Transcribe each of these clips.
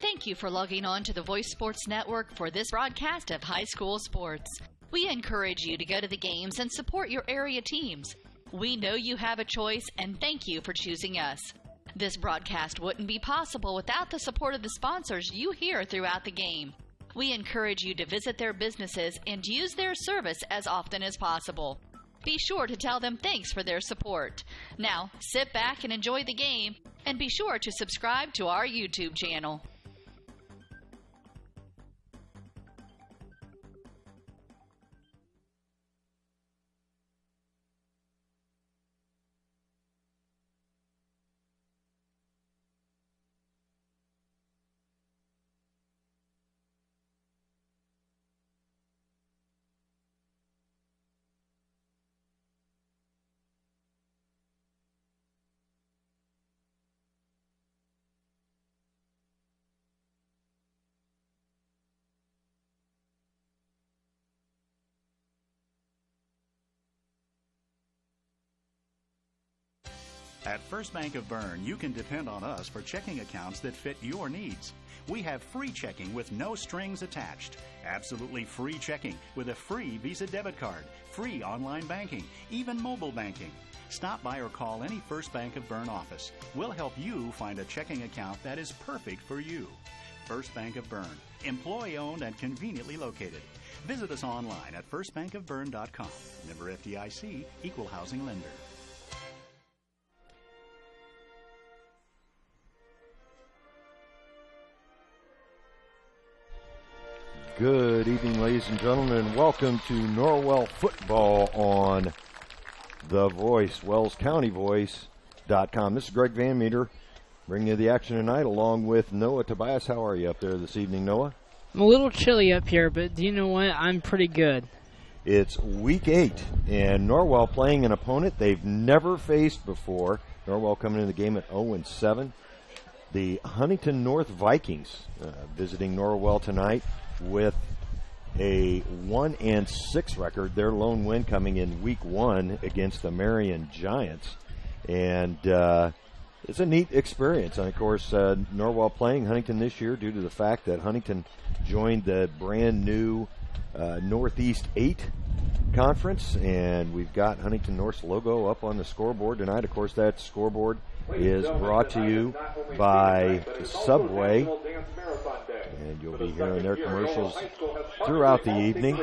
Thank you for logging on to the Voice Sports Network for this broadcast of high school sports. We encourage you to go to the games and support your area teams. We know you have a choice, and thank you for choosing us. This broadcast wouldn't be possible without the support of the sponsors you hear throughout the game. We encourage you to visit their businesses and use their service as often as possible. Be sure to tell them thanks for their support. Now, sit back and enjoy the game, and be sure to subscribe to our YouTube channel. At First Bank of Bern, you can depend on us for checking accounts that fit your needs. We have free checking with no strings attached. Absolutely free checking with a free Visa debit card, free online banking, even mobile banking. Stop by or call any First Bank of Bern office. We'll help you find a checking account that is perfect for you. First Bank of Bern, employee-owned and conveniently located. Visit us online at firstbankofbern.com. Member FDIC, Equal Housing Lender. Good evening, ladies and gentlemen, and welcome to Norwell football on The Voice, WellsCountyVoice.com. This is Greg Van Meter bringing you the action tonight along with Noah Tobias. How are you up there this evening, Noah? I'm a little chilly up here, but do you know what? I'm pretty good. It's week 8, and Norwell playing an opponent they've never faced before. Norwell coming into the game at 0-7. The Huntington North Vikings visiting Norwell tonight with a 1-6 record. Their lone win coming in week 1 against the Marion Giants. And it's a neat experience. And, of course, Norwell playing Huntington this year due to the fact that Huntington joined the brand-new Northeast 8 Conference. And we've got Huntington North's logo up on the scoreboard tonight. Of course, that scoreboard is brought to you by Subway. And you'll be hearing their commercials throughout the evening.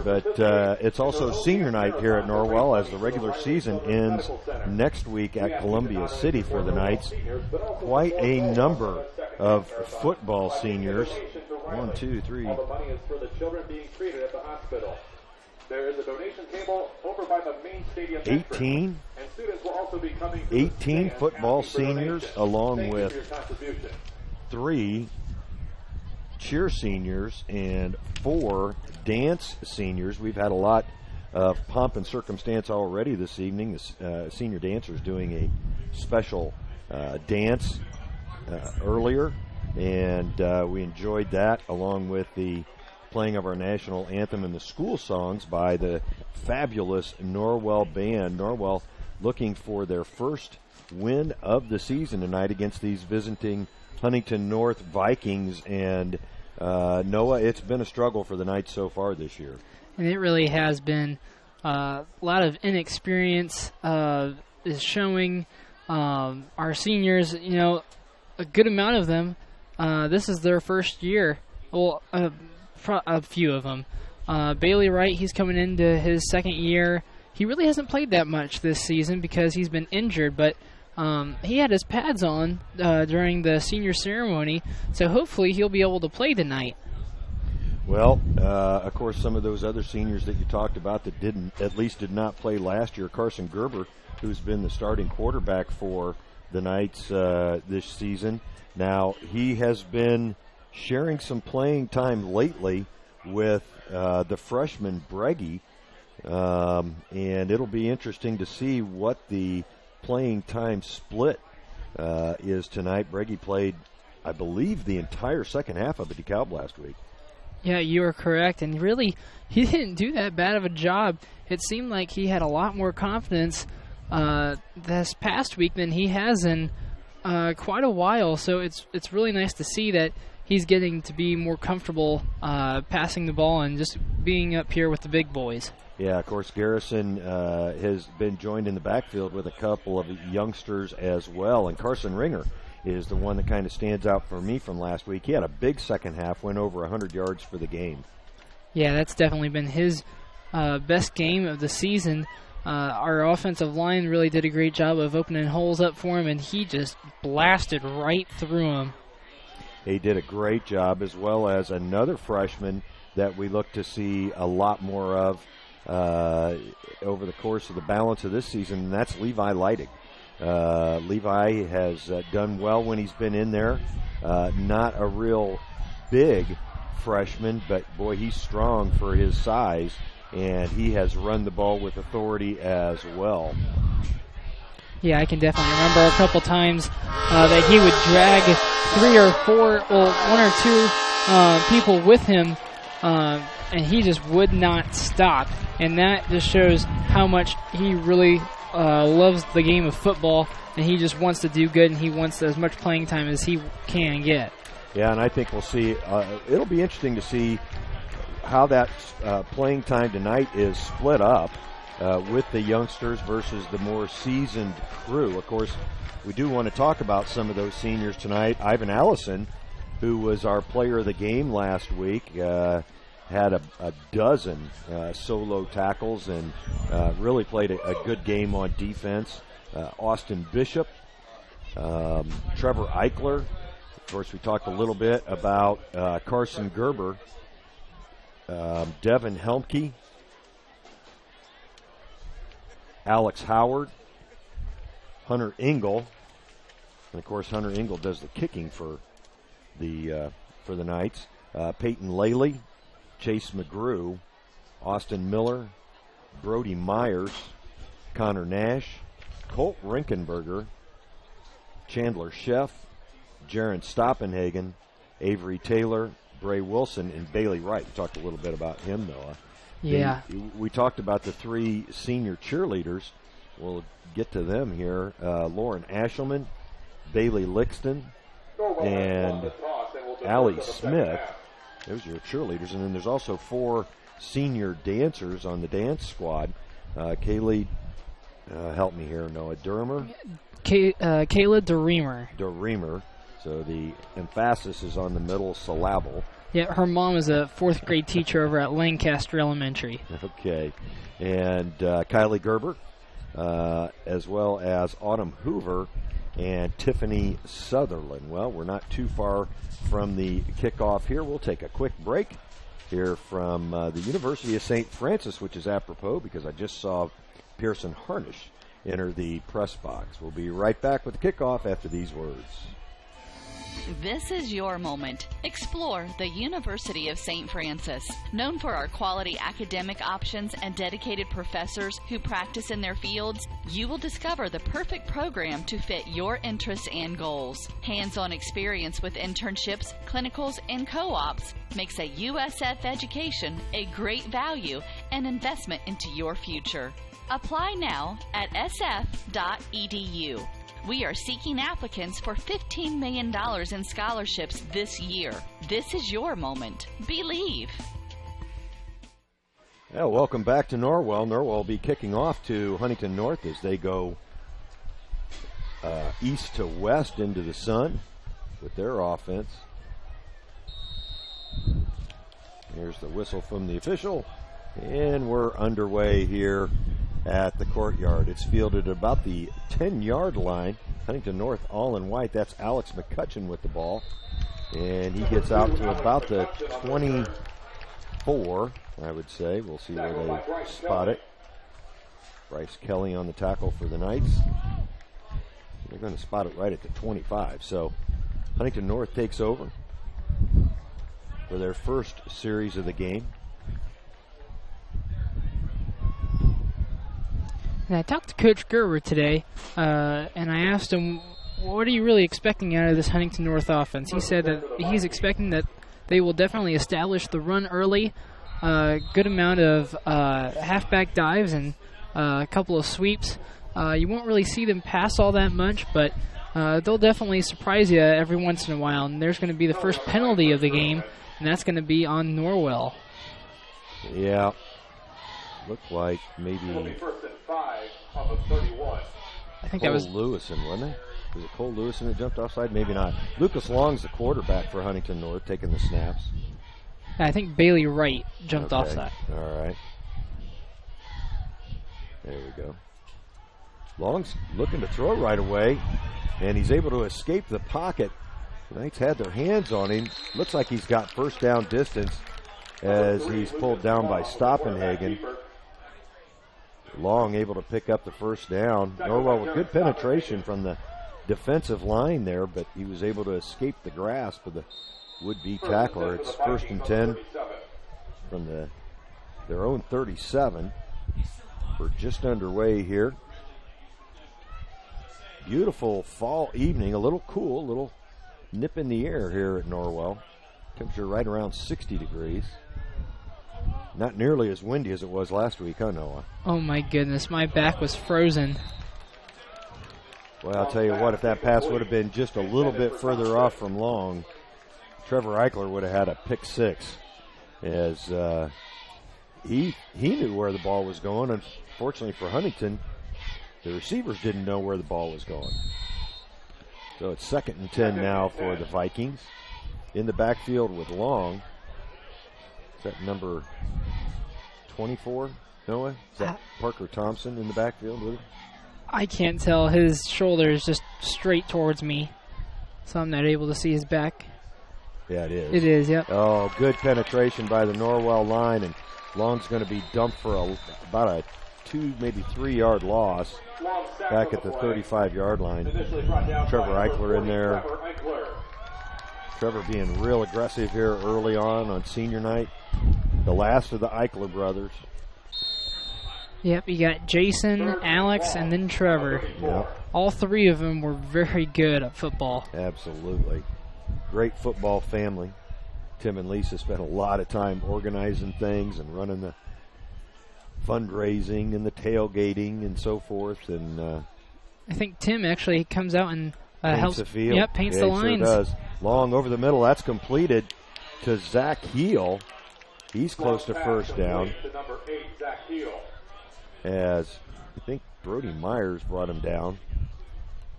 But it's also senior night here at Norwell as the regular season ends next week at Columbia City for the Knights. Quite a number of football seniors. 1, 2, 3. All the money is for the children being treated at the hospital. There is a donation table over by the main stadium. 18. And students will also be coming 18 football seniors along with 3 cheer seniors and 4 dance seniors. We've had a lot of pomp and circumstance already this evening. The senior dancers doing a special dance earlier, and we enjoyed that along with the playing of our national anthem and the school songs by the fabulous Norwell Band. Norwell looking for their first win of the season tonight against these visiting Huntington North Vikings. And Noah, it's been a struggle for the Knights so far this year. And it really has been. A lot of inexperience is showing. Our seniors, you know, a good amount of them, this is their first year. Well, a few of them. Bailey Wright, he's coming into his second year. He really hasn't played that much this season because he's been injured, but he had his pads on during the senior ceremony, so hopefully he'll be able to play tonight. Well, of course, some of those other seniors that you talked about that did not play last year, Carson Gerber, who's been the starting quarterback for the Knights this season. Now, he has been sharing some playing time lately with the freshman Breggy, and it'll be interesting to see what the playing time split is tonight. Breggy played, I believe, the entire second half of the DeKalb last week. Yeah, you are correct, and really, he didn't do that bad of a job. It seemed like he had a lot more confidence this past week than he has in quite a while, so it's really nice to see that he's getting to be more comfortable passing the ball and just being up here with the big boys. Yeah, of course, Garrison has been joined in the backfield with a couple of youngsters as well, and Carson Ringer is the one that kind of stands out for me from last week. He had a big second half, went over 100 yards for the game. Yeah, that's definitely been his best game of the season. Our offensive line really did a great job of opening holes up for him, and he just blasted right through them. He did a great job, as well as another freshman that we look to see a lot more of over the course of the balance of this season, and that's Levi Leidig. Levi has done well when he's been in there. Not a real big freshman, but boy, he's strong for his size, and he has run the ball with authority as well. Yeah, I can definitely remember a couple times that he would drag 3 or 4, well, 1 or 2 people with him, and he just would not stop. And that just shows how much he really loves the game of football, and he just wants to do good, and he wants as much playing time as he can get. Yeah, and I think we'll see. It'll be interesting to see how that playing time tonight is split up with the youngsters versus the more seasoned crew. Of course, we do want to talk about some of those seniors tonight. Ivan Allison, who was our player of the game last week, had a dozen solo tackles and really played a good game on defense. Austin Bishop, Trevor Eichler. Of course, we talked a little bit about Carson Gerber, Devin Helmke, Alex Howard, Hunter Engel, and of course Hunter Engel does the kicking for the Knights. Peyton Laley, Chase McGrew, Austin Miller, Brody Myers, Connor Nash, Colt Rinkenberger, Chandler Sheff, Jaron Stoppenhagen, Avery Taylor, Bray Wilson, and Bailey Wright. We talked a little bit about him, Noah. Yeah. We talked about the 3 senior cheerleaders. We'll get to them here. Lauren Ashelman, Bailey Lixton, and Allie Smith. Those are your cheerleaders. And then there's also 4 senior dancers on the dance squad. Kaylee, help me here, Noah. Kayla DeReamer. So the emphasis is on the middle syllable. Yeah, her mom is a 4th grade teacher over at Lancaster Elementary. Okay. And Kylie Gerber, as well as Autumn Hoover and Tiffany Sutherland. Well, we're not too far from the kickoff here. We'll take a quick break here from the University of St. Francis, which is apropos because I just saw Pearson Harnish enter the press box. We'll be right back with the kickoff after these words. This is your moment. Explore the University of St. Francis. Known for our quality academic options and dedicated professors who practice in their fields, you will discover the perfect program to fit your interests and goals. Hands-on experience with internships, clinicals, and co-ops makes a USF education a great value and investment into your future. Apply now at sf.edu. We are seeking applicants for $15 million in scholarships this year. This is your moment. Believe. Well, welcome back to Norwell. Norwell will be kicking off to Huntington North as they go east to west into the sun with their offense. Here's the whistle from the official, and we're underway here at the courtyard. It's fielded at about the 10-yard line. Huntington North all in white. That's Alex McCutcheon with the ball. And he gets out to about the 24, I would say. We'll see where they spot it. Bryce Kelly on the tackle for the Knights. They're going to spot it right at the 25. So Huntington North takes over for their first series of the game. And I talked to Coach Gerber today, and I asked him, what are you really expecting out of this Huntington North offense? He said that he's expecting that they will definitely establish the run early, good amount of halfback dives and a couple of sweeps. You won't really see them pass all that much, but they'll definitely surprise you every once in a while. And there's going to be the first penalty of the game, and that's going to be on Norwell. Yeah. Looked like maybe First and 5 on the 31. I think Cole that was Lewison, wasn't it? Was it Cole Lewison that jumped offside? Maybe not. Lucas Long's the quarterback for Huntington North, taking the snaps. I think Bailey Wright jumped offside. All right. There we go. Long's looking to throw right away, and he's able to escape the pocket. The Knights had their hands on him. Looks like he's got first down distance as he's pulled down by Stoppenhagen. Long able to pick up the first down. Norwell with good penetration from the defensive line there, but he was able to escape the grasp of the would-be tackler. It's first and 10 from their own 37. We're just underway here. Beautiful fall evening, a little cool, a little nip in the air here at Norwell. Temperature right around 60 degrees. Not nearly as windy as it was last week, huh, Noah? Oh, my goodness. My back was frozen. Well, I'll tell you what, if that pass would have been just a little bit further off from Long, Trevor Eichler would have had a pick six, as he knew where the ball was going. Unfortunately for Huntington, the receivers didn't know where the ball was going. So it's second and 10 now for the Vikings. In the backfield with Long. Is that number 24, Noah? Is that Parker Thompson in the backfield with him? I can't tell. His shoulder is just straight towards me, so I'm not able to see his back. Yeah, it is. It is, yep. Oh, good penetration by the Norwell line, and Long's going to be dumped for about a 2, maybe 3 yard loss back at the 35-yard line. Trevor Eichler in there. Trevor being real aggressive here early on senior night. The last of the Eichler brothers. Yep, you got Jason, Alex, and then Trevor. Yep. All three of them were very good at football. Absolutely. Great football family. Tim and Lisa spent a lot of time organizing things and running the fundraising and the tailgating and so forth. And I think Tim actually comes out and paints helps. the field. Yep, paints the lines. Sure does. Long over the middle. That's completed to Zach Heel. He's close to first down. Number 8, Zach Heel. As I think Brody Myers brought him down.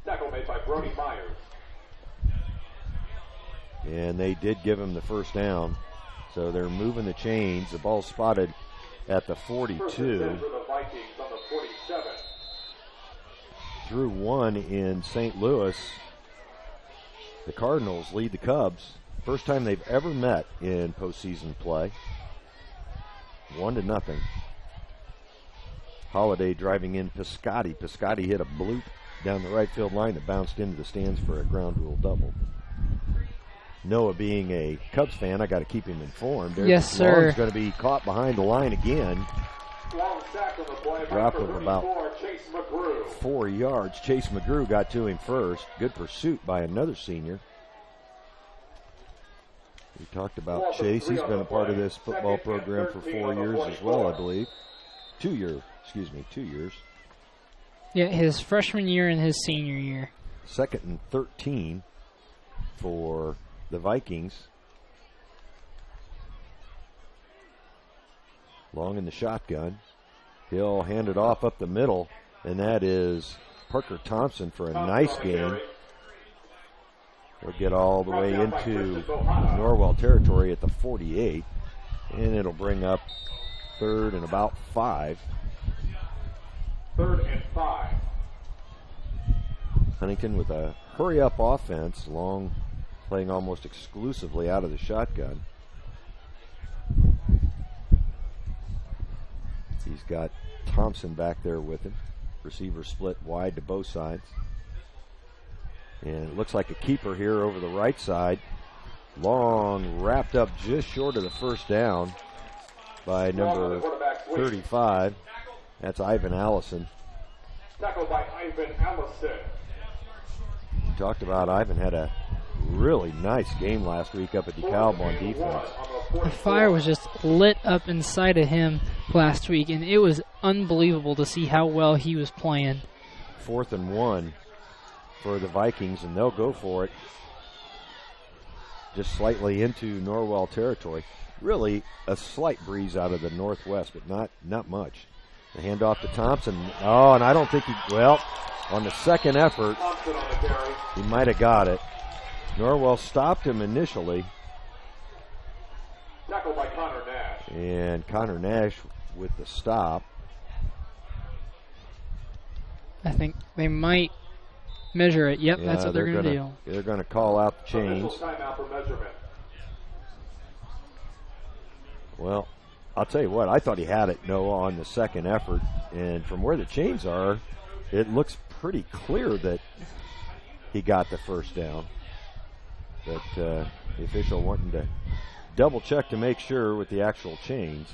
Tackle made by Brody Myers. And they did give him the first down. So they're moving the chains. The ball's spotted at the 42. First and 10 for the Vikings on the 47. Through one in St. Louis. The Cardinals lead the Cubs. First time they've ever met in postseason play. 1-0. Holiday driving in Piscotti. Piscotti hit a bloop down the right field line that bounced into the stands for a ground rule double. Noah being a Cubs fan, I got to keep him informed. Yes, sir. Long's going to be caught behind the line again. Long sack on the play. Drop of about 4 yards. yards. Chase McGrew got to him first. Good pursuit by another senior. We talked about Chase. He's been a part of this football program for 4 years as well, I believe. 2 years. 2 years. Yeah, his freshman year and his senior year. Second and 13 for the Vikings. Long in the shotgun. He'll hand it off up the middle, and that is Parker Thompson for a nice gain. He'll get all the way into Norwell territory at the 48, and it'll bring up third and about 5. 3rd and 5. Huntington with a hurry-up offense. Long playing almost exclusively out of the shotgun. He's got Thompson back there with him. Receiver split wide to both sides. And it looks like a keeper here over the right side. Long wrapped up just short of the first down by number 35. That's Ivan Allison. Tackled by Ivan Allison. We talked about Ivan had a really nice game last week up at DeKalb on defense. The fire was just lit up inside of him last week, and it was unbelievable to see how well he was playing. 4th and 1 for the Vikings, and they'll go for it just slightly into Norwell territory. Really a slight breeze out of the northwest, but not much. The handoff to Thompson. Oh, and I don't think on the second effort, he might have got it. Norwell stopped him initially. Tackled by Connor Nash. And Connor Nash with the stop. I think they might measure it. Yep, Yeah, that's what they're going to do. They're going to call out the chains. Timeout for measurement. Well, I'll tell you what, I thought he had it, Noah, on the second effort. And from where the chains are, it looks pretty clear that he got the first down. But the official wanting to double check to make sure with the actual chains.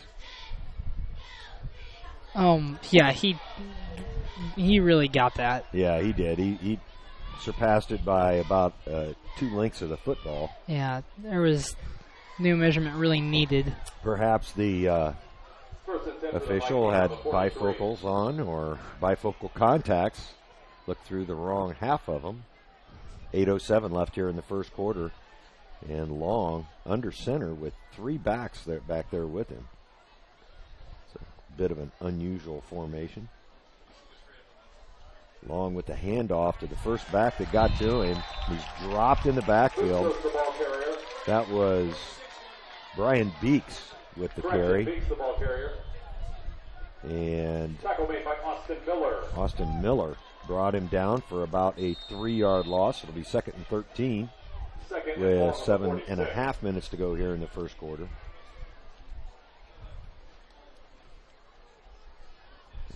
Yeah, he really got that. Yeah, he did. He surpassed it by about 2 lengths of the football. Yeah, there was no measurement really needed. Perhaps the official had bifocals on or bifocal contacts. Looked through the wrong half of them. 8:07 left here in the first quarter. And Long under center with 3 backs back there with him. It's a bit of an unusual formation. Long with the handoff to the first back that got to him. He's dropped in the backfield. That was Brian Beeks with the carry. And Tackle made by Austin Miller. Austin Miller brought him down for about a 3-yard loss. It'll be 2nd and 13 with 7.5 minutes to go here in the first quarter.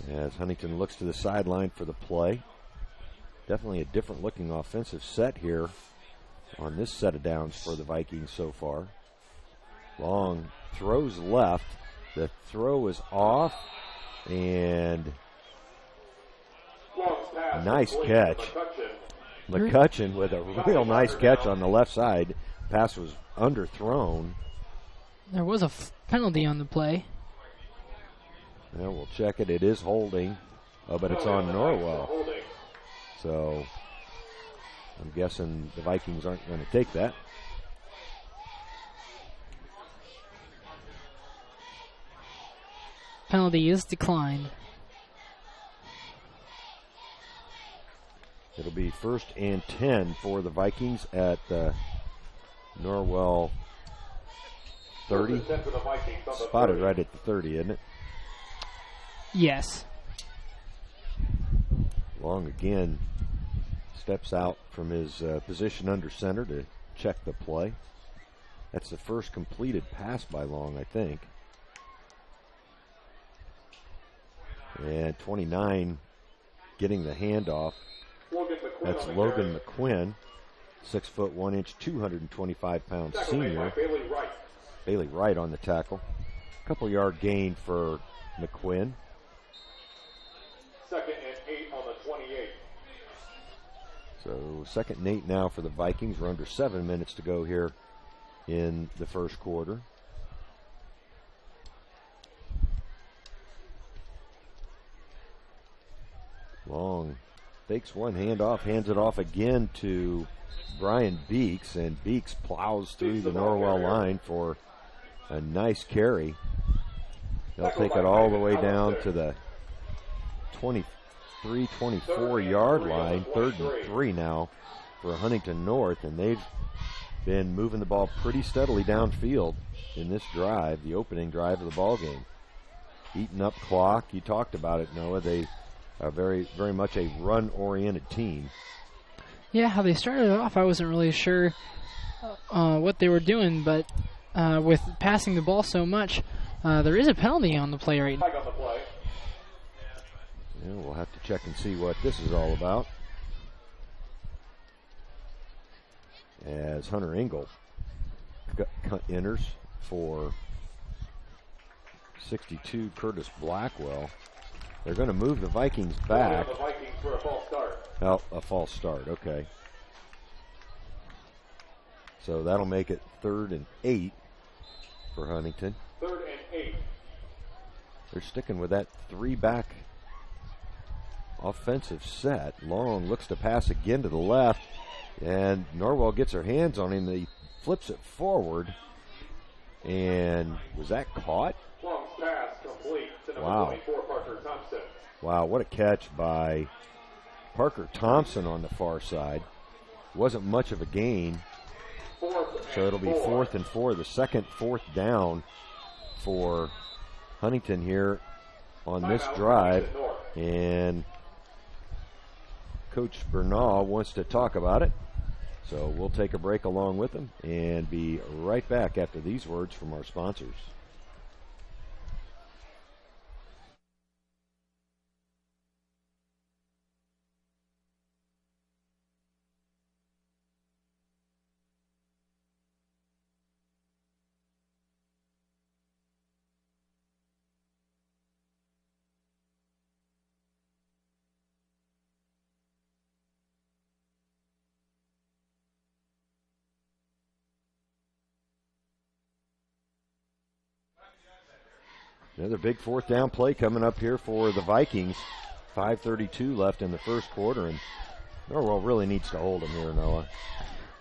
As Huntington looks to the sideline for the play. Definitely a different looking offensive set here on this set of downs for the Vikings so far. Long throws left. The throw is off, and nice catch. McCutcheon with a real nice catch on the left side. Pass was underthrown. There was a penalty on the play. Well, we'll check it. It is holding, but it's on Norwell. So I'm guessing the Vikings aren't going to take that. Penalty is declined. It'll be 1st and 10 for the Vikings at Norwell 30. Spotted right at the 30, isn't it? Yes. Long again steps out from his position under center to check the play. That's the first completed pass by Long, I think. And 29 getting the handoff. That's Logan McQuinn, 6 foot 1 inch, 225-pound senior. Bailey Wright on the tackle. Couple yard gain for McQuinn. 2nd and 8 on the 28. So 2nd and 8 now for the Vikings. We're under 7 minutes to go here in the first quarter. Long fakes one handoff, hands it off again to Brian Beeks, and Beeks plows through the Norwell line for a nice carry. They'll take it all the way down to the 23, 24-yard line, 3rd and 3 now for Huntington North, and they've been moving the ball pretty steadily downfield in this drive, the opening drive of the ball game. Eating up clock. You talked about it, Noah. They are very, very much a run-oriented team. Yeah, how they started off, I wasn't really sure what they were doing, but with passing the ball so much, there is a penalty on the play right now. Yeah, we'll have to check and see what this is all about. As Hunter Engel enters for 62, Curtis Blackwell. They're going to move the Vikings back. The Vikings for a false start. Oh, a false start, okay. So that'll make it 3rd and 8 for Huntington. 3rd and 8. They're sticking with that 3-back offensive set. Long looks to pass again to the left, and Norwell gets her hands on him. He flips it forward, and was that caught? Long pass complete to number Wow. 24, Parker Thompson. Wow, what a catch by Parker Thompson on the far side. Wasn't much of a gain, so it'll be 4th and 4, the second 4th down for Huntington here on this drive. And Coach Bernal wants to talk about it, so we'll take a break along with him and be right back after these words from our sponsors. Another big 4th down play coming up here for the Vikings. 5:32 left in the first quarter, and Norwell really needs to hold them here, Noah.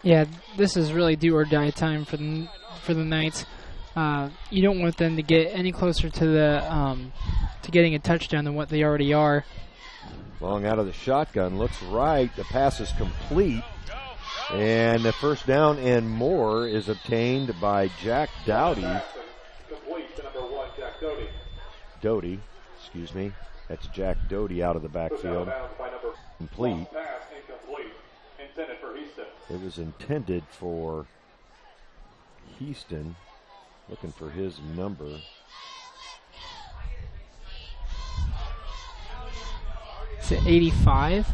Yeah, this is really do or die time for the Knights. You don't want them to get any closer to the to getting a touchdown than what they already are. Long out of the shotgun, looks right. The pass is complete, and the first down and more is obtained by Jack Dowdy. Complete to number 1, Jack Doty. Doty, excuse me. That's Jack Doty out of the backfield. Complete. Pass incomplete. Intended for Houston. It was intended for Houston. Looking for his number. Is it 85?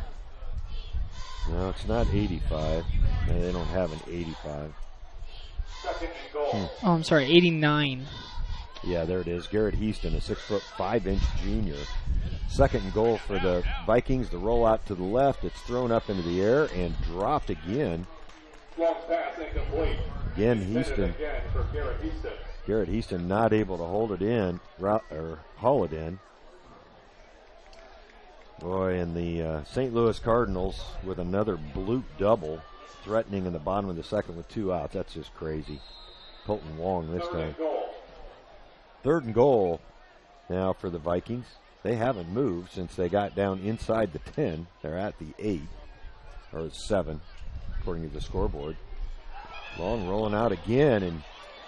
No, it's not 85. No, they don't have an 85. Second and goal. Oh, I'm sorry, 89. Yeah, there it is. Garrett Houston, a 6'5" junior. Second and goal for the Vikings. The rollout to the left. It's thrown up into the air and dropped again. Long pass incomplete. Again, Intended Houston. again for Garrett Houston. Garrett Houston not able to hold it in, or haul it in. Boy, and the St. Louis Cardinals with another Blute double, threatening in the bottom of the second with 2 outs. That's just crazy. Colton Wong this time. Third and goal now for the Vikings. They haven't moved since they got down inside the 10. They're at the 8, or 7, according to the scoreboard. Long rolling out again, and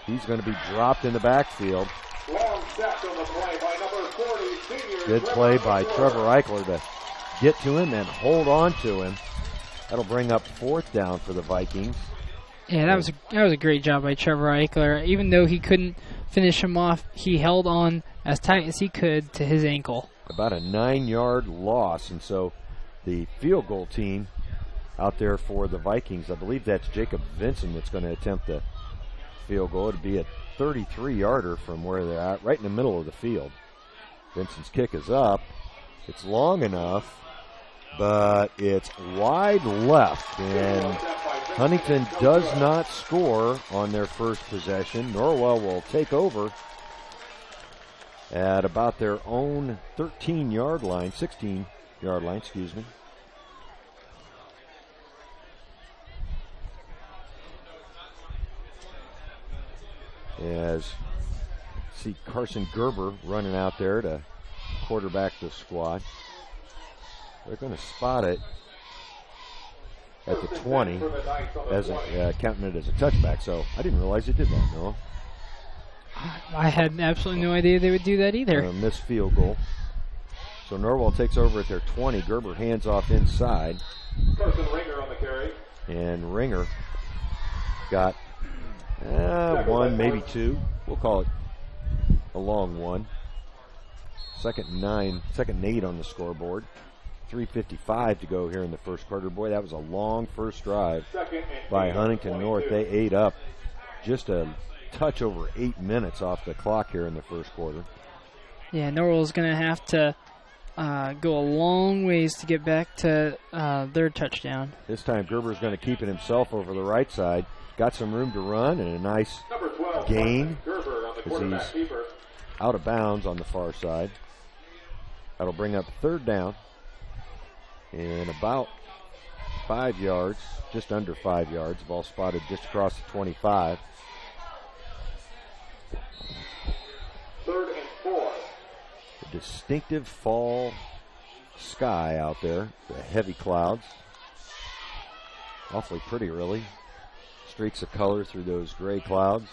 he's going to be dropped in the backfield. Long sack on the play by number 40, senior. Good play by Trevor Eichler to get to him and hold on to him. That'll bring up 4th down for the Vikings. Yeah, that was a great job by Trevor Eichler. Even though he couldn't finish him off, he held on as tight as he could to his ankle. About a 9-yard loss, and so the field goal team out there for the Vikings, I believe that's Jacob Vinson that's going to attempt the field goal. It'd be a 33-yarder from where they're at, right in the middle of the field. Vinson's kick is up. It's long enough, but it's wide left, and Huntington does not score on their first possession. Norwell will take over at about their own 16-yard line, excuse me. As see Carson Gerber running out there to quarterback the squad. They're going to spot it at the 20 as counting it as a touchback. So I didn't realize they did that, no. I had absolutely no idea they would do that either. Missed field goal. So Norwell takes over at their 20. Gerber hands off inside. Carson Ringer on the carry. And Ringer got one, maybe 2. We'll call it a long one. Second and 8 on the scoreboard. 3:55 to go here in the first quarter. Boy, that was a long first drive by Huntington North. They ate up just a touch over 8 minutes off the clock here in the first quarter. Yeah, Norwell's going to have to go a long ways to get back to their touchdown. This time Gerber's going to keep it himself over the right side. Got some room to run and a nice gain as he's out of bounds on the far side. That'll bring up 3rd down. And about 5 yards, just under 5 yards. Ball spotted just across the 25. 3rd and 4. A distinctive fall sky out there. The heavy clouds. Awfully pretty, really. Streaks of color through those gray clouds.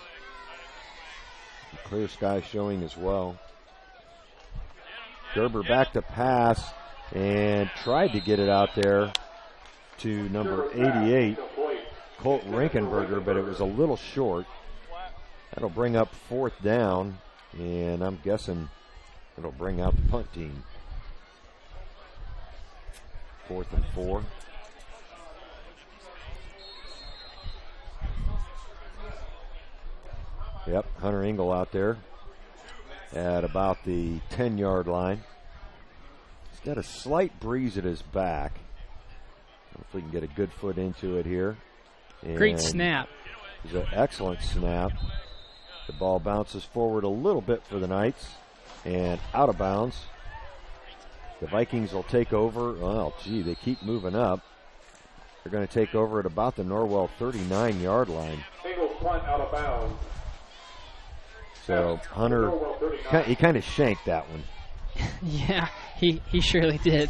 The clear sky showing as well. Gerber back to pass and tried to get it out there to number 88, Colt Rinkenberger, but it was a little short. That'll bring up 4th down, and I'm guessing it'll bring out the punt team. 4th and 4. Yep, Hunter Engel out there at about the 10-yard line. He's got a slight breeze at his back. Hopefully he can get a good foot into it here. And great snap. It's an excellent snap. The ball bounces forward a little bit for the Knights and out of bounds. The Vikings will take over. Well, gee, they keep moving up. They're going to take over at about the Norwell 39-yard line. Engel's punt out of bounds. So Hunter, he kind of shanked that one. Yeah, he surely did.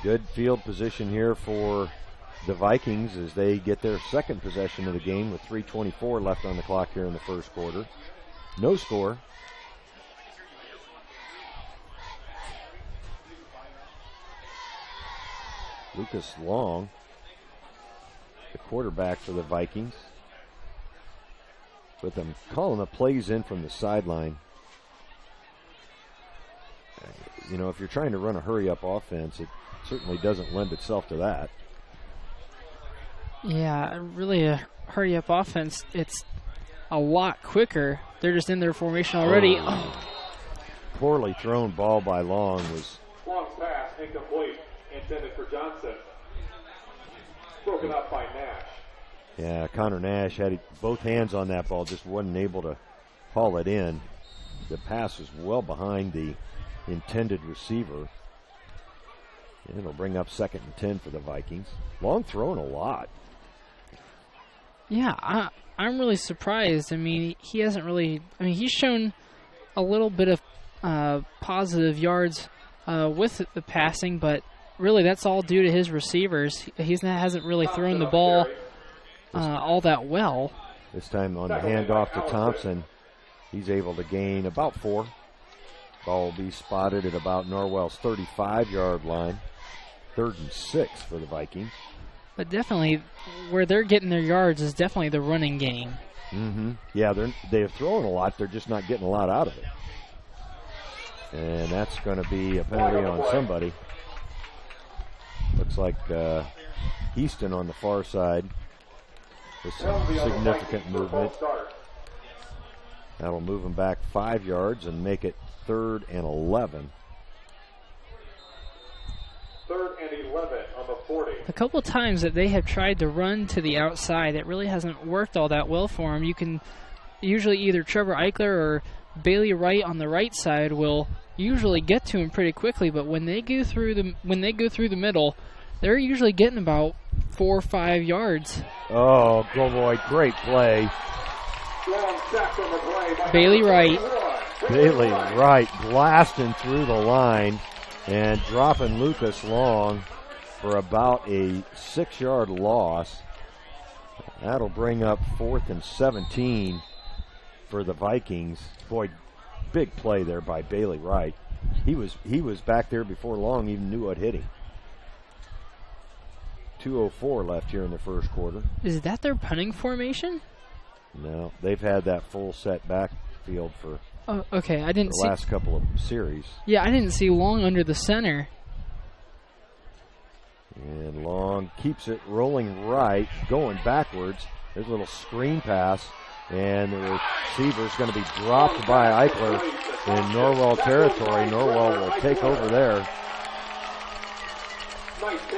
Good field position here for the Vikings as they get their second possession of the game with 3:24 left on the clock here in the first quarter. No score. Lucas Long, the quarterback for the Vikings. With them calling the plays in from the sideline. You know, if you're trying to run a hurry-up offense, it certainly doesn't lend itself to that. Yeah, really a hurry-up offense. It's a lot quicker. They're just in their formation already. Poorly thrown ball by Long was... Long pass, incomplete, intended for Johnson. Broken up by Nash. Yeah, Connor Nash had both hands on that ball, just wasn't able to haul it in. The pass was well behind the intended receiver. And it'll bring up 2nd and 10 for the Vikings. Long thrown a lot. Yeah, I'm really surprised. I mean, he hasn't really... I mean, he's shown a little bit of positive yards with the passing, but really that's all due to his receivers. He hasn't really thrown the ball all that well. This time on the handoff to Thompson, he's able to gain about 4. Ball will be spotted at about Norwell's 35-yard line. 3rd and 6 for the Vikings. But definitely, where they're getting their yards is definitely the running game. Mm-hmm. Yeah, they're throwing a lot. They're just not getting a lot out of it. And that's going to be a penalty on somebody. Looks like Easton on the far side with some significant movement. That'll move them back 5 yards and make it 3rd and 11. 3rd and 11 on the 40. A couple of times that they have tried to run to the outside, it really hasn't worked all that well for them. You can usually either Trevor Eichler or Bailey Wright on the right side will usually get to him pretty quickly, but when they go through the middle, they're usually getting about 4 or 5 yards. Oh, go boy, great play. Bailey Wright. Bailey Wright blasting through the line and dropping Lucas Long for about a 6-yard loss. That'll bring up 4th and 17 for the Vikings. Boy, big play there by Bailey Wright. He was back there before Long even knew what hit him. 2:04 left here in the first quarter. Is that their punting formation? No, they've had that full set backfield for okay. I didn't the see last couple of series. Yeah, I didn't see Long under the center. And Long keeps it rolling right, going backwards. There's a little screen pass, and the receiver's going to be dropped by Eichler in Norwell territory. Norwell will take over there.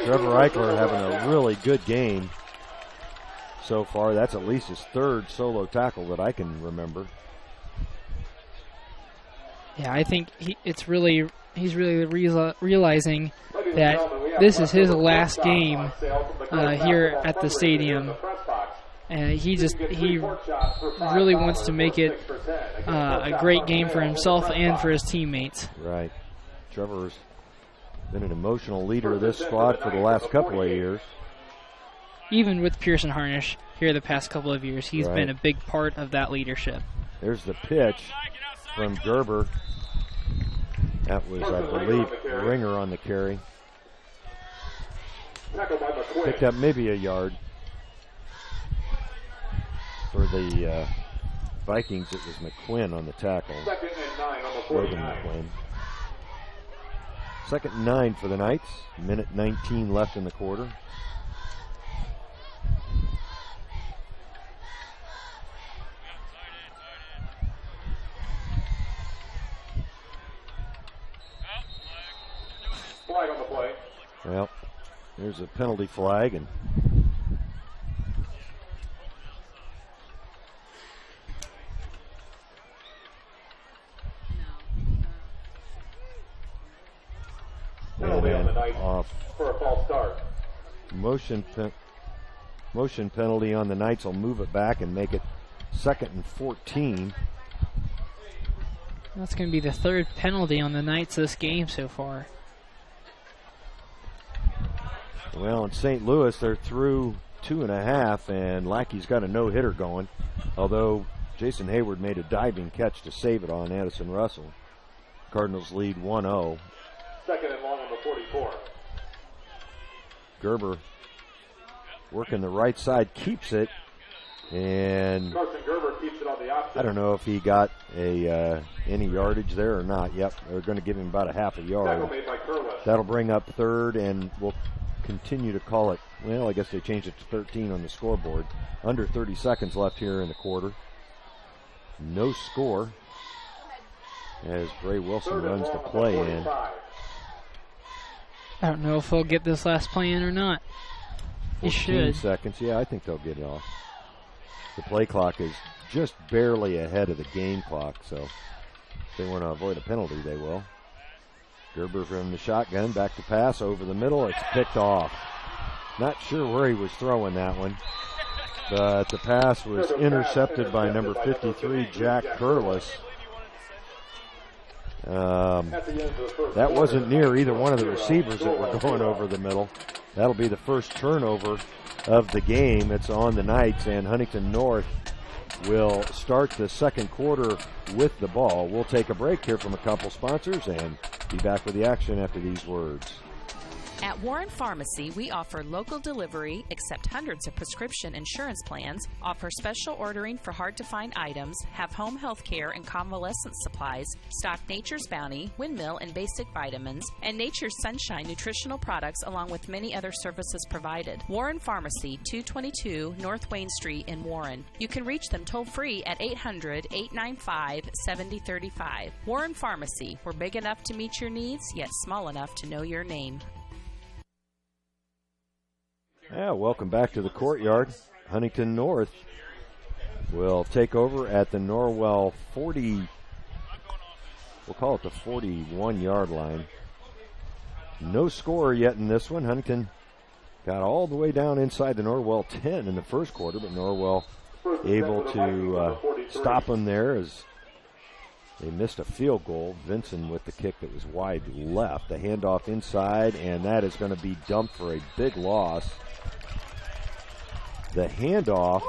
Trevor Eichler having a really good game so far. That's at least his 3rd solo tackle that I can remember. Yeah, I think he's really realizing that this is his last game here at the stadium. And he really wants to make it a great game for himself and for his teammates. Right. Trevor's been an emotional leader of this squad for the last couple of years. Even with Pearson Harnish here the past couple of years, he's been a big part of that leadership. There's the pitch from Gerber. That was, I believe, Ringer on the carry. Picked up maybe a yard. For the Vikings, it was McQuinn on the tackle. Logan McQuinn. 2nd and 9 for the Knights. Minute 19 left in the quarter. Flag on the play. Well, there's a penalty flag, and off for a false start. Motion penalty on the Knights will move it back and make it 2nd and 14. That's going to be the 3rd penalty on the Knights this game so far. Well, in St. Louis, they're through 2.5, and Lackey's got a no-hitter going, although Jason Hayward made a diving catch to save it on Addison Russell. Cardinals lead 1-0. 2nd and long on the 44. Gerber working the right side, keeps it, and Carson Gerber keeps it on the option. I don't know if he got any yardage there or not. Yep, they're going to give him about a half a yard. Tackle made by Curlis. That'll bring up 3rd, and we'll continue to call it, well, I guess they changed it to 13 on the scoreboard. Under 30 seconds left here in the quarter. No score as Bray Wilson runs the play in. I don't know if he'll get this last play in or not. He 14 should. seconds. Yeah, I think they'll get it off. The play clock is just barely ahead of the game clock, so if they want to avoid a penalty, they will. Gerber from the shotgun, back to pass, over the middle. It's picked off. Not sure where he was throwing that one, but the pass was intercepted by number 53, Jack Curlis. That wasn't near either one of the receivers that were going over the middle. That'll be the first turnover of the game. It's on the Knights, and Huntington North will start the 2nd quarter with the ball. We'll take a break here from a couple sponsors and be back with the action after these words. At Warren Pharmacy, we offer local delivery, accept hundreds of prescription insurance plans, offer special ordering for hard-to-find items, have home health care and convalescent supplies, stock Nature's Bounty, Windmill, and basic vitamins, and Nature's Sunshine nutritional products, along with many other services provided. Warren Pharmacy, 222 North Wayne Street in Warren. You can reach them toll-free at 800-895-7035. Warren Pharmacy, we're big enough to meet your needs, yet small enough to know your name. Yeah, welcome back to the courtyard. Huntington North will take over at the Norwell 40, we'll call it the 41-yard line. No score yet in this one. Huntington got all the way down inside the Norwell 10 in the first quarter, but Norwell able to stop them there as they missed a field goal. Vinson with the kick that was wide left. The handoff inside, and that is going to be dumped for a big loss. The handoff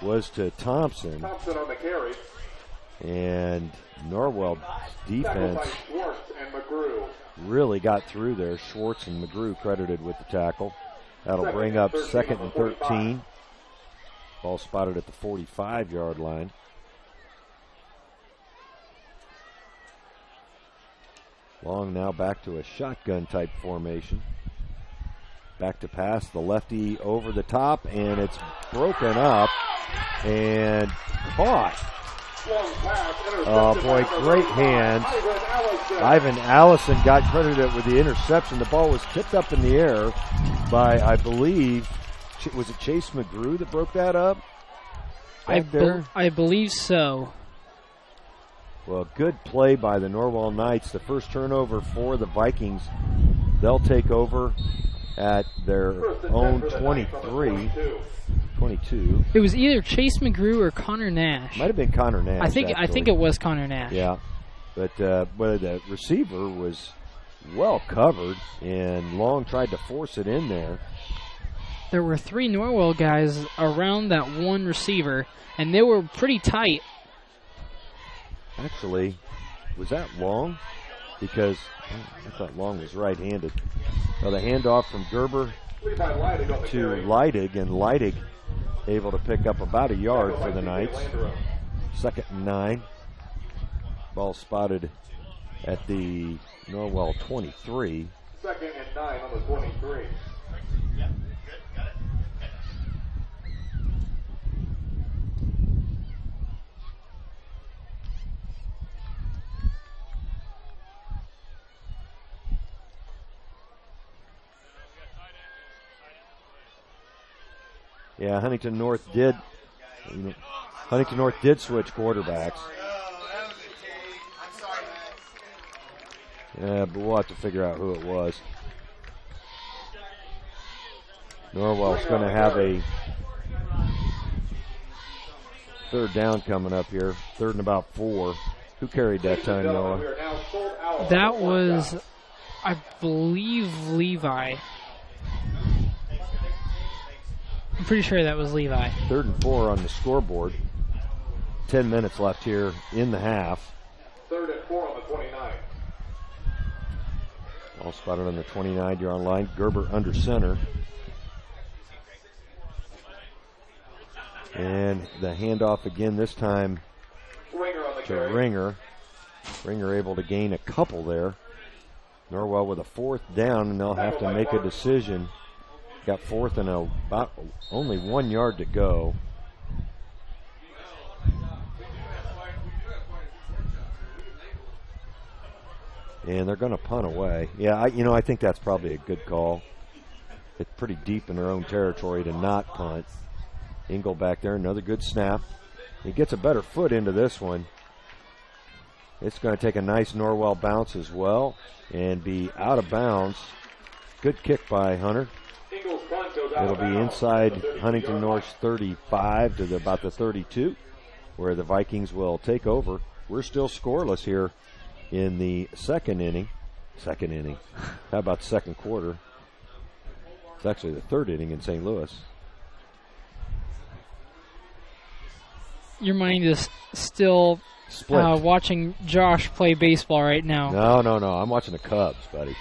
was to Thompson. Thompson on the carry. And Norwell defense really got through there. Schwartz and McGrew credited with the tackle. That'll bring up 2nd and 13. Ball spotted at the 45-yard line. Long now back to a shotgun type formation. Back to pass, the lefty over the top, and it's broken up and caught. Oh boy, great hands. Ivan Allison got credited with the interception. The ball was tipped up in the air by, I believe, was it Chase McGrew that broke that up? I believe so. Well, good play by the Norwell Knights. The first turnover for the Vikings they'll take over at their own 23. 22. It was either Chase McGrew or Connor Nash. Might have been Connor Nash. I think it was Connor Nash. Yeah, but the receiver was well covered, and Long tried to force it in there. There were 3 Norwell guys around that one receiver, and they were pretty tight. Actually, was that Long? Because I thought Long was right-handed. Well, the handoff from Gerber to Leidig, and Leidig able to pick up about a yard for the Knights. 2nd and 9. Ball spotted at the Norwell 23. 2nd and 9 on the 23. Yeah, Huntington North did switch quarterbacks. Yeah, but we'll have to figure out who it was. Norwell's going to have a 3rd down coming up here. 3rd and about 4. Who carried that time, Noah? That was, I believe, Levi. I'm pretty sure that was Levi. 3rd and 4 on the scoreboard. 10 minutes left here in the half. 3rd and 4 on the 29. All spotted on the 29. You're on line. Gerber under center. And the handoff again, this time to Ringer. Ringer able to gain a couple there. Norwell with a 4th down, and they'll have to make a decision. Got 4th and about only 1 yard to go. And they're going to punt away. Yeah, I think that's probably a good call. It's pretty deep in their own territory to not punt. Engel back there, another good snap. He gets a better foot into this one. It's going to take a nice Norwell bounce as well and be out of bounds. Good kick by Hunter. It'll be inside Huntington North's 35 to about the 32, where the Vikings will take over. We're still scoreless here in the second inning. How about the 2nd quarter? It's actually the 3rd inning in St. Louis. Your mind is still watching Josh play baseball right now. No. I'm watching the Cubs, buddy.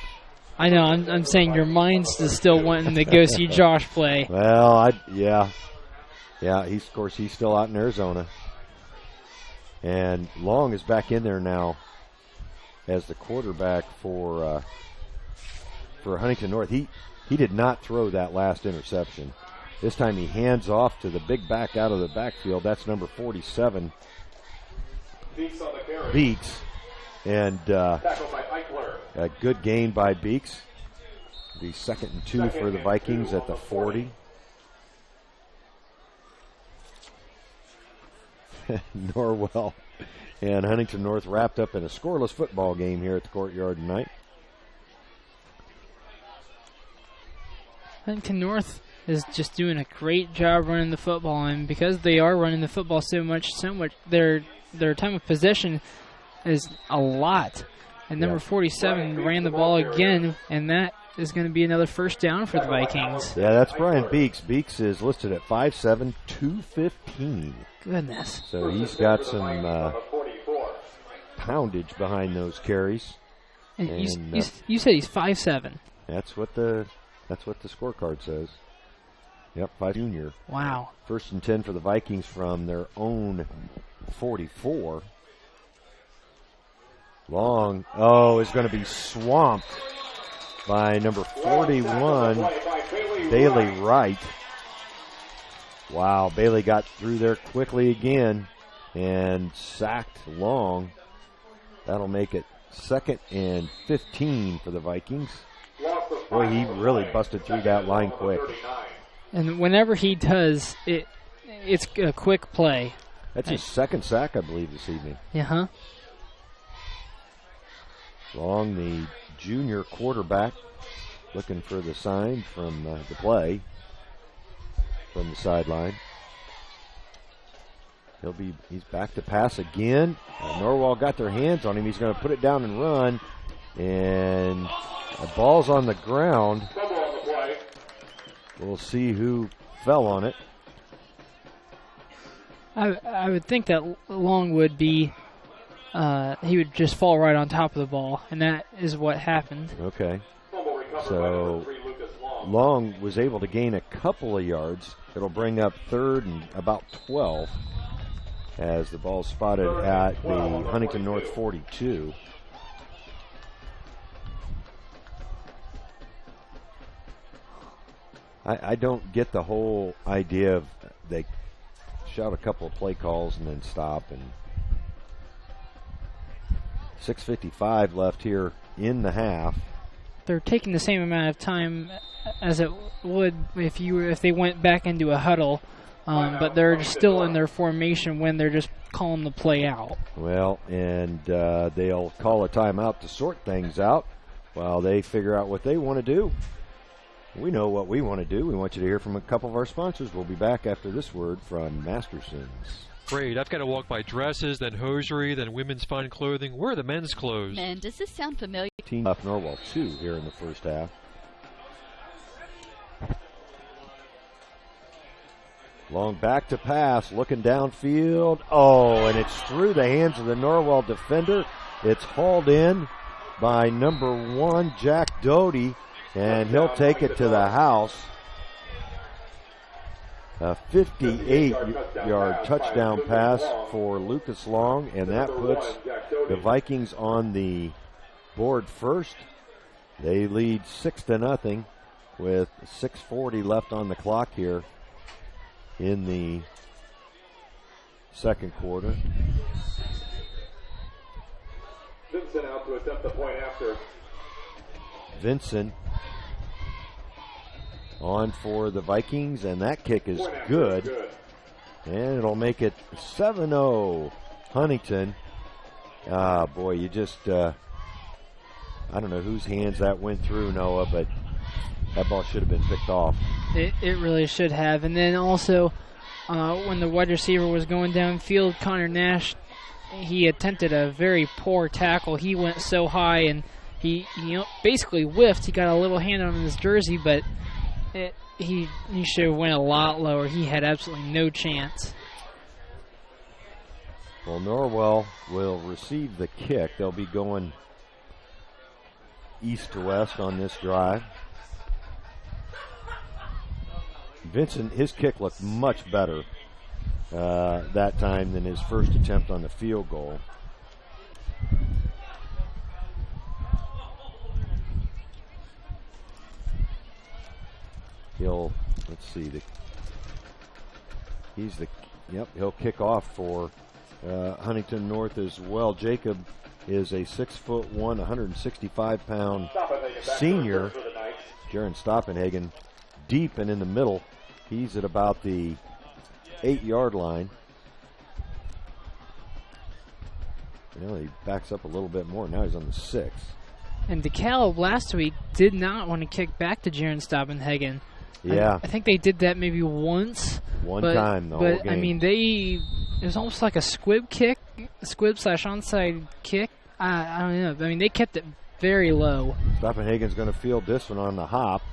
I know. I'm saying your mind's still wanting to go see Josh play. Well, yeah. He's still out in Arizona, and Long is back in there now as the quarterback for Huntington North. He did not throw that last interception. This time he hands off to the big back out of the backfield. That's number 47, Beeks, and a good gain by Beeks. The 2nd and 2 for the Vikings at the 40. Norwell and Huntington North wrapped up in a scoreless football game here at the Courtyard tonight. Huntington North is just doing a great job running the football, and because they are running the football so much, their time of possession is a lot. And number 47 ran the ball again, and that is going to be another 1st down for the Vikings. Yeah, that's Brian Beeks. Beeks is listed at 5'7", 215. Goodness. So he's got some poundage behind those carries. And you said he's 5'7". That's what the scorecard says. Yep, 5 junior. Wow. 1st and 10 for the Vikings from their own 44. Long, is going to be swamped by number 41, Bailey Wright. Wow, Bailey got through there quickly again and sacked Long. That'll make it 2nd and 15 for the Vikings. Boy, he really busted through that line quick. And whenever he does, it's a quick play. That's his 2nd sack, I believe, this evening. Yeah, Long, the junior quarterback, looking for the sign from the play from the sideline. He's back to pass again. Norwell got their hands on him. He's going to put it down and run. And the ball's on the ground. We'll see who fell on it. I would think that Long would be, he would just fall right on top of the ball, and that is what happened. Okay. So Long was able to gain a couple of yards. It'll bring up third and about 12 as the ball's spotted at the Huntington North 42. I don't get the whole idea of they shout a couple of play calls and then stop. And 6:55 left here in the half. They're taking the same amount of time as it would if they went back into a huddle, but they're still in their formation when they're just calling the play out. Well, and they'll call a timeout to sort things out while they figure out what they want to do. We know what we want to do. We want you to hear from a couple of our sponsors. We'll be back after this word from Masterson's. Great. I've got to walk by dresses, then hosiery, then women's fine clothing. Where are the men's clothes? Men, does this sound familiar? Team left Norwell 2 here in the first half. Long back to pass, looking downfield. Oh, and it's through the hands of the Norwell defender. It's hauled in by number 1, Jack Doty, and he'll take it to the house. A 58-yard touchdown pass for Lucas Long, and that puts the Vikings on the board first. They lead 6-0 with 6:40 left on the clock here in the second quarter. Vincent out to attempt the point after. Vincent on for the Vikings, and that kick is good. And it'll make it 7-0 Huntington. Ah, boy, you just, I don't know whose hands that went through, Noah, but that ball should have been picked off. It really should have. And then also, when the wide receiver was going downfield, Connor Nash, he attempted a very poor tackle. He went so high, and he basically whiffed. He got a little hand on his jersey, but he should have went a lot lower. He had absolutely no chance. Well, Norwell will receive the kick. They'll be going east to west on this drive. Vincent, his kick looked much better that time than his first attempt on the field goal. He'll kick off for Huntington North as well. Jacob is a 6'1", 165-pound senior. Jaron Stoppenhagen deep and in the middle. He's at about the 8-yard line. Well, he backs up a little bit more. Now he's on the 6. And DeKalb last week did not want to kick back to Jaron Stoppenhagen. Yeah. I think they did that maybe once. One time, the whole game. I mean, it was almost like a squib kick, /onside kick. I don't know. I mean, they kept it very low. Stoppenhagen's going to field this one on the hop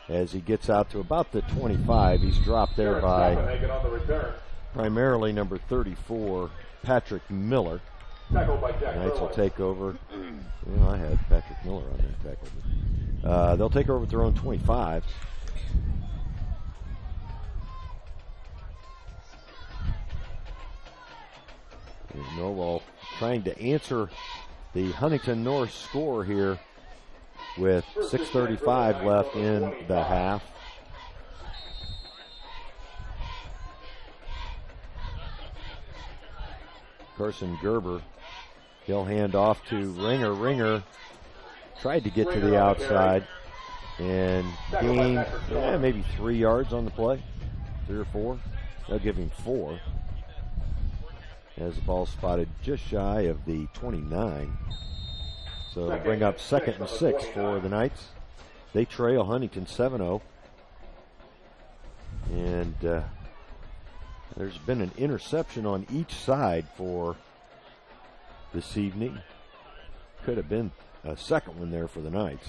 as he gets out to about the 25. He's dropped there by primarily number 34, Patrick Miller. Knights will take over. Well, I had Patrick Miller on that tackle. They'll take over at their own 25. And Norwell trying to answer the Huntington North score here with 6:35 left in the half. Carson Gerber, he'll hand off to Ringer. Ringer tried to get to the outside and gained maybe 3 yards on the play, 3 or 4. They'll give him 4. As the ball spotted just shy of the 29. So it'll bring up 2nd and 6 for the Knights. They trail Huntington 7-0. And there's been an interception on each side for this evening. Could have been a second one there for the Knights.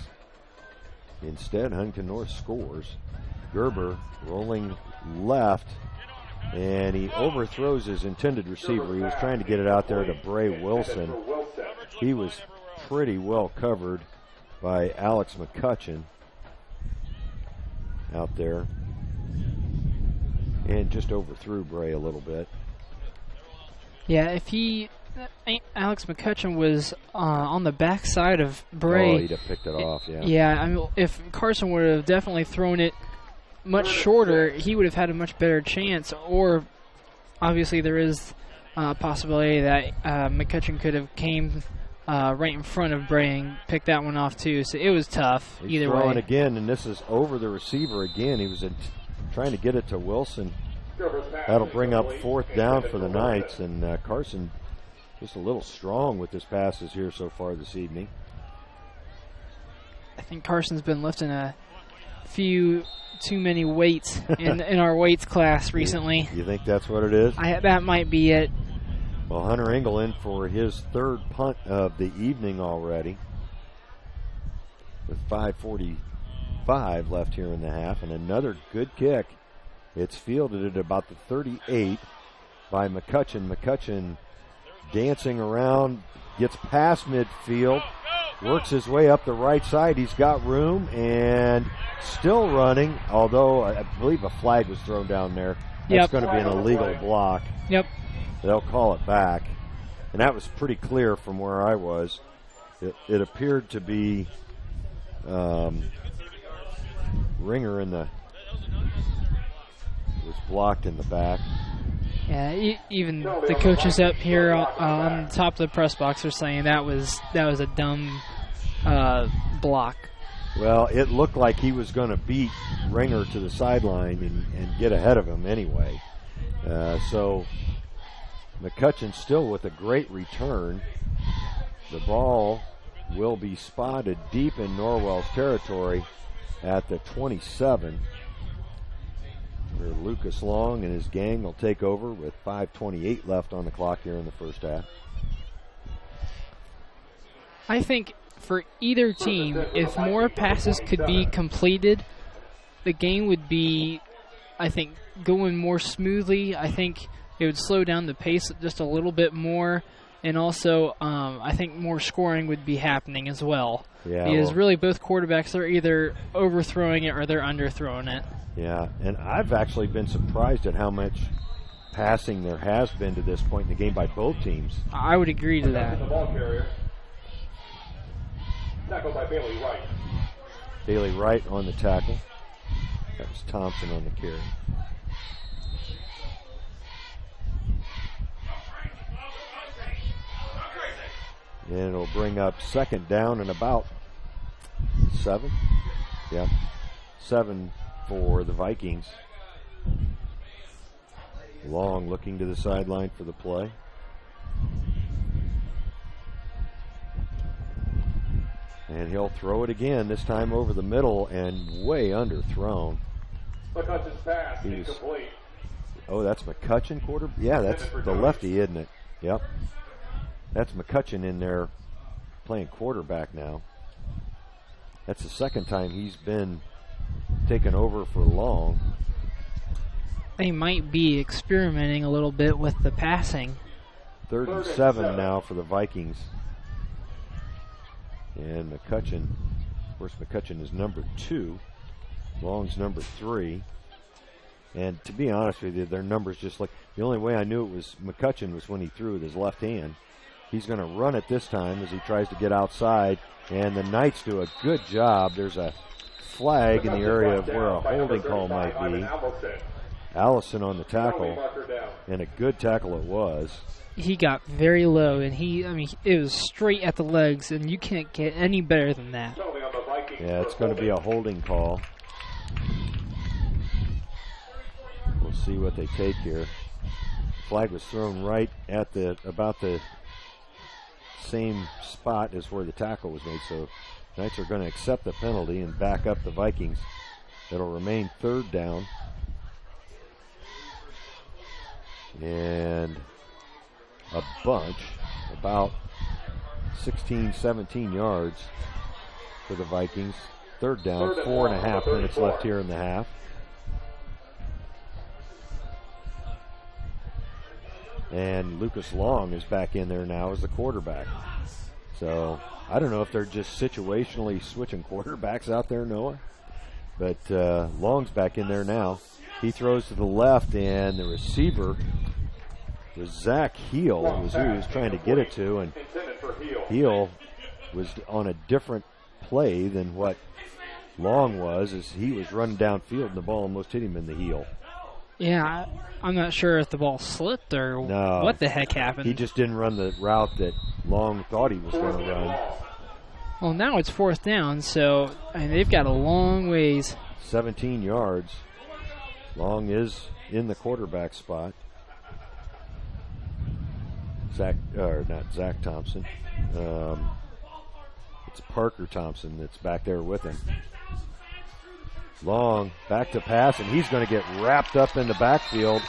Instead, Huntington North scores. Gerber rolling left, and he overthrows his intended receiver. He was trying to get it out there to Bray Wilson. He was pretty well covered by Alex McCutcheon out there, and just overthrew Bray a little bit. Yeah, Alex McCutcheon was on the backside of Bray. Oh, he'd have picked it off, yeah. Yeah, I mean, if Carson would have definitely thrown it much shorter, he would have had a much better chance. Or, obviously, there is a possibility that McCutcheon could have came right in front of Bray and picked that one off, too. So it was tough He's either way. throwing again, and this is over the receiver again. He was trying to get it to Wilson. That'll bring up 4th down for the Knights, and Carson just a little strong with his passes here so far this evening. I think Carson's been lifting a few too many weights in our weights class recently. You think that's what it is? That might be it. Well, Hunter Engel in for his 3rd punt of the evening already, with 5:45 left here in the half, and another good kick. It's fielded at about the 38 by McCutcheon. McCutcheon dancing around, gets past midfield, works his way up the right side. He's got room and still running, although I believe a flag was thrown down there. That's going to be an illegal block. Yep. They'll call it back. And that was pretty clear from where I was. It appeared to be Ringer was blocked in the back. Yeah, even the coaches up here on the top of the press box are saying that was a dumb block. Well, it looked like he was going to beat Ringer to the sideline and get ahead of him anyway. So McCutcheon still with a great return. The ball will be spotted deep in Norwell's territory at the 27. Where Lucas Long and his gang will take over with 5:28 left on the clock here in the first half. I think for either team, if more passes could be completed, the game would be, I think, going more smoothly. I think it would slow down the pace just a little bit more, and also I think more scoring would be happening as well. Yeah, because really both quarterbacks are either overthrowing it or they're underthrowing it. Yeah, and I've actually been surprised at how much passing there has been to this point in the game by both teams. I would agree to that. The ball carrier. Tackled by Bailey Wright. Bailey Wright on the tackle. That was Thompson on the carry. And it'll bring up 2nd down and about 7. Yeah, 7 for the Vikings. Long looking to the sideline for the play. And he'll throw it again, this time over the middle and way underthrown. McCutcheon's pass incomplete. Oh, that's McCutcheon quarter? Yeah, that's the lefty, isn't it? Yep. That's McCutcheon in there playing quarterback now. That's the 2nd time he's been taken over for Long. They might be experimenting a little bit with the passing. 3rd and 7 now for the Vikings. And McCutcheon, of course, McCutcheon is number 2. Long's number 3. And to be honest with you, their numbers just like, the only way I knew it was McCutcheon was when he threw with his left hand. He's going to run it this time as he tries to get outside. And the Knights do a good job. There's a flag in the area of where a holding call might be. Allison on the tackle, and a good tackle it was. He got very low, and it was straight at the legs, and you can't get any better than that. Yeah, it's going to be a holding call. We'll see what they take here. Flag was thrown right at about the same spot as where the tackle was made, so Knights are going to accept the penalty and back up the Vikings. It'll remain 3rd down. And a bunch, about 16, 17 yards for the Vikings. 3rd down, 4.5 minutes left here in the half. And Lucas Long is back in there now as the quarterback. So I don't know if they're just situationally switching quarterbacks out there, Noah. But Long's back in there now. He throws to the left, and the receiver was Zach Heel, was who he was trying to get it to. And Heel was on a different play than what Long was, as he was running downfield, and the ball almost hit him in the heel. Yeah, I'm not sure if the ball slipped or what the heck happened. He just didn't run the route that Long thought he was going to run. Well, now it's 4th down, so they've got a long ways. 17 yards. Long is in the quarterback spot. Not Zach Thompson. It's Parker Thompson that's back there with him. Long back to pass, and he's going to get wrapped up in the backfield.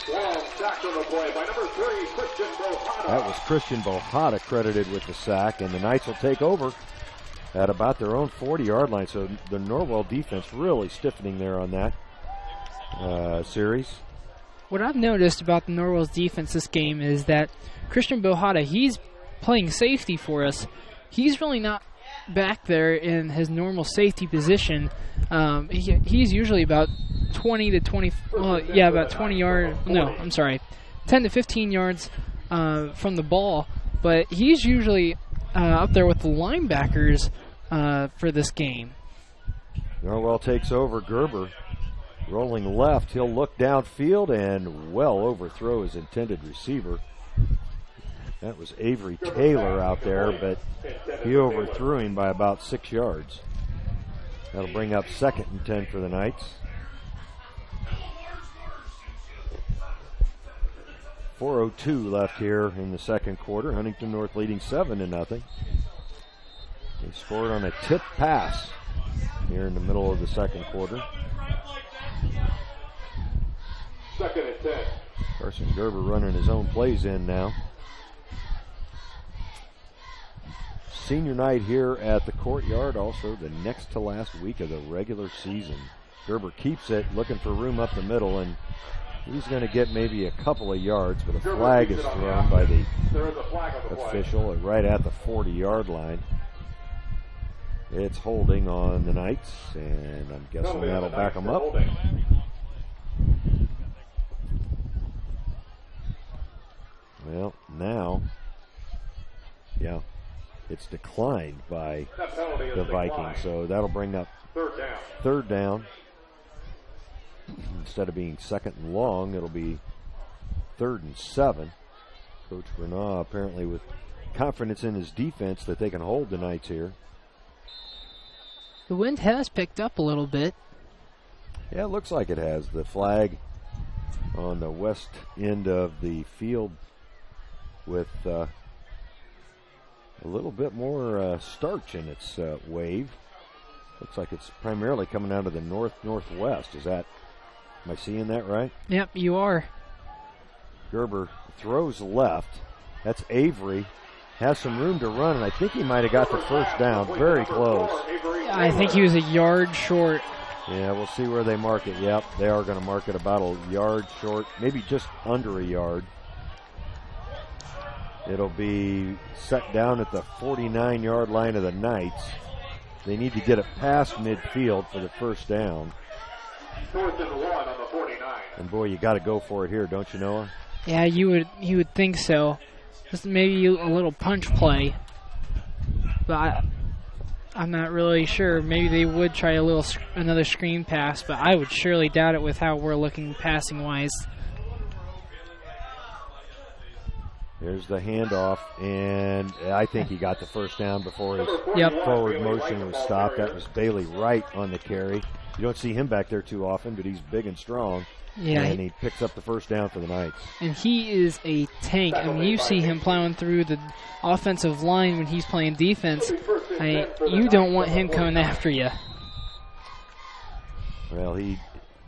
That was Christian Bohata credited with the sack, and the Knights will take over at about their own 40-yard line. So the Norwell defense really stiffening there on that series. What I've noticed about the Norwell's defense this game is that Christian Bohata, he's playing safety for us. He's really not back there in his normal safety position. He's usually about 20 to 20, about 20 yards, 10 to 15 yards from the ball, but he's usually up there with the linebackers for this game. Norwell takes over. Gerber rolling left. He'll look downfield and well overthrow his intended receiver. That was Avery Taylor out there, but he overthrew him by about 6 yards. That'll bring up 2nd and 10 for the Knights. 4:02 left here in the second quarter. Huntington North leading 7-0. They scored on a tip pass here in the middle of the second quarter. 2nd and 10. Carson Gerber running his own plays in now. Senior night here at the Courtyard, also the next to last week of the regular season. Gerber keeps it, looking for room up the middle, and he's going to get maybe a couple of yards, but a flag is thrown by the official right at the 40-yard line. It's holding on the Knights, and I'm guessing that'll back them up. Well, now, it's declined by the Vikings, so that'll bring up 3rd down. Instead of being 2nd and long, it'll be 3rd and 7. Coach Bernard apparently with confidence in his defense that they can hold the Knights here. The wind has picked up a little bit. Yeah, it looks like it has. The flag on the west end of the field with a little bit more starch in its wave. Looks like it's primarily coming out of the northwest. Am I seeing that right? Yep, you are. Gerber throws left. That's Avery. Has some room to run, and I think he might have got the 1st down. Very close. I think he was a yard short. Yeah, we'll see where they mark it. Yep, they are going to mark it about a yard short, maybe just under a yard. It'll be set down at the 49-yard line of the Knights. They need to get it past midfield for the 1st down. 4th and 1 on the 49. And boy, you got to go for it here, don't you, Noah? Yeah, you would think so. Just maybe a little punch play. But I'm not really sure. Maybe they would try another screen pass, but I would surely doubt it with how we're looking passing-wise. There's the handoff, and I think he got the 1st down before his Yep. forward motion was stopped. That was Bailey Wright on the carry. You don't see him back there too often, but he's big and strong. Yeah, and he picks up the first down for the Knights. And he is a tank. I mean, you see him plowing through the offensive line when he's playing defense. You don't want him coming after you. Well, he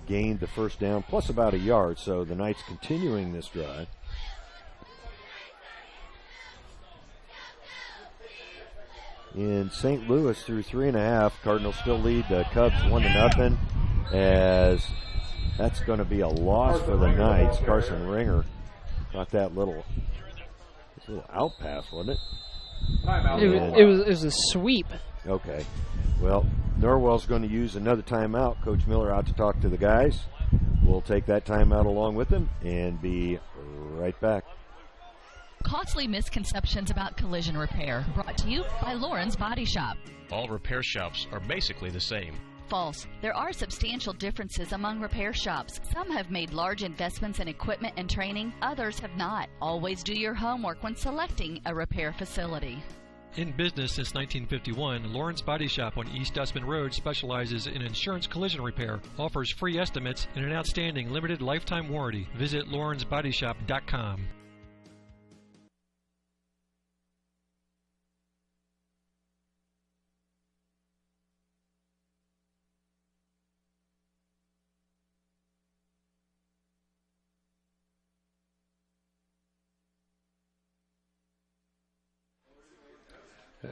gained the first down plus about a yard, so the Knights continuing this drive. In St. Louis through 3.5, Cardinals still lead the Cubs 1-0, as that's going to be a loss for the Knights. Carson Ringer got that little out pass, wasn't it? It was a sweep. Okay. Well, Norwell's going to use another timeout. Coach Miller out to talk to the guys. We'll take that timeout along with him and be right back. Costly misconceptions about collision repair, brought to you by Lauren's Body Shop. All repair shops are basically the same. False. There are substantial differences among repair shops. Some have made large investments in equipment and training, others have not. Always do your homework when selecting a repair facility. In business since 1951, Lauren's Body Shop on East Dustman Road specializes in insurance collision repair, offers free estimates, and an outstanding limited lifetime warranty. Visit lawrensbodyshop.com.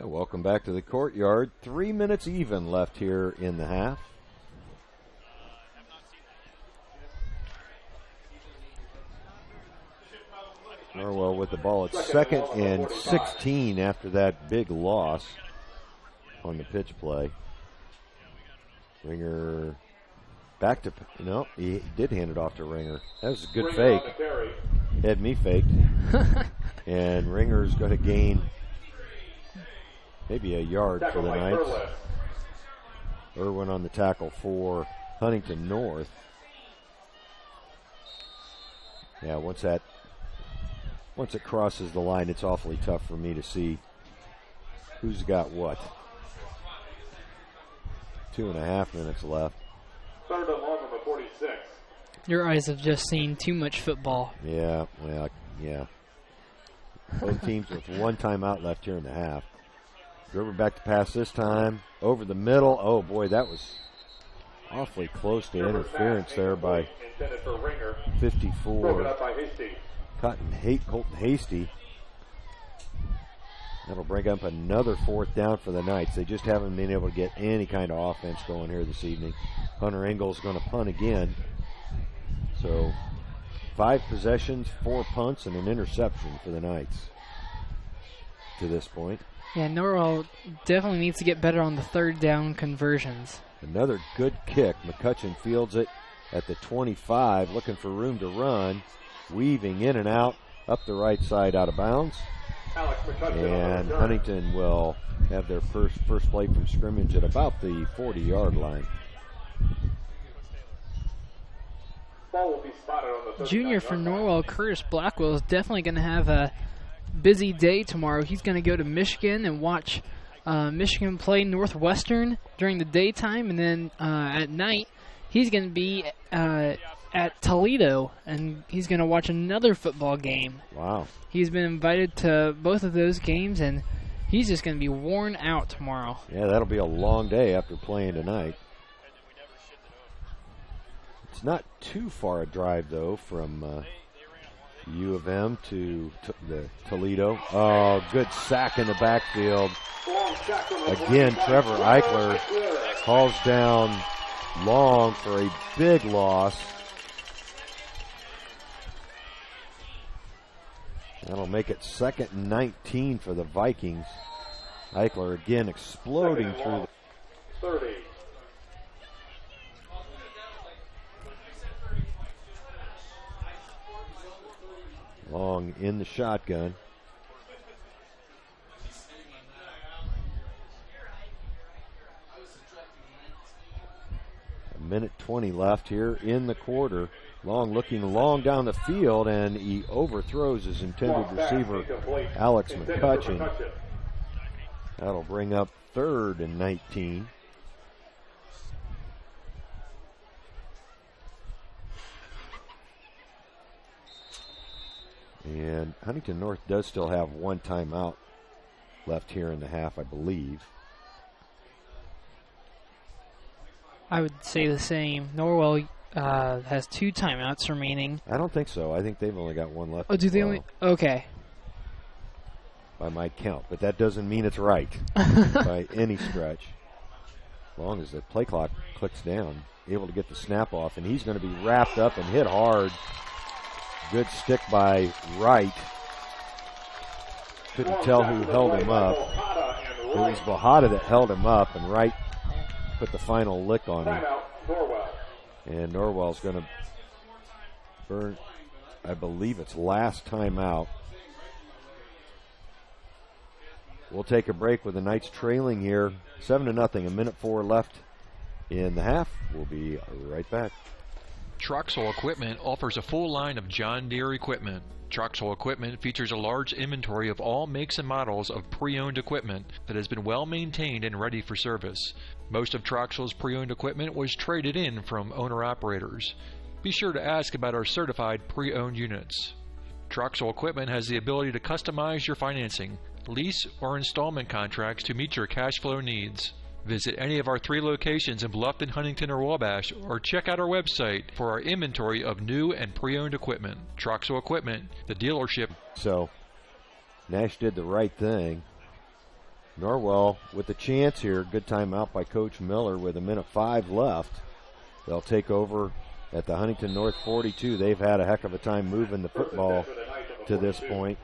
Welcome back to the courtyard. 3 minutes even left here in the half. Norwell with the ball. It's 2nd and 16 after that big loss on the pitch play. Ringer back to, no, he did hand it off to Ringer. That was a good fake. Had me faked. And Ringer's going to gain maybe a yard for the Knights. Irwin on the tackle for Huntington North. Yeah, once it crosses the line, it's awfully tough for me to see who's got what. 2.5 minutes left. 3rd and long on the 46. Your eyes have just seen too much football. Yeah, well, yeah. Both teams with one timeout left here in the half. Gerber back to pass this time. Over the middle. Oh, boy, that was awfully close to interference there by 54. Colton Hasty. That'll bring up another 4th down for the Knights. They just haven't been able to get any kind of offense going here this evening. Hunter Engel's going to punt again. So 5 possessions, 4 punts, and an interception for the Knights to this point. Yeah, Norwell definitely needs to get better on the 3rd down conversions. Another good kick. McCutcheon fields it at the 25, looking for room to run. Weaving in and out, up the right side, out of bounds. And Huntington will have their first play from scrimmage at about the 40-yard line. Junior for Norwell, Curtis Blackwell, is definitely going to have a busy day tomorrow. He's going to go to Michigan and watch Michigan play Northwestern during the daytime, and then at night he's going to be at Toledo, and he's going to watch another football game. Wow. He's been invited to both of those games, and he's just going to be worn out tomorrow. Yeah, that'll be a long day after playing tonight. It's not too far a drive, though, from U of M to the Toledo. Oh, good sack in the backfield. Again, Trevor Eichler hauls down Long for a big loss. That'll make it 2nd and 19 for the Vikings. Eichler again exploding through. 30. Long in the shotgun. A minute 20 left here in the quarter. Long looking long down the field, and he overthrows his intended receiver, Alex McCutcheon. That'll bring up 3rd and 19. And Huntington North does still have one timeout left here in the half, I believe. I would say the same. Norwell has 2 timeouts remaining. I don't think so. I think they've only got one left. Oh, do they only? Okay. By my count, but that doesn't mean it's right by any stretch. As long as the play clock clicks down, able to get the snap off, and he's going to be wrapped up and hit hard. Good stick by Wright. Couldn't tell who held him up. It was Bojada that held him up, and Wright put the final lick on him. And Norwell's going to burn, I believe it's last time out. We'll take a break with the Knights trailing here, 7-0, 1:04 left in the half. We'll be right back. Troxel Equipment offers a full line of John Deere equipment. Troxel Equipment features a large inventory of all makes and models of pre-owned equipment that has been well maintained and ready for service. Most of Troxel's pre-owned equipment was traded in from owner-operators. Be sure to ask about our certified pre-owned units. Troxel Equipment has the ability to customize your financing, lease, or installment contracts to meet your cash flow needs. Visit any of our 3 locations in Bluffton, Huntington, or Wabash, or check out our website for our inventory of new and pre-owned equipment. Troxel Equipment, the dealership. So, Nash did the right thing. Norwell with the chance here. Good timeout by Coach Miller with 1:05 left. They'll take over at the Huntington North 42. They've had a heck of a time moving the football to this point.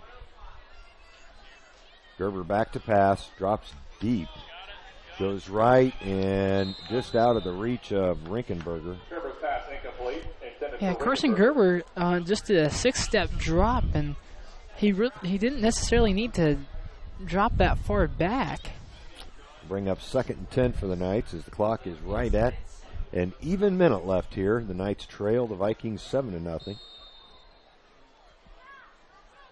Gerber back to pass, drops deep, goes right and just out of the reach of Rinkenberger. Yeah, Carson Gerber just did a 6-step drop, and he didn't necessarily need to drop that far back. Bring up 2nd and 10 for the Knights as the clock is right at an even minute left here. The Knights trail the Vikings 7-0.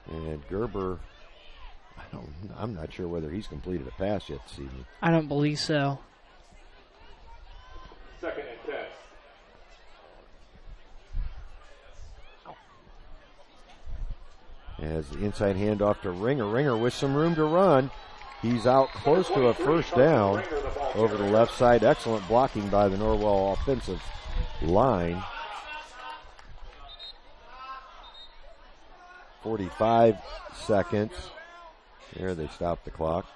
And Gerber, I'm not sure whether he's completed a pass yet this evening. I don't believe so. 2nd and 10. As the inside handoff to Ringer. Ringer with some room to run. He's out close to a first down over the left side. Excellent blocking by the Norwell offensive line. 45 seconds. There they stop the clock.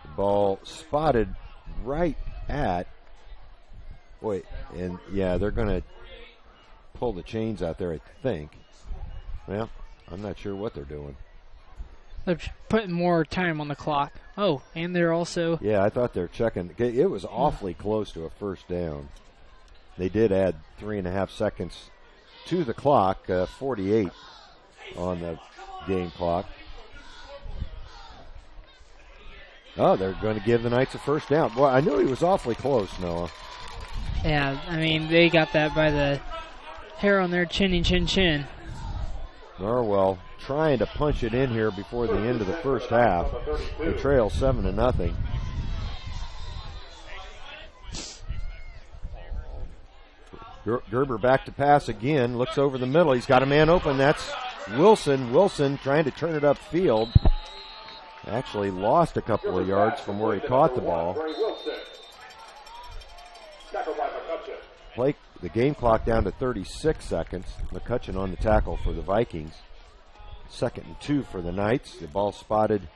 The ball spotted right at, and yeah, they're going to pull the chains out there, I think. Well, I'm not sure what they're doing. They're putting more time on the clock. Oh, and they're also... Yeah, I thought they're checking. It was awfully close to a first down. They did add 3.5 seconds to the clock, 48 on the game clock. Oh, they're going to give the Knights a first down. Boy, I knew he was awfully close, Noah. Yeah, I mean, they got that by the hair on their chinny chin. Norwell trying to punch it in here before the end of the first half. They trail 7-0. Gerber back to pass again. Looks over the middle. He's got a man open. That's Wilson. Wilson trying to turn it upfield. Actually lost a couple of yards from where he caught the ball. The game clock down to 36 seconds. McCutcheon on the tackle for the Vikings. 2nd and 2 for the Knights. The ball spotted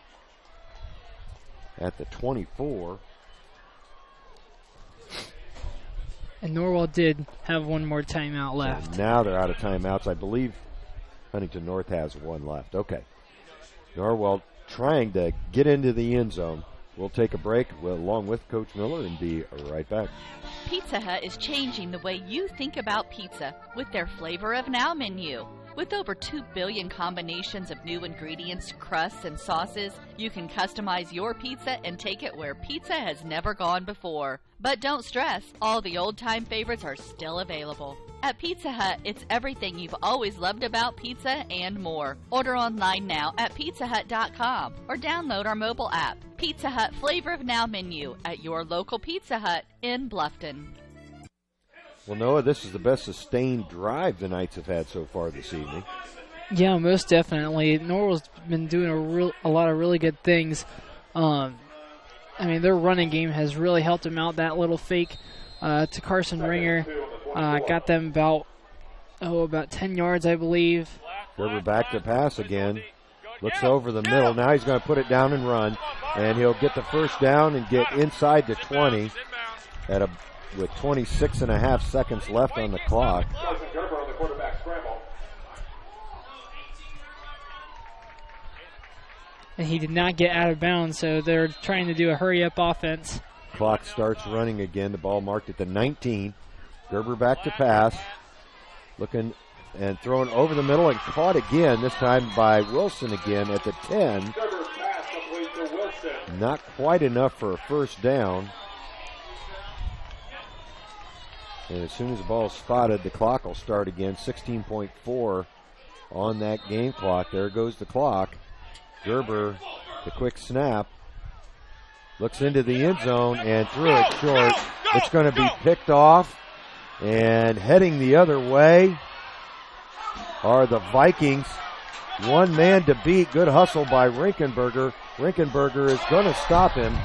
at the 24. And Norwell did have one more timeout left. So now they're out of timeouts. I believe Huntington North has one left. Okay. Norwell trying to get into the end zone. We'll take a break along with Coach Miller and be right back. Pizza Hut is changing the way you think about pizza with their Flavor of Now menu. With over 2 billion combinations of new ingredients, crusts, and sauces, you can customize your pizza and take it where pizza has never gone before. But don't stress, all the old-time favorites are still available. At Pizza Hut, it's everything you've always loved about pizza and more. Order online now at pizzahut.com or download our mobile app. Pizza Hut Flavor of Now menu at your local Pizza Hut in Bluffton. Well, Noah, this is the best sustained drive the Knights have had so far this evening. Yeah, most definitely. Norwell's been doing a lot of really good things. I mean, their running game has really helped them out. That little fake to Carson Ringer got them about 10 yards, I believe. Gerber back to pass again. Looks over the middle. Now he's going to put it down and run. And he'll get the first down and get inside the 20 with 26 and a half seconds left on the clock. Gerber on the quarterback scramble. And he did not get out of bounds, so they're trying to do a hurry-up offense. Clock starts running again. The ball marked at the 19. Gerber back to pass. Looking and thrown over the middle and caught again, this time by Wilson again at the 10. Not quite enough for a first down. And as soon as the ball is spotted, the clock will start again. 16.4 on that game clock. There goes the clock. Gerber, the quick snap. Looks into the end zone and threw it short. It's going to be picked off. And heading the other way are the Vikings. One man to beat. Good hustle by Rinkenberger. Rinkenberger is going to stop him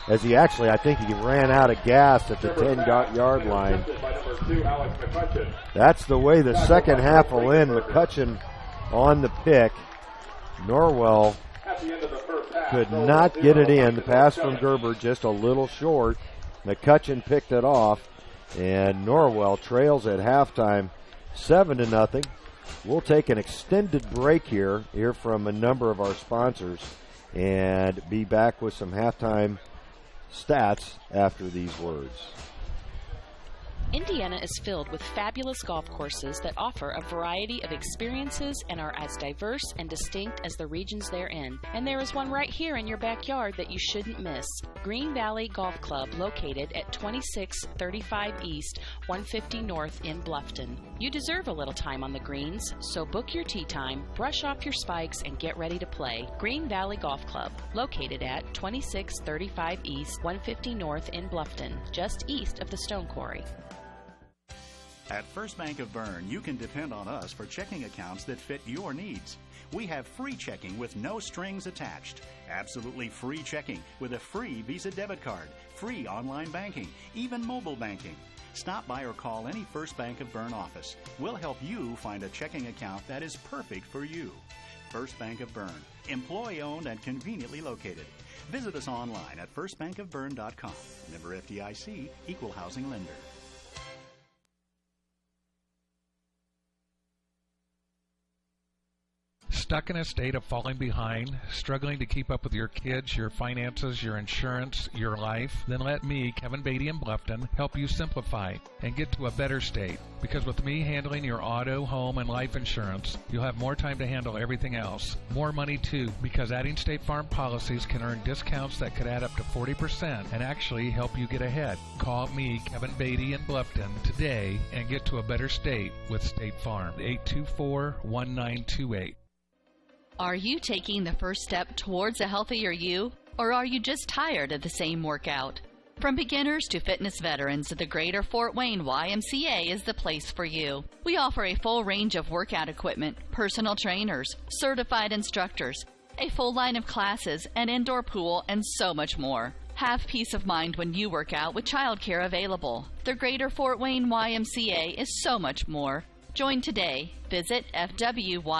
as he actually, I think he ran out of gas at the 10-yard line. That's the way the second half will end. McCutcheon on the pick. Norwell could not get it in. The pass from Gerber just a little short. McCutcheon picked it off, and Norwell trails at halftime 7-0. We'll take an extended break here, hear from a number of our sponsors, and be back with some halftime stats after these words. Indiana is filled with fabulous golf courses that offer a variety of experiences and are as diverse and distinct as the regions they're in. And there is one right here in your backyard that you shouldn't miss. Green Valley Golf Club, located at 2635 East, 150 North in Bluffton. You deserve a little time on the greens, so book your tee time, brush off your spikes, and get ready to play. Green Valley Golf Club, located at 2635 East, 150 North in Bluffton, just east of the Stone Quarry. At First Bank of Bern, you can depend on us for checking accounts that fit your needs. We have free checking with no strings attached. Absolutely free checking with a free Visa debit card, free online banking, even mobile banking. Stop by or call any First Bank of Bern office. We'll help you find a checking account that is perfect for you. First Bank of Bern, employee-owned and conveniently located. Visit us online at firstbankofbern.com. Member FDIC, equal housing lender. Stuck in a state of falling behind, struggling to keep up with your kids, your finances, your insurance, your life? Then let me, Kevin Beatty in Bluffton, help you simplify and get to a better state. Because with me handling your auto, home, and life insurance, you'll have more time to handle everything else. More money too, because adding State Farm policies can earn discounts that could add up to 40% and actually help you get ahead. Call me, Kevin Beatty in Bluffton, today and get to a better state with State Farm. 824-1928. Are you taking the first step towards a healthier you, or are you just tired of the same workout? From beginners to fitness veterans, the Greater Fort Wayne YMCA is the place for you. We offer a full range of workout equipment, personal trainers, certified instructors, a full line of classes, an indoor pool, and so much more. Have peace of mind when you work out with childcare available. The Greater Fort Wayne YMCA is so much more. Join today. Visit fwymca.org.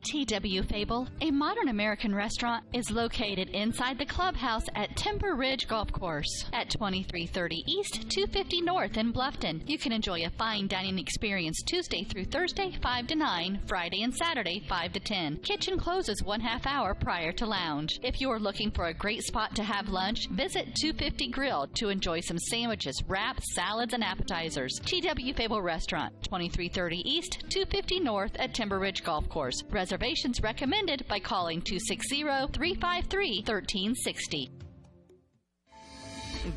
T.W. Fable, a modern American restaurant, is located inside the clubhouse at Timber Ridge Golf Course at 2330 East, 250 North in Bluffton. You can enjoy a fine dining experience Tuesday through Thursday, 5 to 9, Friday and Saturday, 5 to 10. Kitchen closes 1/2 hour prior to lounge. If you're looking for a great spot to have lunch, visit 250 Grill to enjoy some sandwiches, wraps, salads, and appetizers. T.W. Fable Restaurant, 2330 East, 250 North at Timber Ridge Golf Course. Reservations recommended by calling 260-353-1360.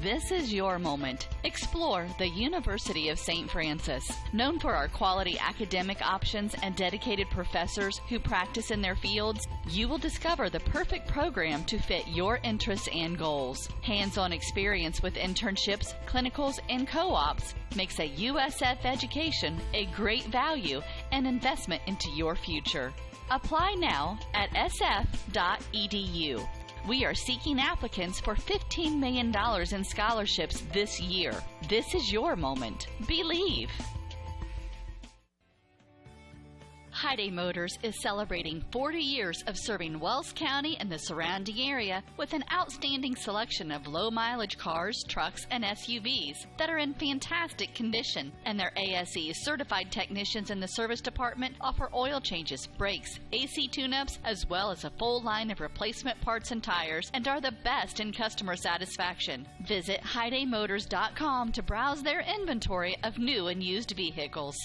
This is your moment. Explore the University of St. Francis. Known for our quality academic options and dedicated professors who practice in their fields, you will discover the perfect program to fit your interests and goals. Hands-on experience with internships, clinicals, and co-ops makes a USF education a great value and investment into your future. Apply now at sf.edu. We are seeking applicants for $15 million in scholarships this year. This is your moment. Believe. Hyundai Motors is celebrating 40 years of serving Wells County and the surrounding area with an outstanding selection of low-mileage cars, trucks, and SUVs that are in fantastic condition. And their ASE certified technicians in the service department offer oil changes, brakes, AC tune-ups, as well as a full line of replacement parts and tires, and are the best in customer satisfaction. Visit HyundaiMotors.com to browse their inventory of new and used vehicles.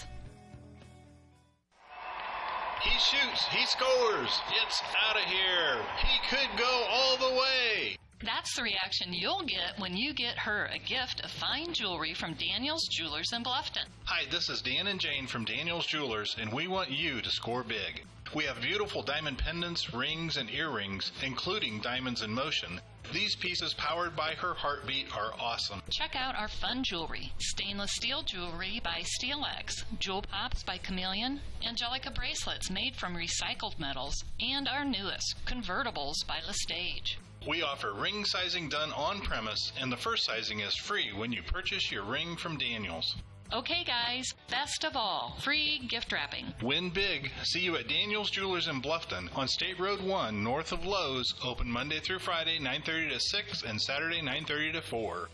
He shoots, he scores, it's out of here. He could go all the way. That's the reaction you'll get when you get her a gift of fine jewelry from Daniel's Jewelers in Bluffton. Hi, this is Dan and Jane from Daniel's Jewelers, and we want you to score big. We have beautiful diamond pendants, rings, and earrings, including diamonds in motion. These pieces, powered by her heartbeat, are awesome. Check out our fun jewelry. Stainless steel jewelry by SteelX, Jewel Pops by Chameleon, Angelica bracelets made from recycled metals, and our newest, convertibles by Lestage. We offer ring sizing done on premise, and the first sizing is free when you purchase your ring from Daniel's. Okay, guys, best of all, free gift wrapping. Win big. See you at Daniel's Jewelers in Bluffton on State Road 1 north of Lowe's, open Monday through Friday 9:30 to 6 and Saturday 9:30 to 4.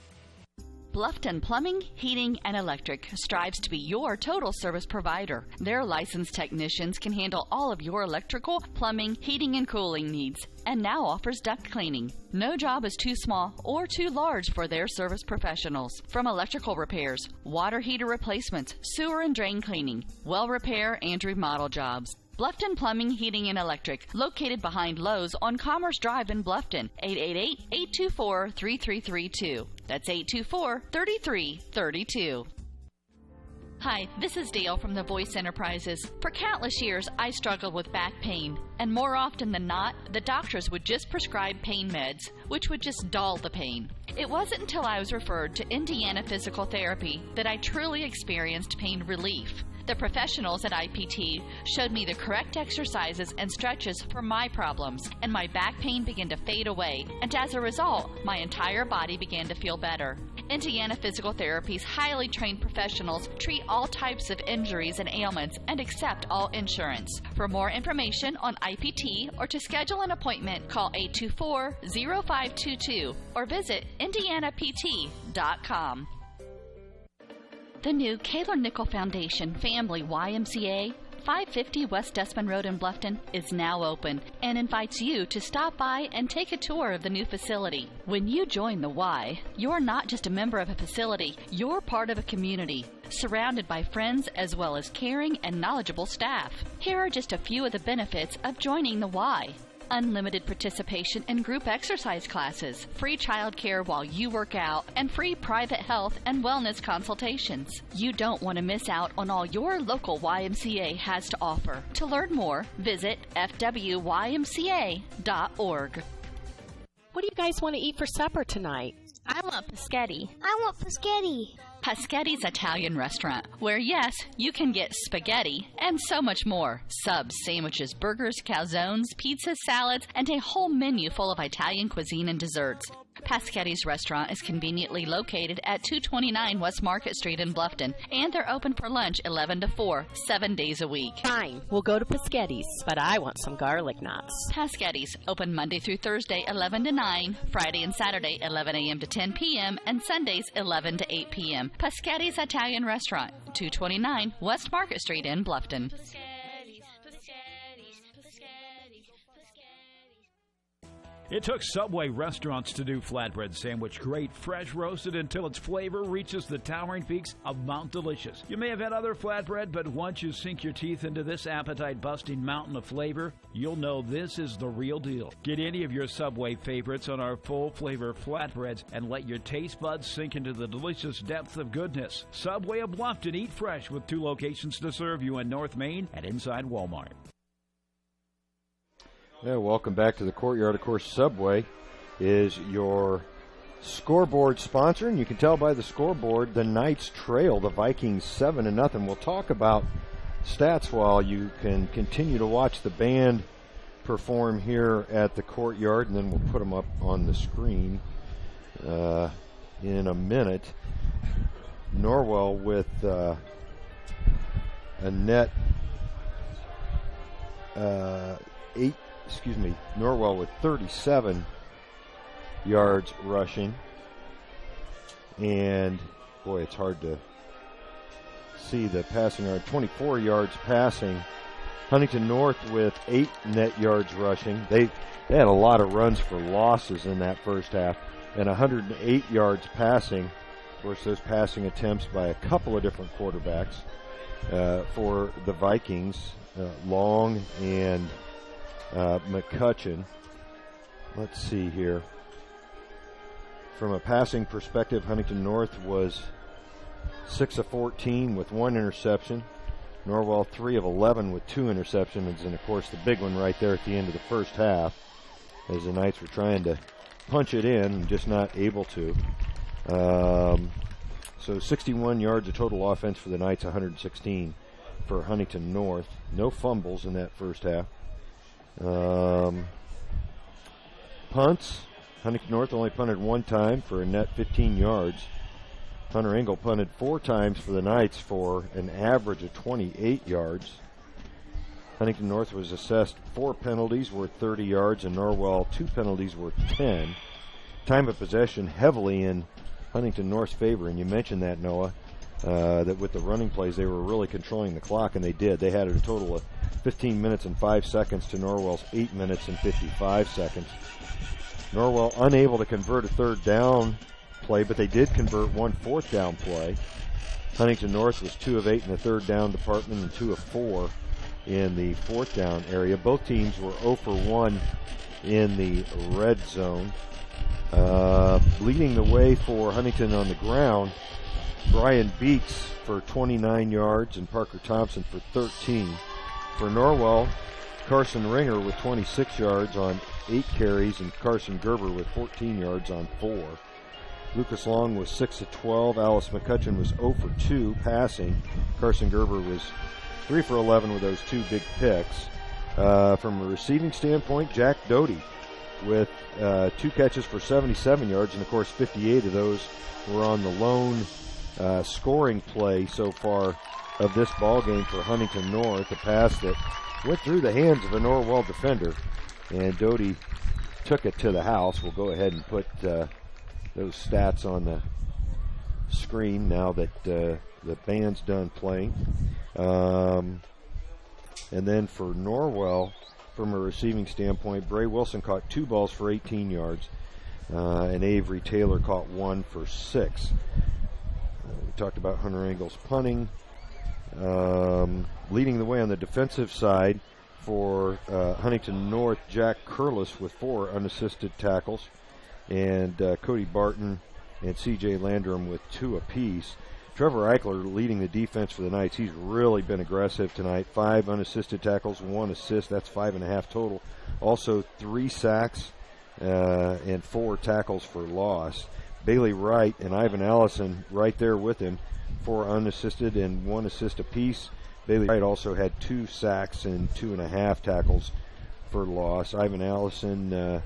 Bluffton Plumbing, Heating, and Electric strives to be your total service provider. Their licensed technicians can handle all of your electrical, plumbing, heating, and cooling needs, and now offers duct cleaning. No job is too small or too large for their service professionals. From electrical repairs, water heater replacements, sewer and drain cleaning, well repair, and remodel jobs. Bluffton Plumbing, Heating, and Electric, located behind Lowe's on Commerce Drive in Bluffton, 888-824-3332. That's 824-3332. Hi, this is Dale from The Voice Enterprises. For countless years, I struggled with back pain, and more often than not, the doctors would just prescribe pain meds, which would just dull the pain. It wasn't until I was referred to Indiana Physical Therapy that I truly experienced pain relief. The professionals at IPT showed me the correct exercises and stretches for my problems, and my back pain began to fade away, and as a result, my entire body began to feel better. Indiana Physical Therapy's highly trained professionals treat all types of injuries and ailments and accept all insurance. For more information on IPT or to schedule an appointment, call 824-0522 or visit indianapt.com. The new Kaler Nickel Foundation Family YMCA, 550 West Desmond Road in Bluffton, is now open and invites you to stop by and take a tour of the new facility. When you join the Y, you're not just a member of a facility, you're part of a community, surrounded by friends as well as caring and knowledgeable staff. Here are just a few of the benefits of joining the Y. Unlimited participation in group exercise classes, free childcare while you work out, and free private health and wellness consultations. You don't want to miss out on all your local YMCA has to offer. To learn more, visit fwymca.org. What do you guys want to eat for supper tonight? I want paschetti. I want paschetti. Paschetti's Italian restaurant, where yes, you can get spaghetti and so much more. Subs, sandwiches, burgers, calzones, pizzas, salads, and a whole menu full of Italian cuisine and desserts. Paschetti's restaurant is conveniently located at 229 West Market Street in Bluffton, and they're open for lunch 11 to 4, 7 days a week. Fine, we'll go to Paschetti's, but I want some garlic knots. Paschetti's, open Monday through Thursday 11 to 9, Friday and Saturday 11 a.m. to 10 p.m., and Sundays 11 to 8 p.m. Paschetti's Italian Restaurant, 229 West Market Street in It took Subway restaurants to do flatbread sandwich great, fresh roasted until its flavor reaches the towering peaks of Mount Delicious. You may have had other flatbread, but once you sink your teeth into this appetite-busting mountain of flavor, you'll know this is the real deal. Get any of your Subway favorites on our full-flavor flatbreads and let your taste buds sink into the delicious depth of goodness. Subway of Bluffton, eat fresh with 2 locations to serve you in North Main and inside Walmart. Yeah, welcome back to the Courtyard. Of course, Subway is your scoreboard sponsor, and you can tell by the scoreboard the Knights trail the Vikings 7-0. We'll talk about stats while you can continue to watch the band perform here at the Courtyard, and then we'll put them up on the screen in a minute. Norwell with a net Norwell with 37 yards rushing. And, boy, it's hard to see the passing yard. 24 yards passing. Huntington North with 8 net yards rushing. They had a lot of runs for losses in that first half. And 108 yards passing. Of course, those passing attempts by a couple of different quarterbacks for the Vikings. Long and McCutcheon. Let's see here. From a passing perspective, Huntington North was 6 of 14 with 1 interception. Norwell 3 of 11 with 2 interceptions, and of course the big one right there at the end of the first half, as the Knights were trying to punch it in and just not able to. So 61 yards of total offense for the Knights, 116 for Huntington North. No fumbles in that first half. Punts. Huntington North only punted 1 time for a net 15 yards. Hunter Engel punted 4 times for the Knights for an average of 28 yards. Huntington North was assessed 4 penalties worth 30 yards, and Norwell 2 penalties worth 10. Time of possession heavily in Huntington North's favor, and you mentioned that, Noah, that with the running plays they were really controlling the clock, and they did. They had a total of 15 minutes and 5 seconds to Norwell's 8 minutes and 55 seconds. Norwell unable to convert a 3rd down play, but they did convert 1 4th down play. Huntington North was 2 of 8 in the 3rd down department and 2 of 4 in the 4th down area. Both teams were 0 for 1 in the red zone. Leading the way for Huntington on the ground, Brian Beeks for 29 yards and Parker Thompson for 13. For Norwell, Carson Ringer with 26 yards on 8 carries and Carson Gerber with 14 yards on 4. Lucas Long was 6 of 12. Alice McCutcheon was 0 for 2 passing. Carson Gerber was 3 for 11 with those 2 big picks. From a receiving standpoint, Jack Doty with 2 catches for 77 yards, and of course 58 of those were on the lone scoring play so far of this ball game for Huntington North, a pass that went through the hands of a Norwell defender, and Doty took it to the house. We'll go ahead and put those stats on the screen now that the band's done playing. And then for Norwell, from a receiving standpoint, Bray Wilson caught 2 balls for 18 yards, and Avery Taylor caught 1 for 6. We talked about Hunter Engel's punting. Leading the way on the defensive side for Huntington North, Jack Curlis with 4 unassisted tackles, and Cody Barton and C.J. Landrum with 2 apiece. Trevor Eichler leading the defense for the Knights. He's really been aggressive tonight. 5 unassisted tackles, 1 assist. That's 5.5 total. Also 3 sacks and 4 tackles for loss. Bailey Wright and Ivan Allison right there with him, 4 unassisted and 1 assist apiece. Bailey Wright also had 2 sacks and 2.5 tackles for loss. Ivan Allison,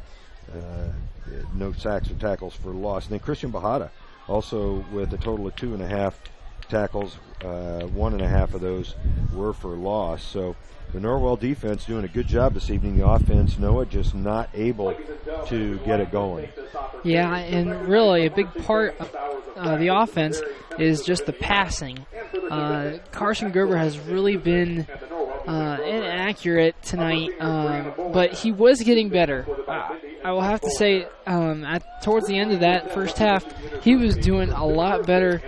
no sacks or tackles for loss. And then Christian Bajada also with a total of 2.5 tackles. 1.5 of those were for loss. So the Norwell defense doing a good job this evening. The offense, Noah, just not able to get it going. Yeah, and really a big part of the offense is just the passing. Carson Gerber has really been inaccurate tonight, but he was getting better. I will have to say, towards the end of that first half, he was doing a lot better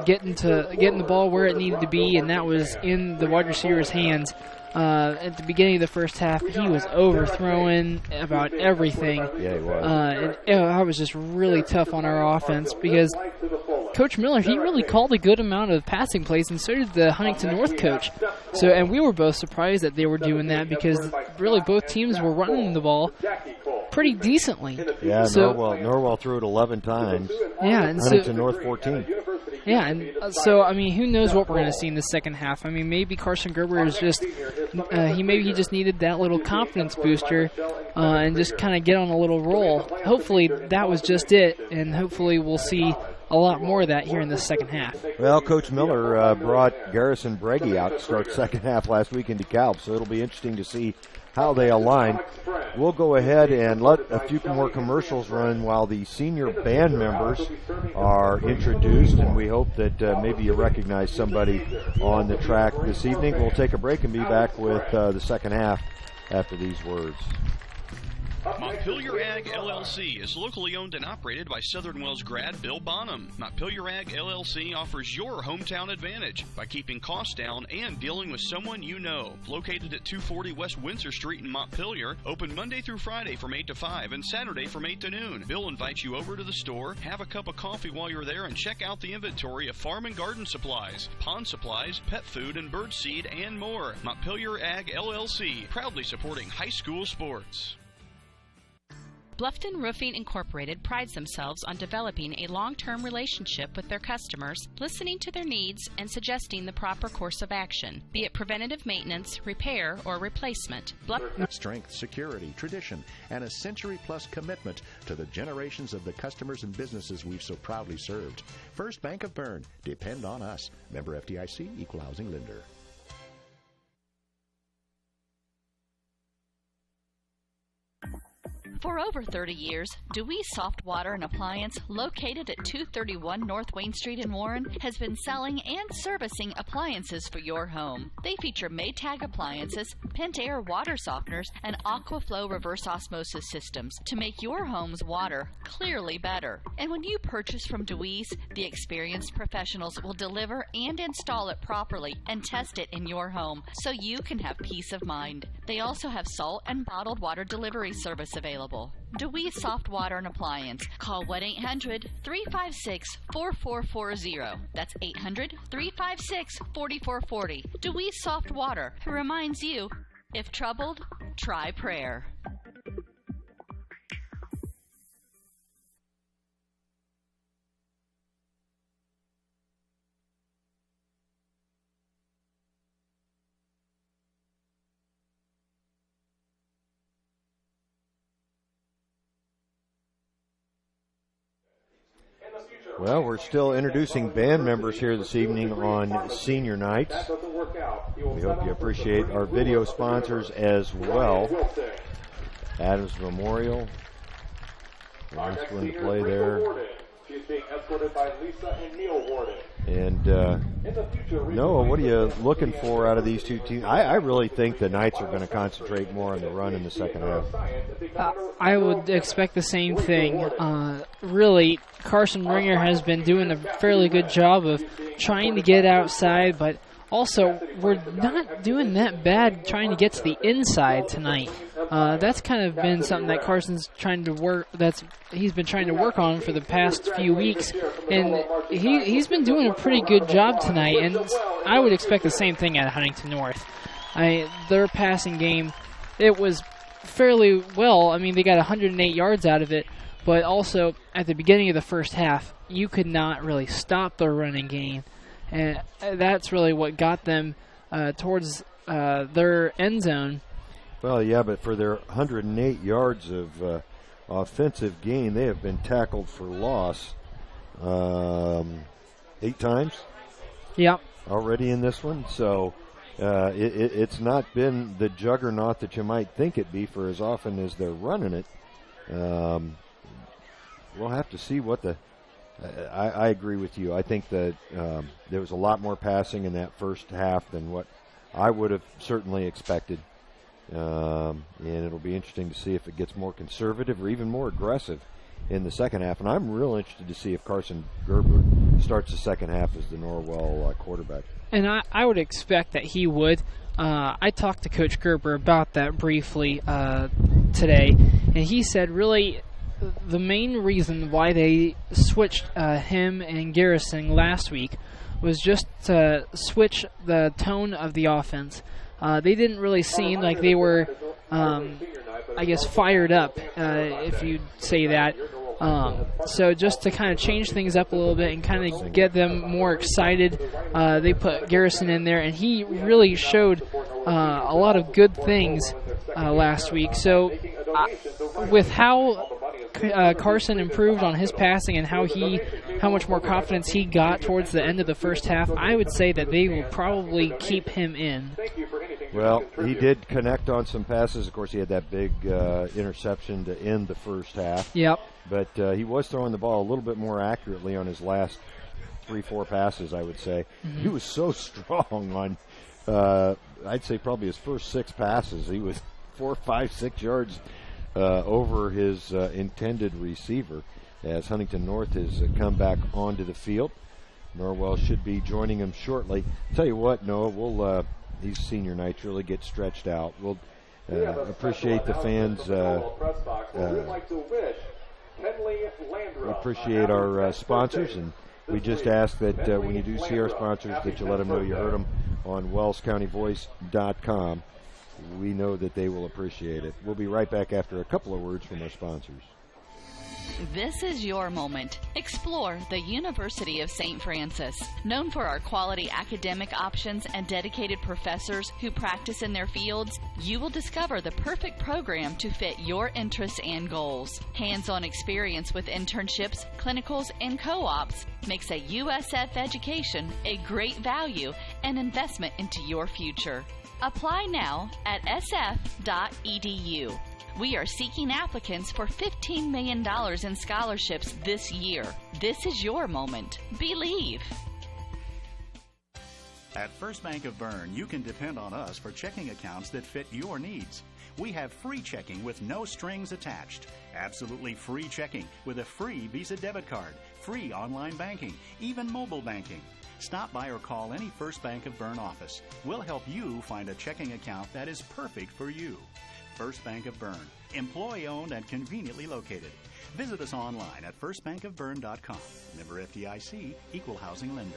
getting the ball where it needed to be, and that was in the wide receiver's hands. At the beginning of the first half, he was overthrowing about everything. Yeah, he was. That was just really tough on our offense because Coach Miller, he really called a good amount of passing plays, and so did the Huntington North coach. And we were both surprised that they were doing that because really both teams were running the ball pretty decently. Yeah, Norwell threw it 11 times. Yeah, and Huntington North 14. Yeah, and so, I mean, who knows what we're going to see in the second half. I mean, maybe Carson Gerber is just, he just needed that little confidence booster and just kind of get on a little roll. Hopefully that was just it, and hopefully we'll see a lot more of that here in the second half. Well, Coach Miller brought Garrison Breggy out to start second half last week in DeKalb, so it'll be interesting to see how they align. We'll go ahead and let a few more commercials run while the senior band members are introduced, and we hope that maybe you recognize somebody on the track this evening. We'll take a break and be back with the second half after these words. Montpelier Ag LLC is locally owned and operated by Southern Wells grad Bill Bonham. Montpelier Ag LLC offers your hometown advantage by keeping costs down and dealing with someone you know. Located at 240 West Windsor Street in Montpelier, open Monday through Friday from 8 to 5 and Saturday from 8 to noon. Bill invites you over to the store, have a cup of coffee while you're there, and check out the inventory of farm and garden supplies, pond supplies, pet food, and bird seed, and more. Montpelier Ag LLC, proudly supporting high school sports. Bluffton Roofing Incorporated prides themselves on developing a long-term relationship with their customers, listening to their needs and suggesting the proper course of action, be it preventative maintenance, repair, or replacement. Strength, security, tradition, and a century-plus commitment to the generations of the customers and businesses we've so proudly served. First Bank of Bern. Depend on us. Member FDIC, Equal Housing Lender. For over 30 years, Dewey Soft Water and Appliance, located at 231 North Wayne Street in Warren, has been selling and servicing appliances for your home. They feature Maytag appliances, Pentair water softeners, and Aquaflow reverse osmosis systems to make your home's water clearly better. And when you purchase from Dewey's, the experienced professionals will deliver and install it properly and test it in your home so you can have peace of mind. They also have salt and bottled water delivery service available. Dewey Soft Water and Appliance. Call 1-800-356-4440. That's 800-356-4440. Dewey Soft Water, who reminds you, if troubled, try prayer. Well, we're still introducing band members here this evening on senior nights. We hope you appreciate our video sponsors as well. Adams Memorial, nice one to play there. She's being escorted by Lisa and Neil Warden. And Noah, what are you looking for out of these two teams? I really think the Knights are going to concentrate more on the run in the second half. I would expect the same thing. Really, Carson Ringer has been doing a fairly good job of trying to get outside, but also we're not doing that bad trying to get to the inside tonight. That's kind of been something that Carson's trying to work. He's been trying to work on for the past few weeks, and he's been doing a pretty good job tonight. And I would expect the same thing at Huntington North. Their passing game, it was fairly well. I mean, they got 108 yards out of it, but also at the beginning of the first half, you could not really stop their running game, and that's really what got them towards their end zone. Well, yeah, but for their 108 yards of offensive gain, they have been tackled for loss 8 times. Yep. Already in this one, so it's not been the juggernaut that you might think it'd be for as often as they're running it. We'll have to see what the. I agree with you. I think that there was a lot more passing in that first half than what I would have certainly expected. and it'll be interesting to see if it gets more conservative or even more aggressive in the second half. And I'm real interested to see if Carson Gerber starts the second half as the Norwell quarterback. And I would expect that he would. I talked to Coach Gerber about that briefly today, and he said really the main reason why they switched him and Garrison last week was just to switch the tone of the offense. They didn't really seem like they were, I guess, fired up, if you'd say that. So just to kind of change things up a little bit and kind of get them more excited, they put Garrison in there, and he really showed a lot of good things last week. So with how Carson improved on his passing and how much more confidence he got towards the end of the first half, I would say that they will probably keep him in. Well, he did connect on some passes. Of course, he had that big interception to end the first half. Yep. But he was throwing the ball a little bit more accurately on his last 3-4 passes, I would say. Mm-hmm. He was so strong on, I'd say probably his first 6 passes. He was 4, 5, 6 yards over his intended receiver as Huntington North has come back onto the field. Norwell should be joining him shortly. Tell you what, Noah, these senior nights really get stretched out. We'll appreciate the fans. We appreciate our sponsors, and we just ask that when you do see our sponsors that you let them know you heard them on wellscountyvoice.com. We know that they will appreciate it. We'll be right back after a couple of words from our sponsors. This is your moment. Explore the University of St. Francis. Known for our quality academic options and dedicated professors who practice in their fields, you will discover the perfect program to fit your interests and goals. Hands-on experience with internships, clinicals, and co-ops makes a USF education a great value and investment into your future. Apply now at sf.edu. We are seeking applicants for $15 million in scholarships this year. This is your moment. Believe. At First Bank of Bern, you can depend on us for checking accounts that fit your needs. We have free checking with no strings attached. Absolutely free checking with a free Visa debit card, free online banking, even mobile banking. Stop by or call any First Bank of Bern office. We'll help you find a checking account that is perfect for you. First Bank of Bern, employee-owned and conveniently located. Visit us online at firstbankofbern.com. Member FDIC, equal housing lender.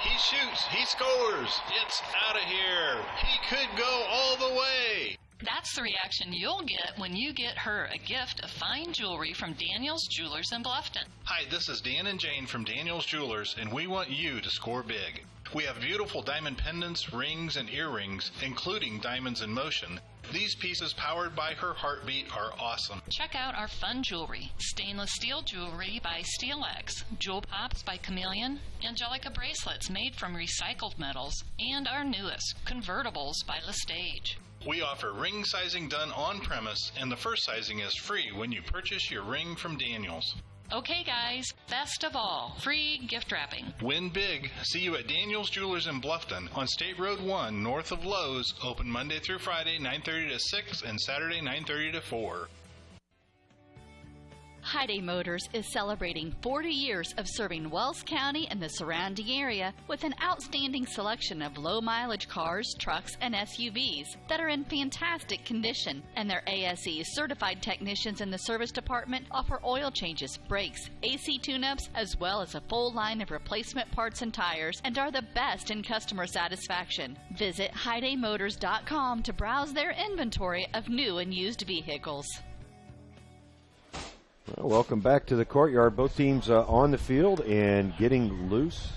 He shoots, he scores, it's out of here. He could go all the way. That's the reaction you'll get when you get her a gift of fine jewelry from Daniel's Jewelers in Bluffton. Hi, this is Dan and Jane from Daniel's Jewelers, and we want you to score big. We have beautiful diamond pendants, rings, and earrings, including diamonds in motion. These pieces, powered by her heartbeat, are awesome. Check out our fun jewelry. Stainless steel jewelry by SteelX, Jewel Pops by Chameleon, Angelica bracelets made from recycled metals, and our newest, convertibles by Lestage. We offer ring sizing done on premise, and the first sizing is free when you purchase your ring from Daniels. Okay, guys, best of all, free gift wrapping. Win big. See you at Daniel's Jewelers in Bluffton on State Road 1, north of Lowe's. Open Monday through Friday, 9:30 to 6, and Saturday, 9:30 to 4. Hyundai Motors is celebrating 40 years of serving Wells County and the surrounding area with an outstanding selection of low-mileage cars, trucks, and SUVs that are in fantastic condition. And their ASE certified technicians in the service department offer oil changes, brakes, AC tune-ups, as well as a full line of replacement parts and tires, and are the best in customer satisfaction. Visit HyundaiMotors.com to browse their inventory of new and used vehicles. Well, welcome back to the courtyard. Both teams on the field and getting loose.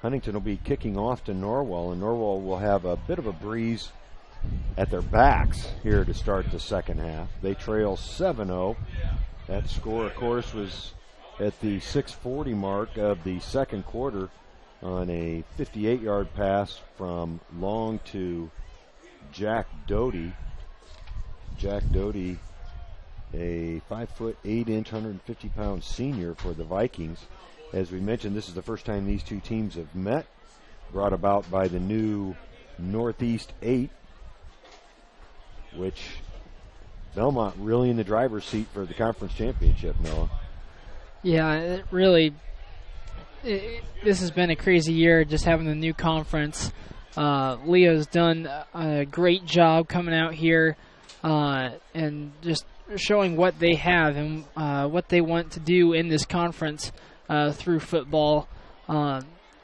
Huntington will be kicking off to Norwell, and Norwell will have a bit of a breeze at their backs here to start the second half. They trail 7-0. That score, of course, was at the 6:40 mark of the second quarter on a 58-yard pass from Long to Jack Doty. Jack Doty, a 5'8", 150-pound senior for the Vikings. As we mentioned, this is the first time these two teams have met, brought about by the new Northeast 8, which Belmont really in the driver's seat for the conference championship, Noah. Yeah, this has been a crazy year just having the new conference. Leo's done a great job coming out here and just showing what they have and what they want to do in this conference through football.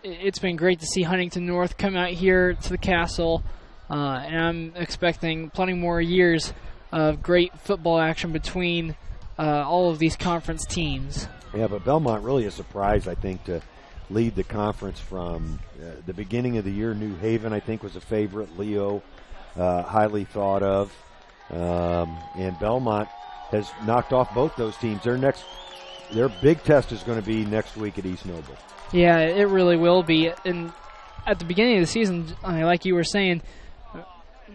It's been great to see Huntington North come out here to the Castle, and I'm expecting plenty more years of great football action between all of these conference teams. Yeah, but Belmont really a surprise, I think, to lead the conference from the beginning of the year. New Haven, I think, was a favorite. Leo, highly thought of. And Belmont has knocked off both those teams. Their big test is going to be next week at East Noble. Yeah, it really will be. And at the beginning of the season, like you were saying,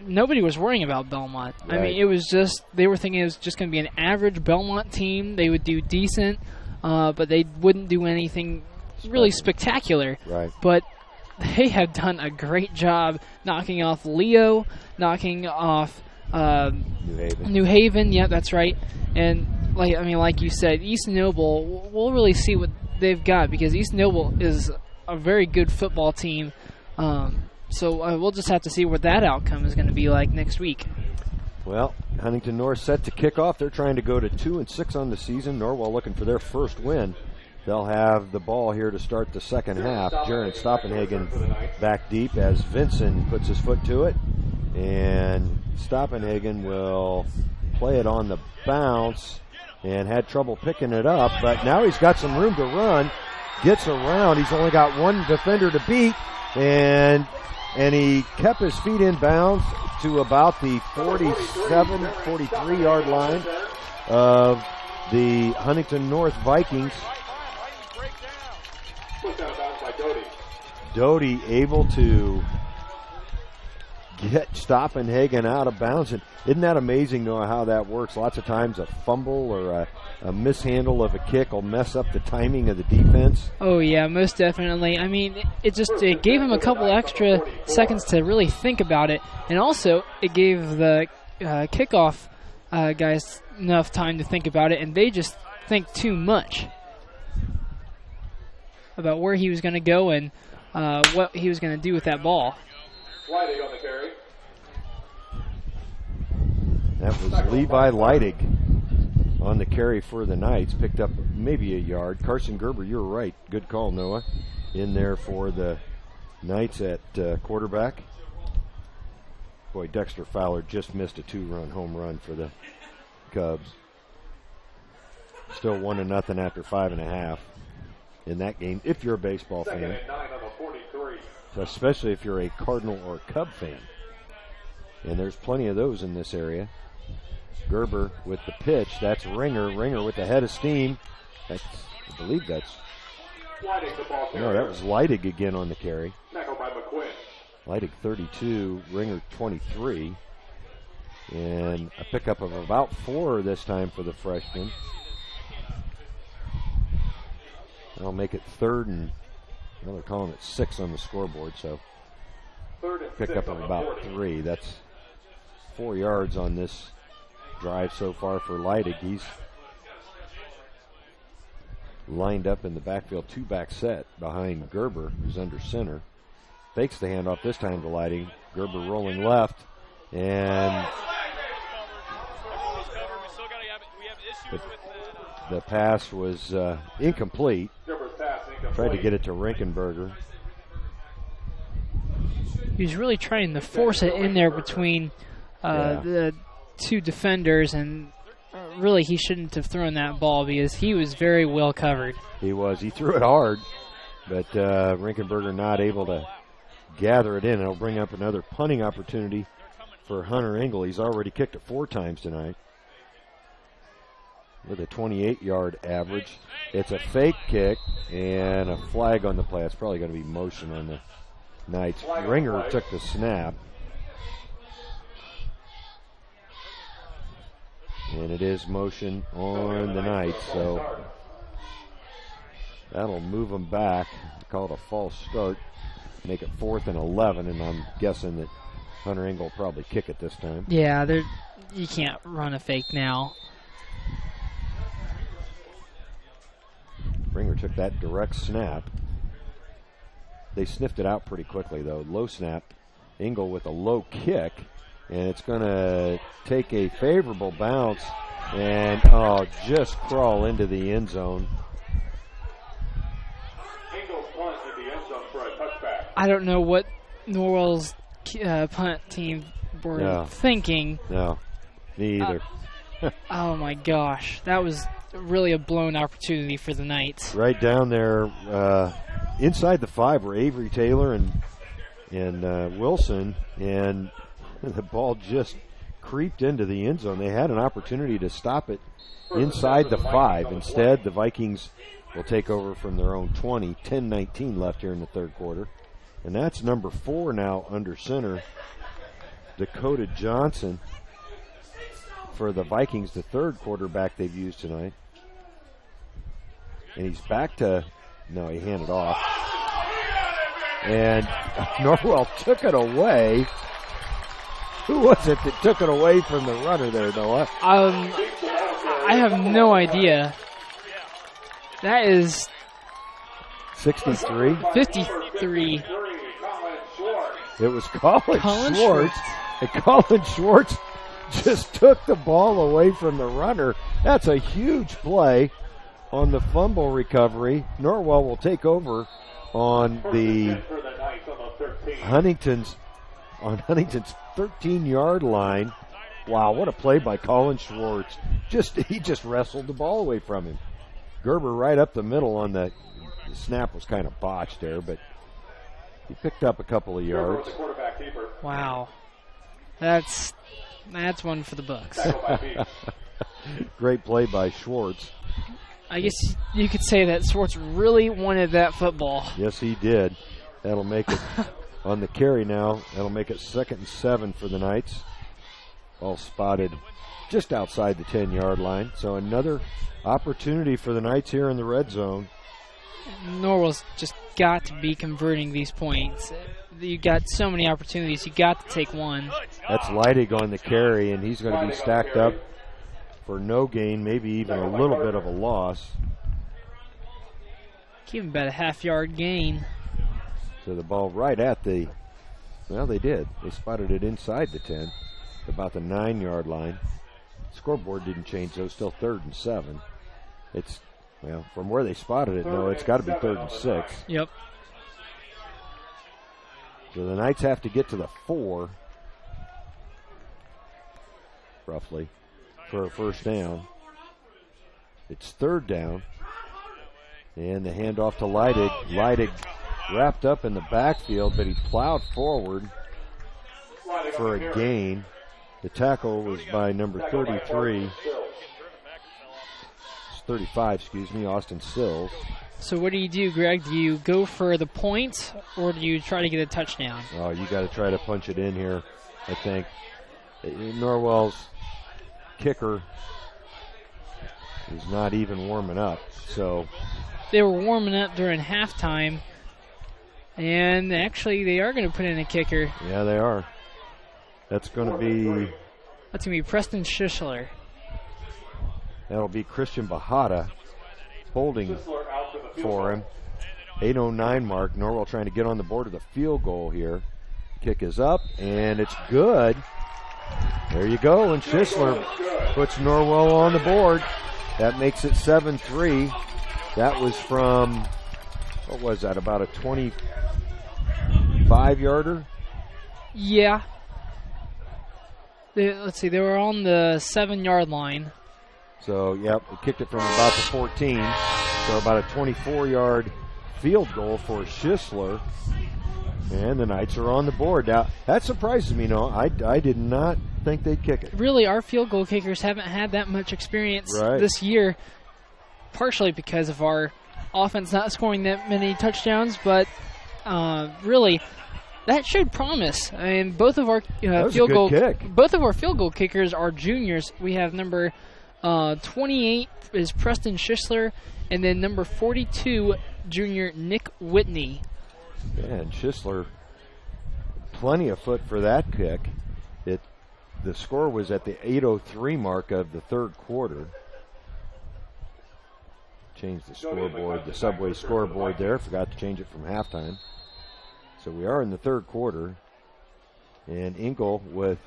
nobody was worrying about Belmont. Right. I mean, it was just, they were thinking it was just going to be an average Belmont team. They would do decent, but they wouldn't do anything really spectacular. Right. But they have done a great job knocking off Leo, knocking off New Haven. Yeah, that's right. And like you said, East Noble, we'll really see what they've got, because East Noble is a very good football team. So we'll just have to see what that outcome is going to be like next week. Well, Huntington North set to kick off. They're trying to go to 2-6 on the season. Norwell looking for their first win. They'll have the ball here to start the second half. Jaron Stoppenhagen back deep as Vinson puts his foot to it. And Stoppenhagen will play it on the bounce and had trouble picking it up. But now he's got some room to run. Gets around. He's only got one defender to beat. And he kept his feet in bounds to about the 47, 43-yard line of the Huntington North Vikings. Doty able to get Stoppenhagen out of bounds. And isn't that amazing, Noah, how that works? Lots of times a fumble or a mishandle of a kick will mess up the timing of the defense. Oh, yeah, most definitely. I mean, it gave him a couple extra seconds to really think about it. And also, it gave the kickoff guys enough time to think about it, and they just think too much about where he was going to go and what he was going to do with that ball. Leidig on the carry. That was Levi Leidig on the carry for the Knights. Picked up maybe a yard. Carson Gerber, you're right. Good call, Noah. In there for the Knights at quarterback. Boy, Dexter Fowler just missed a 2-run home run for the Cubs. Still 1-0 after 5.5 in that game, if you're a baseball fan. So especially if you're a Cardinal or Cub fan. And there's plenty of those in this area. Gerber with the pitch. That's Ringer. Ringer with the head of steam. I believe that's... No, that was Leidig again on the carry. Leidig 32, Ringer 23. And a pickup of about 4 this time for the freshman. That'll make it 3rd and... They're calling it 6 on the scoreboard, so pickup of about 3. That's 4 yards on this drive so far for Leidig. He's lined up in the backfield 2-back set behind Gerber, who's under center. Fakes the handoff this time to Leidig. Gerber rolling left, and the pass was incomplete. Tried to get it to Rinkenberger. He was really trying to force it in there between the two defenders, and really he shouldn't have thrown that ball because he was very well covered. He was. He threw it hard, but Rinkenberger not able to gather it in. It'll bring up another punting opportunity for Hunter Engel. He's already kicked it 4 times tonight with a 28-yard average. It's a fake kick and a flag on the play. It's probably going to be motion on the Knights. Ringer took the snap. And it is motion on the Knights. So That'll move them back. Call it a false start. Make it 4th and 11, and I'm guessing that Hunter Engel will probably kick it this time. Yeah, you can't run a fake now. Ringer took that direct snap. They sniffed it out pretty quickly, though. Low snap. Engel with a low kick, and it's going to take a favorable bounce and, just crawl into the end zone. Engel's punt in the end zone for a touchback. I don't know what Norwell's punt team were thinking. No, me either. Oh, my gosh. That was really a blown opportunity for the Knights. Right down there inside the 5 were Avery Taylor and Wilson, and the ball just creeped into the end zone. They had an opportunity to stop it inside the 5. Instead, the Vikings will take over from their own 20. 10-19 left here in the third quarter. And that's number 4 now under center, Dakota Johnson, for the Vikings, the third quarterback they've used tonight. And he's back to, no, he handed off. And Norwell took it away. Who was it that took it away from the runner there, Noah? I have no idea. That is 63? 53. It was Colin Schwartz. And Colin Schwartz just took the ball away from the runner. That's a huge play on the fumble recovery. Norwell will take over on the Huntington's 13-yard line. Wow, what a play by Colin Schwartz. He just wrestled the ball away from him. Gerber right up the middle on the snap was kind of botched there, but he picked up a couple of yards. Wow. That's one for the books. Great play by Schwartz. I guess you could say that Schwartz really wanted that football. Yes, he did. That'll make it on the carry now. That'll make it 2nd and 7 for the Knights. All spotted just outside the 10-yard line. So another opportunity for the Knights here in the red zone. Norwell's just got to be converting these points. You got so many opportunities. You got to take one. That's Leidig on the carry, and he's going to be stacked up for no gain, maybe even a little bit of a loss. Give him about a half-yard gain. So the ball right at the, well, they did. They spotted it inside the 10, about the 9-yard line. Scoreboard didn't change, though. Still 3rd and 7. It's, well, from where they spotted it, no, it's got to be 3rd and 6. Yep. So the Knights have to get to the 4, roughly, for a first down. It's 3rd down. And the handoff to Leidig. Leidig wrapped up in the backfield, but he plowed forward for a gain. The tackle was by number 33. 35, Austin Sills. So what do you do, Greg? Do you go for the points, or do you try to get a touchdown? Oh, you got to try to punch it in here, I think. Norwell's kicker is not even warming up, so. They were warming up during halftime, and actually they are going to put in a kicker. Yeah, they are. That's going to be Preston Schischler. That'll be Christian Bahada holding for him. 8:09 mark. Norwell trying to get on the board with a field goal here. Kick is up, and it's good. There you go, and Schischler puts Norwell on the board. That makes it 7-3. That was from, what was that, about a 25-yarder? Yeah. Let's see, they were on the 7-yard line. So, yep, he kicked it from about the 14. So about a 24-yard field goal for Schischler. And the Knights are on the board. Now, that surprises me, I did not think they'd kick it. Really, our field goal kickers haven't had that much experience this year, partially because of our offense not scoring that many touchdowns, but really, that showed promise. I mean, both of our field goal kickers are juniors. We have number 28 is Preston Schisler, and then number 42, junior Nick Whitney. Yeah, and Schisler, plenty of foot for that kick. The score was at the 8:03 mark of the third quarter. Changed the scoreboard, the Subway scoreboard there. Forgot to change it from halftime. So we are in the third quarter. And Engel with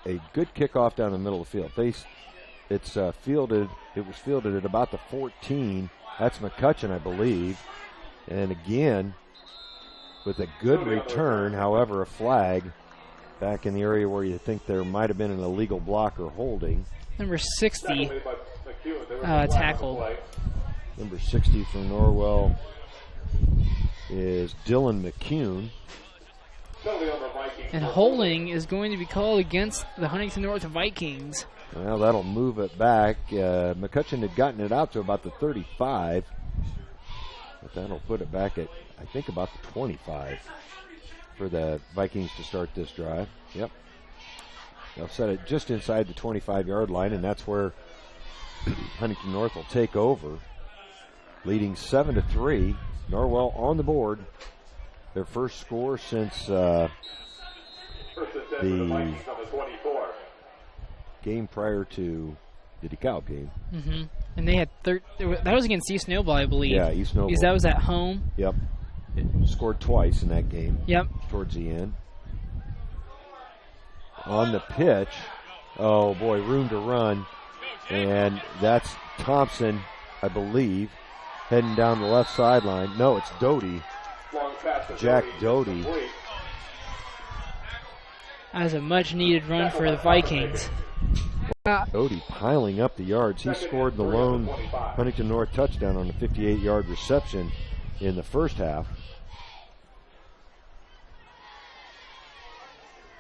a good kickoff down the middle of the field. It was fielded at about the 14. That's McCutcheon, I believe. And again, with a good return, however, a flag back in the area where you think there might have been an illegal block or holding. Number 60 tackled. Number 60 from Norwell is Dylan McCune. And holding is going to be called against the Huntington North Vikings. Well, that'll move it back. McCutcheon had gotten it out to about the 35. But that'll put it back at, I think, about the 25 for the Vikings to start this drive. Yep. They'll set it just inside the 25-yard line, and that's where Huntington North will take over, leading 7-3. Norwell on the board. Their first score since the game prior to the DeKalb game. Mm-hmm. And they had that was against East Snowball, I believe. Yeah, East Snowball. Because that was at home. Yep. It scored twice in that game. Yep. Towards the end. On the pitch. Oh, boy, room to run. And that's Thompson, I believe, heading down the left sideline. No, it's Doty. Jack Doty. That was a much-needed run for the Vikings. Doty piling up the yards. He scored the lone Huntington North touchdown on the 58-yard reception in the first half.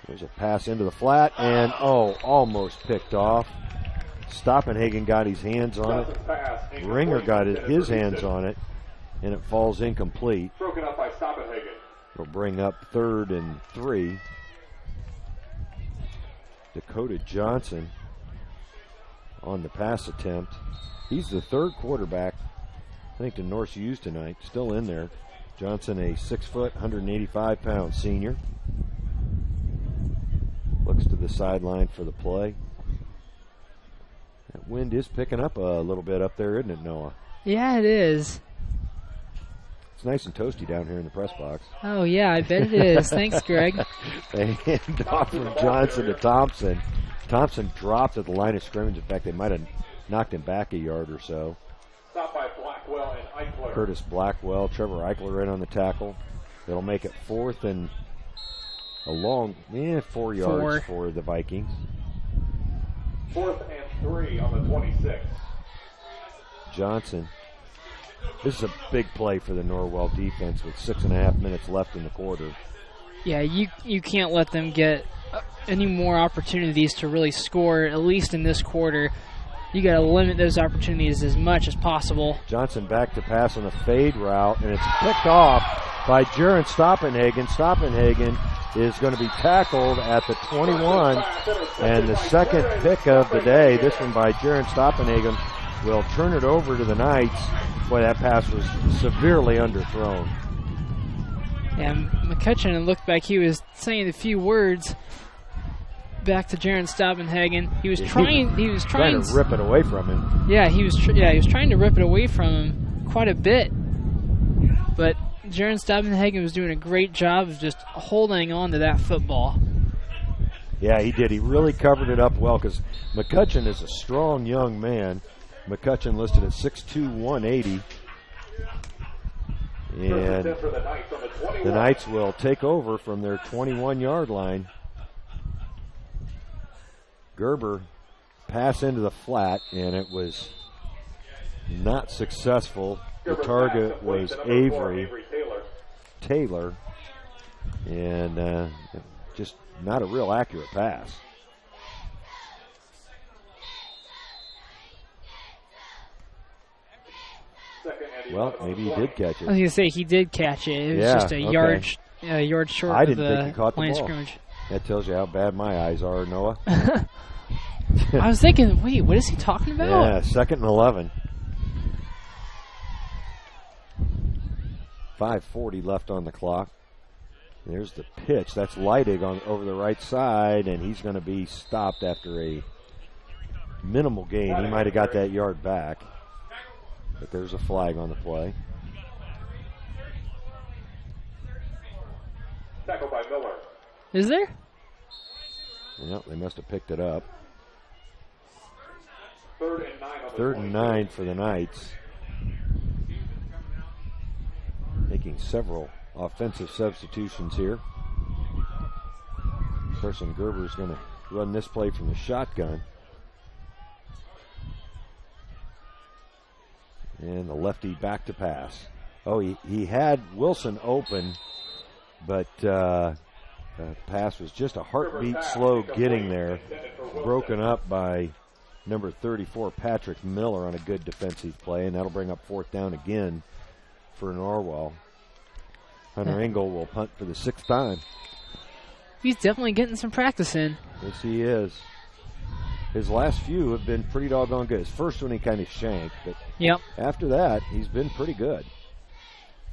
There's a pass into the flat, and almost picked off. Stoppenhagen got his hands on it. Ringer got his hands on it, and it falls incomplete. Broken up by Stoppenhagen. It'll bring up 3rd and 3. Dakota Johnson on the pass attempt. He's the third quarterback Huntington North's used tonight, still in there. Johnson, a 6-foot, 185-pound senior. Looks to the sideline for the play. That wind is picking up a little bit up there, isn't it, Noah? Yeah, it is. It's nice and toasty down here in the press box. Oh, yeah, I bet it is. Thanks, Greg. A handoff from Johnson to Thompson. Thompson dropped at the line of scrimmage. In fact, they might have knocked him back a yard or so. Stopped by Blackwell and Eichler. Curtis Blackwell, Trevor Eichler in on the tackle. That'll make it 4th and a long, 4 yards for the Vikings. 4th and 3 on the 26. Johnson. This is a big play for the Norwell defense with 6.5 minutes left in the quarter. Yeah, you can't let them get any more opportunities to really score, at least in this quarter. You got to limit those opportunities as much as possible. Johnson back to pass on a fade route, and it's picked off by Jaron Stoppenhagen. Stoppenhagen is going to be tackled at the 21, and the second pick of the day, this one by Jaron Stoppenhagen, will turn it over to the Knights. Boy, that pass was severely underthrown. Yeah, McCutcheon looked like he was saying a few words back to Jaron Stoppenhagen. He was trying to rip it away from him. Yeah, he was trying to rip it away from him quite a bit. But Jaron Stoppenhagen was doing a great job of just holding on to that football. Yeah, he did. He really covered it up well because McCutcheon is a strong young man. McCutcheon listed at 6'2", 180. And the Knights will take over from their 21-yard line. Gerber pass into the flat, and it was not successful. The target was Avery Taylor, and just not a real accurate pass. Well, maybe he did catch it. I was going to say he did catch it. It was just a yard short I of didn't think he caught the line ball. scrimmage. That tells you how bad my eyes are, Noah. I was thinking, wait, what is he talking about? Yeah, 2nd and 11. 5:40 left on the clock. There's the pitch. That's Leidig over the right side, and he's going to be stopped after a minimal gain. He might have got that yard back, but there's a flag on the play. Tackled by Miller. Is there? Well, they must have picked it up. 3rd and 9 on the 3rd and 9 for the Knights. Making several offensive substitutions here. Carson Gerber's going to run this play from the shotgun. And the lefty back to pass. Oh, he had Wilson open, but pass was just a heartbeat slow getting there. Broken up by number 34, Patrick Miller, on a good defensive play, and that'll bring up 4th down again for Norwell. Hunter Engel will punt for the 6th time. He's definitely getting some practice in. Yes, he is. His last few have been pretty doggone good. His first one he kind of shanked, but after that, he's been pretty good.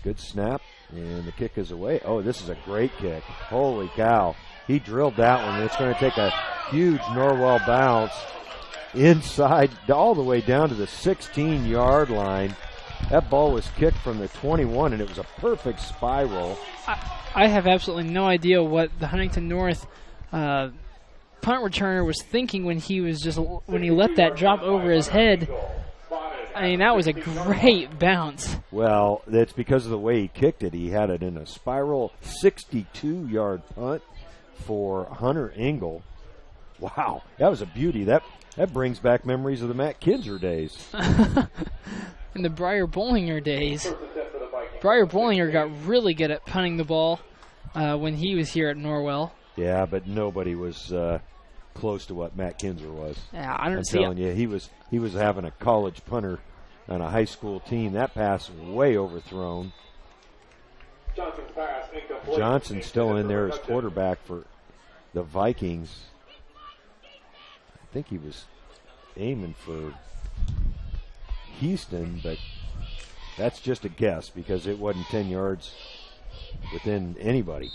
Good snap, and the kick is away. Oh, this is a great kick. Holy cow. He drilled that one, and it's going to take a huge Norwell bounce inside all the way down to the 16-yard line. That ball was kicked from the 21, and it was a perfect spiral. I have absolutely no idea what the Huntington North punt returner was thinking when he let that drop over his head. I mean, that was a great bounce. Well, that's because of the way he kicked it. He had it in a spiral 62-yard punt for Hunter Engel. Wow, that was a beauty. That brings back memories of the Matt Kinzer days. In the Briar Bollinger days. Briar Bollinger got really good at punting the ball when he was here at Norwell. Yeah, but nobody was close to what Matt Kinzer was. Yeah, I'm telling you, he was having a college punter on a high school team. That pass way overthrown. Johnson's still in there as quarterback for the Vikings. I think he was aiming for Houston, but that's just a guess because it wasn't 10 yards within anybody.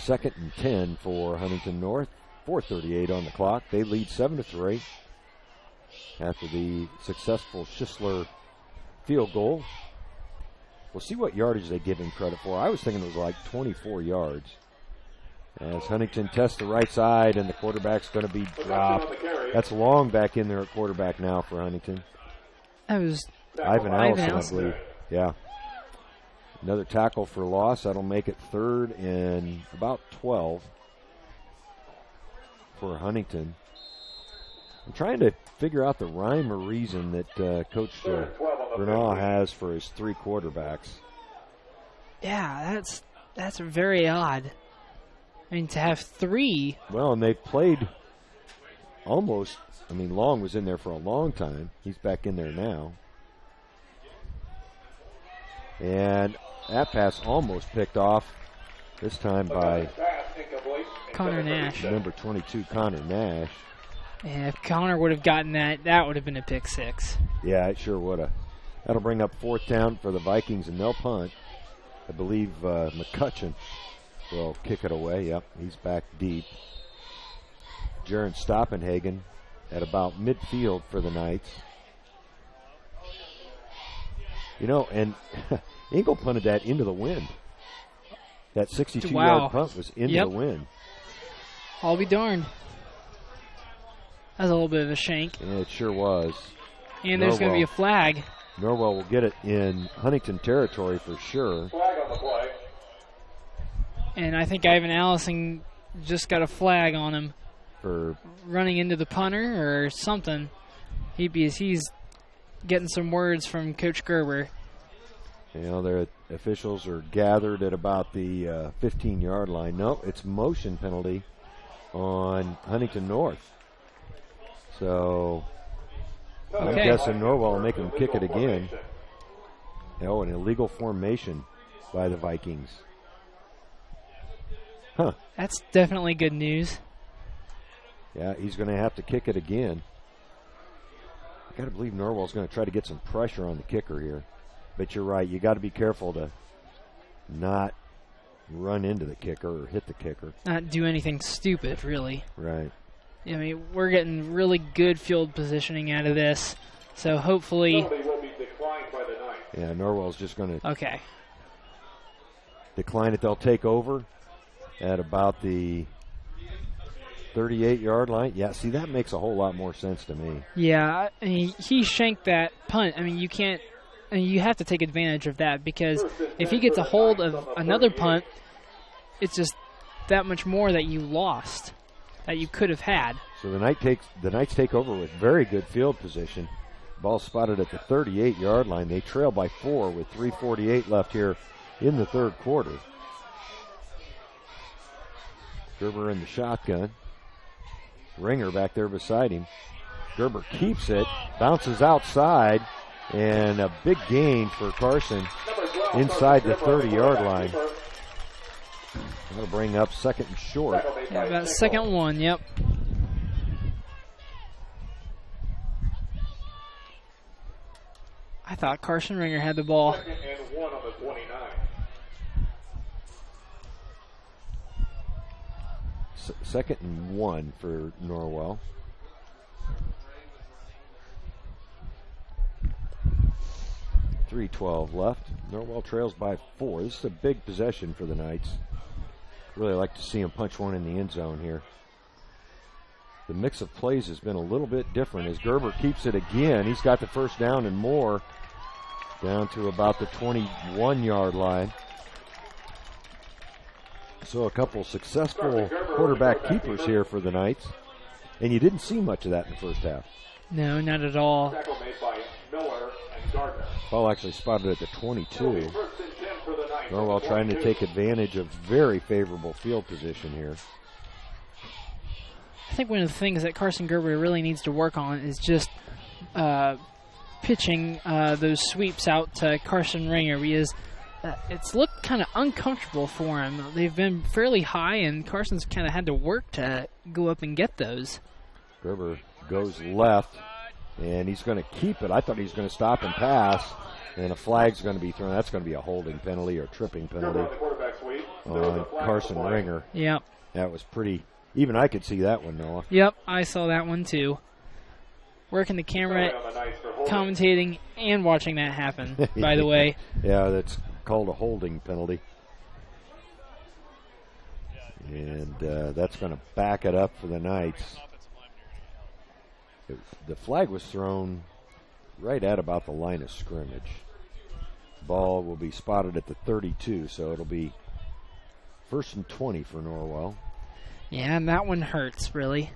2nd and 10 for Huntington North. 4:38 on the clock. They lead 7-3 after the successful Schisler field goal. We'll see what yardage they give him credit for. I was thinking it was like 24 yards. As Huntington tests the right side, and the quarterback's going to be dropped. That's Long back in there at quarterback now for Huntington. That was Ivan Allison, I believe. Yeah. Another tackle for loss. That'll make it 3rd and about 12 for Huntington. I'm trying to figure out the rhyme or reason that Coach Bernal has for his 3 quarterbacks. Yeah, that's very odd. I mean, to have 3. Well, and they've played almost. I mean, Long was in there for a long time. He's back in there now. And that pass almost picked off, this time by Connor Nash. Number 22, Connor Nash. And if Connor would have gotten that would have been a pick 6. Yeah, it sure would have. That'll bring up 4th down for the Vikings, and they'll punt. I believe McCutcheon will kick it away. Yep, he's back deep. Jaron Stoppenhagen at about midfield for the Knights. You know, and Engel punted that into the wind. That 62-yard punt was into the wind. I'll be darned. That's a little bit of a shank. Yeah, it sure was. And there's going to be a flag. Norwell will get it in Huntington territory for sure. Flag on the play. And I think Ivan Allison just got a flag on him for running into the punter or something. He's getting some words from Coach Gerber. You know, their officials are gathered at about the 15-yard line. No, it's motion penalty on Huntington North. So I'm guessing Norwell will make them kick it again. Oh, an illegal formation by the Vikings. Huh. That's definitely good news. Yeah, he's going to have to kick it again. I got to believe Norwell's going to try to get some pressure on the kicker here. But you're right. You got to be careful to not run into the kicker or hit the kicker. Not do anything stupid, really. Right. I mean, we're getting really good field positioning out of this. So hopefully... Will be declined by the 9. Yeah, Norwell's just going to okay. decline it. They'll take over at about the 38-yard line. Yeah, see, that makes a whole lot more sense to me. Yeah, I mean, he shanked that punt. I mean, you can't... I mean, you have to take advantage of that because if he gets a hold of another punt, it's just that much more that you lost, that you could have had. So the Knights take over with very good field position. Ball spotted at the 38-yard line. They trail by 4 with 3:48 left here in the third quarter. Gerber in the shotgun. Ringer back there beside him. Gerber keeps it, bounces outside, and a big gain for Carson inside the 30-yard line. That'll bring up second and short. Yeah, about second one, yep. I thought Carson Ringer had the ball. Second and 1 on the 29. Second and 1 for Norwell. .312 left. Norwell trails by 4. This is a big possession for the Knights. Really like to see him punch one in the end zone here. The mix of plays has been a little bit different as Gerber keeps it again. He's got the first down and more down to about the 21-yard line. So a couple successful quarterback keepers here for the Knights. And you didn't see much of that in the first half. No, not at all. Tackle made by Miller and Gardner. Ball actually spotted at the 22. Norwell trying to take advantage of very favorable field position here. I think one of the things that Carson Gerber really needs to work on is just pitching those sweeps out to Carson Ringer because it's looked kind of uncomfortable for him. They've been fairly high, and Carson's kind of had to work to go up and get those. Gerber goes left, and he's going to keep it. I thought he was going to stop and pass, and a flag's going to be thrown. That's going to be a holding penalty or tripping penalty on Carson Ringer. Yep. That was pretty. Even I could see that one, Noah. Yep, I saw that one too. Working the camera, commentating, and watching that happen, by the way. Yeah, that's called a holding penalty. And that's going to back it up for the Knights. The flag was thrown right at about the line of scrimmage. Ball will be spotted at the 32, so it'll be 1st and 20 for Norwell. Yeah, and that one hurts, really.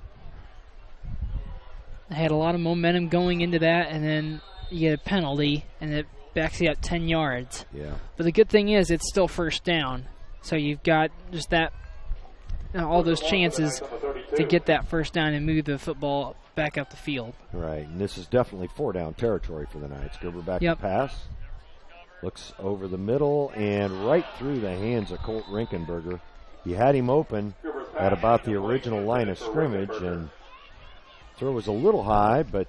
They had a lot of momentum going into that, and then you get a penalty, and it backs you up 10 yards. Yeah. But the good thing is it's still first down. So you've got just that, all those chances to get that first down and move the football back up the field. Right, and this is definitely 4-down territory for the Knights. Gerber back to pass. Looks over the middle and right through the hands of Colt Rinkenberger. He had him open at about the original line of scrimmage, and throw was a little high, but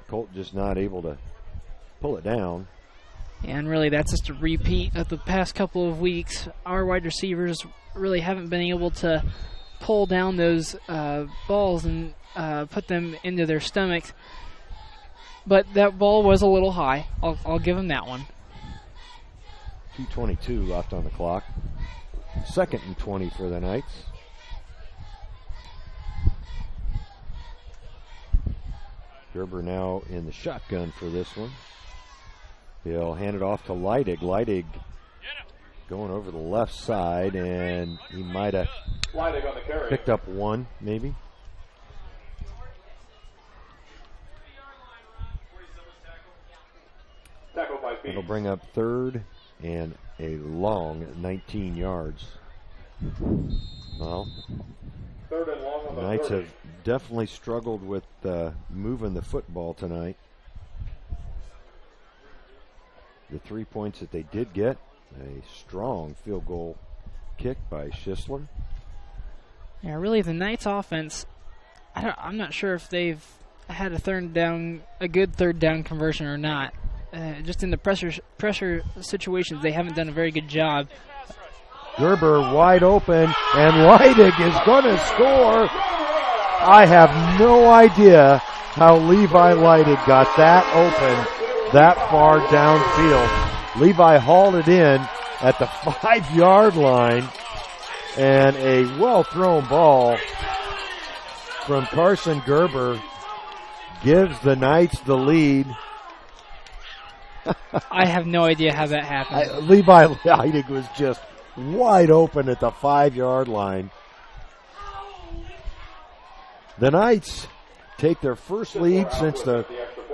Colt just not able to pull it down. And really, that's just a repeat of the past couple of weeks. Our wide receivers really haven't been able to pull down those balls and put them into their stomachs. But that ball was a little high. I'll give him that one. 2:22 left on the clock. 2nd and 20 for the Knights. Gerber now in the shotgun for this one. He'll hand it off to Leidig. Leidig going over the left side, and he might have picked up one, maybe. It'll bring up 3rd and a long 19 yards. Well, the Knights have definitely struggled with moving the football tonight. The 3 points that they did get, a strong field goal kick by Schisler. Yeah, really, the Knights offense, I'm not sure if they've had a good third down conversion or not. Just in the pressure situations, they haven't done a very good job. Gerber wide open, and Leidig is going to score. I have no idea how Levi Leidig got that open that far downfield. Levi hauled it in at the 5-yard line, and a well-thrown ball from Carson Gerber gives the Knights the lead. I have no idea how that happened. Levi Leidig was just wide open at the 5-yard line. The Knights take their first lead since the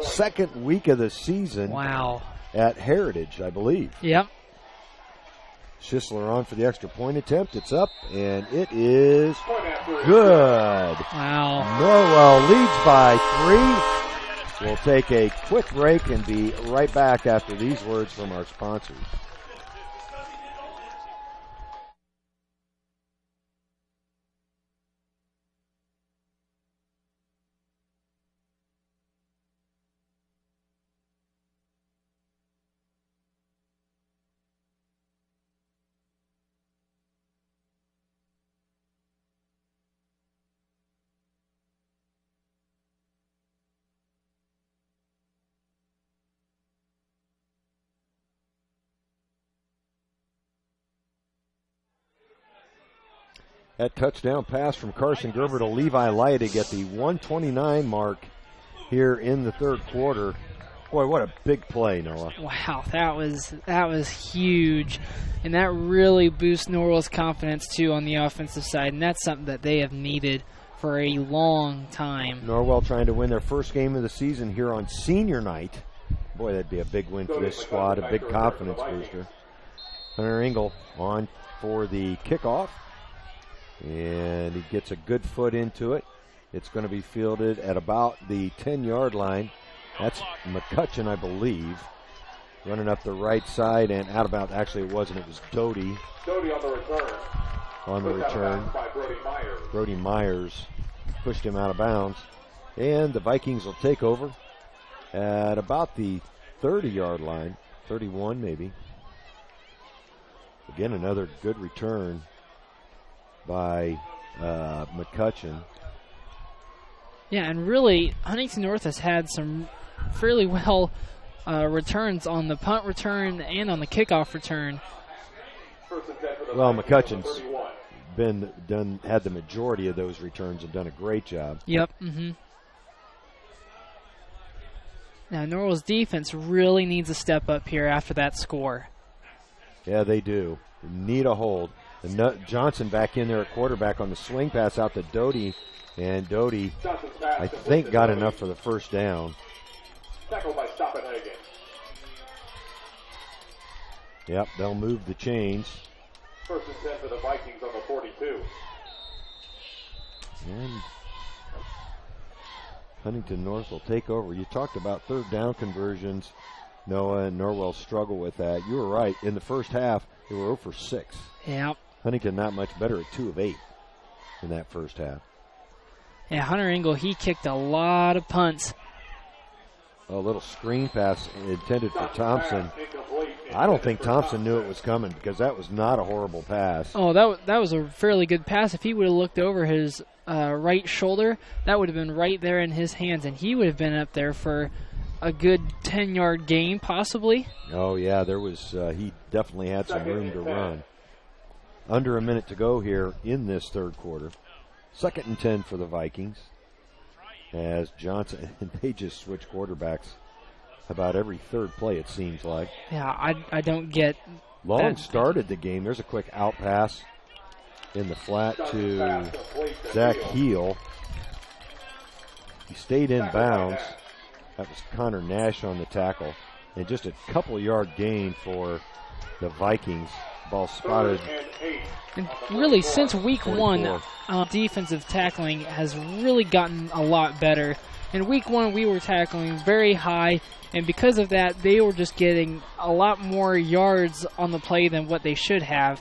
second week of the season. Wow. At Heritage, I believe. Yep. Schissler on for the extra point attempt. It's up, and it is good. Wow. Norwell leads by 3. We'll take a quick break and be right back after these words from our sponsors. That touchdown pass from Carson Gerber to Levi Leidig at the 1:29 mark here in the third quarter. Boy, what a big play, Noah. Wow, that was huge. And that really boosts Norwell's confidence, too, on the offensive side. And that's something that they have needed for a long time. Norwell trying to win their first game of the season here on senior night. Boy, that'd be a big win for this squad, a big confidence booster. Hunter Engel on for the kickoff. And he gets a good foot into it. It's going to be fielded at about the 10-yard line. That's McCutcheon, I believe, running up the right side and out about. Actually, it wasn't. It was Doty. Doty on the return. On the return. By Brody Myers. Brody Myers pushed him out of bounds. And the Vikings will take over at about the 30-yard line. 31 maybe. Again, another good return by McCutcheon. Yeah, and really, Huntington North has had some fairly well returns on the punt return and on the kickoff return. Well, McCutcheon's had the majority of those returns and done a great job. Yep. Now, Norwell's defense really needs a step up here after that score. Yeah, they do. Need a hold. Johnson back in there at quarterback on the swing pass out to Doty. And Doty, I think, got enough for the first down. Tackled by Stoppenhagen. Yep, they'll move the chains. First and 10 for the Vikings on the 42. And Huntington North will take over. You talked about third down conversions, Noah, and Norwell struggle with that. You were right. In the first half, they were 0 for 6. Yep. Huntington not much better at 2 of 8 in that first half. Yeah, Hunter Engel, he kicked a lot of punts. A little screen pass intended for Thompson. I don't think Thompson knew it was coming because that was not a horrible pass. Oh, that was a fairly good pass. If he would have looked over his right shoulder, that would have been right there in his hands, and he would have been up there for a good 10-yard gain, possibly. Oh, yeah, there was. He definitely had some room to run. Under a minute to go here in this third quarter. 2nd and 10 for the Vikings. As Johnson, they just switch quarterbacks about every third play, it seems like. Yeah, I don't get. Long started the game. There's a quick out pass in the flat to Zach Heel. He stayed in bounds. That was Connor Nash on the tackle. And just a couple-yard gain for the Vikings. Ball spotted. And really, since week 1, defensive tackling has really gotten a lot better. In week 1, we were tackling very high, and because of that, they were just getting a lot more yards on the play than what they should have.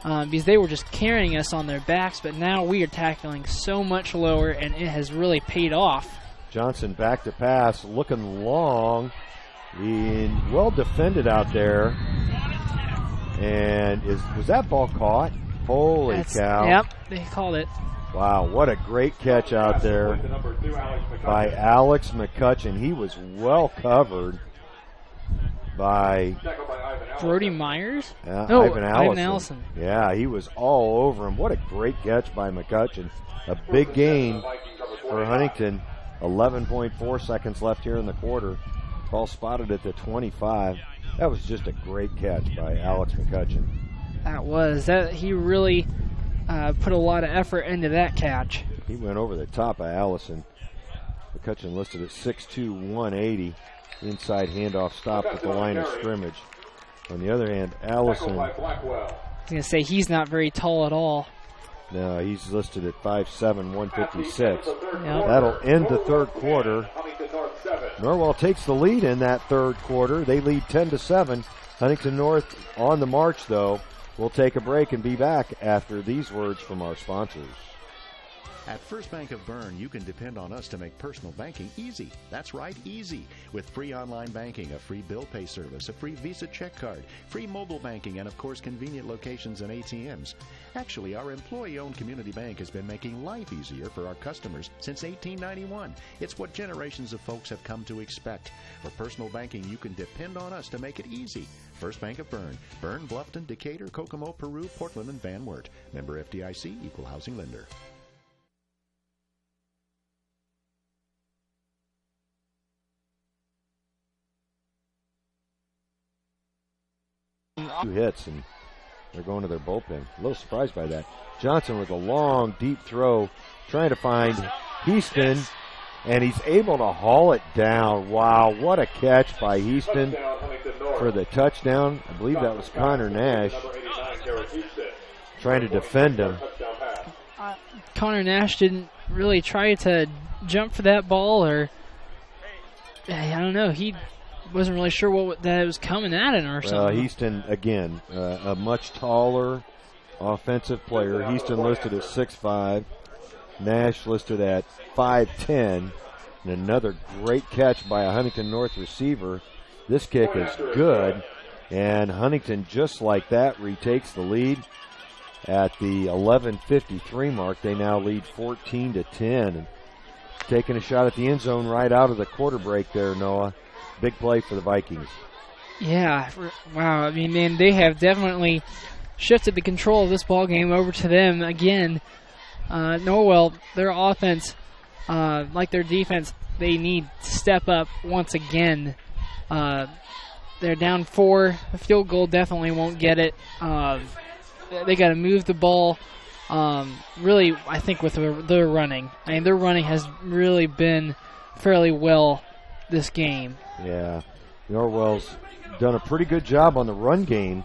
because they were just carrying us on their backs, but now we are tackling so much lower, and it has really paid off. Johnson back to pass, looking long, being well defended out there. And was that ball caught? Holy cow. Yep, they called it. Wow, what a great catch out there by Alex McCutcheon. He was well covered by Brody Myers? Ivan Allison. Yeah, he was all over him. What a great catch by McCutcheon. A big gain for Huntington. 11.4 seconds left here in the quarter. Ball spotted at the 25. That was just a great catch by Alex McCutcheon. He really put a lot of effort into that catch. He went over the top of Allison. McCutcheon listed at 6'2", 180. Inside handoff stopped at the line of scrimmage. On the other hand, Allison, I was going to say, he's not very tall at all. No, he's listed at 5'7", 156. Yep. That'll end the third quarter. Norwell takes the lead in that third quarter. They lead 10-7. Huntington North on the march, though. We'll take a break and be back after these words from our sponsors. At First Bank of Bern, you can depend on us to make personal banking easy. That's right, easy. With free online banking, a free bill pay service, a free Visa check card, free mobile banking, and of course convenient locations and ATMs. Actually, our employee-owned community bank has been making life easier for our customers since 1891. It's what generations of folks have come to expect. For personal banking, you can depend on us to make it easy. First Bank of Bern. Bern, Bluffton, Decatur, Kokomo, Peru, Portland, and Van Wert. Member FDIC, Equal Housing Lender. Two hits, and they're going to their bullpen. A little surprised by that. Johnson with a long, deep throw, trying to find Heaston, and he's able to haul it down. Wow, what a catch by Heaston for the touchdown. I believe that was Connor Nash trying to defend him. Connor Nash didn't really try to jump for that ball, or I don't know. He wasn't really sure that it was coming at him or something. Heaston, again, a much taller offensive player. Heaston listed at 6'5", Nash listed at 5'10", and another great catch by a Huntington North receiver. This kick is good, and Huntington, just like that, retakes the lead at the 11:53 mark. They now lead 14-10, and taking a shot at the end zone right out of the quarter break there, Noah. Big play for the Vikings. Yeah, wow. I mean, man, they have definitely shifted the control of this ball game over to them again. Norwell, their offense, like their defense, they need to step up once again. They're down 4. A field goal definitely won't get it. They got to move the ball. Really, I think with their running. I mean, their running has really been fairly well this game. Yeah, Norwell's done a pretty good job on the run game,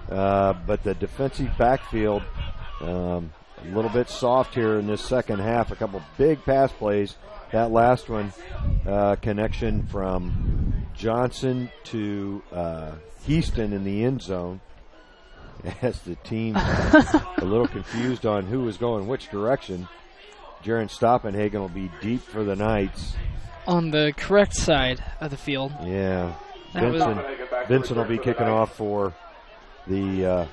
but the defensive backfield a little bit soft here in this second half. A couple big pass plays. That last one, connection from Johnson to Heaston in the end zone, as the team a little confused on who was going which direction. Jaron Stoppenhagen will be deep for the Knights. On the correct side of the field. Yeah. Vincent will be kicking off for the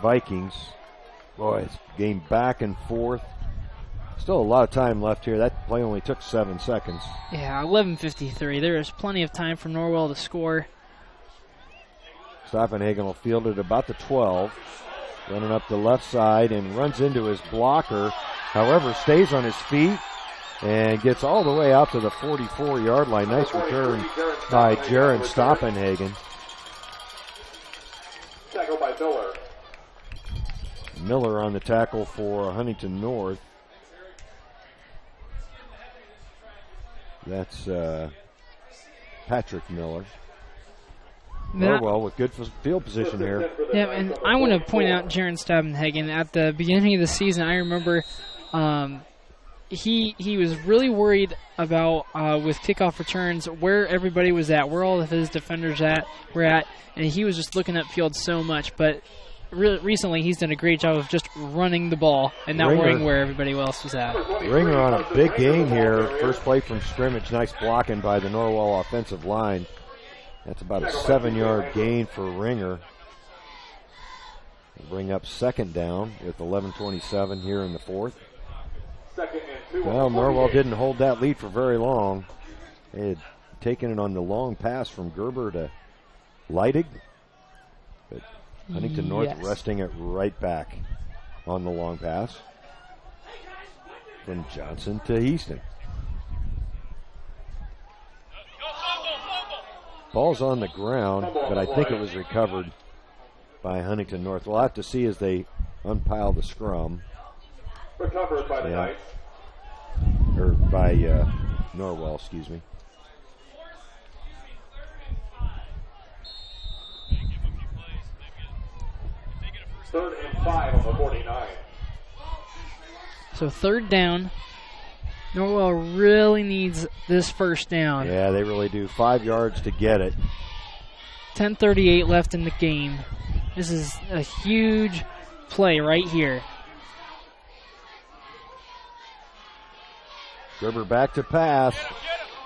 Vikings. Boy, it's game back and forth. Still a lot of time left here. That play only took 7 seconds. Yeah, 11:53. There is plenty of time for Norwell to score. Stoppenhagen will field it about the 12. Running up the left side and runs into his blocker. However, stays on his feet and gets all the way out to the 44-yard line. Nice return by Jaron Stoppenhagen. Tackle by Miller. Miller on the tackle for Huntington North. That's Patrick Miller. Norwell with good field position here. Yeah, and I want to point out Jaron Stoppenhagen. At the beginning of the season, I remember he was really worried about with kickoff returns where everybody was at, where all of his defenders were at, and he was just looking upfield so much. But recently he's done a great job of just running the ball and not worrying where everybody else was at. Ringer on a big gain here. First play from scrimmage. Nice blocking by the Norwell offensive line. That's about a 7-yard gain for Ringer. We'll bring up second down with 11:27 here in the fourth. Well, Norwell didn't hold that lead for very long. They had taken it on the long pass from Gerber to Leidig. But Huntington North resting it right back on the long pass. Then Johnson to Easton. Ball's on the ground, but I think it was recovered by Huntington North. We'll have to see as they unpile the scrum. Recovered by the Knights. Or by Norwell, excuse me. Third and 5 on the 49. So third down. Norwell really needs this first down. Yeah, they really do. 5 yards to get it. 10:38 left in the game. This is a huge play right here. Gerber back to pass,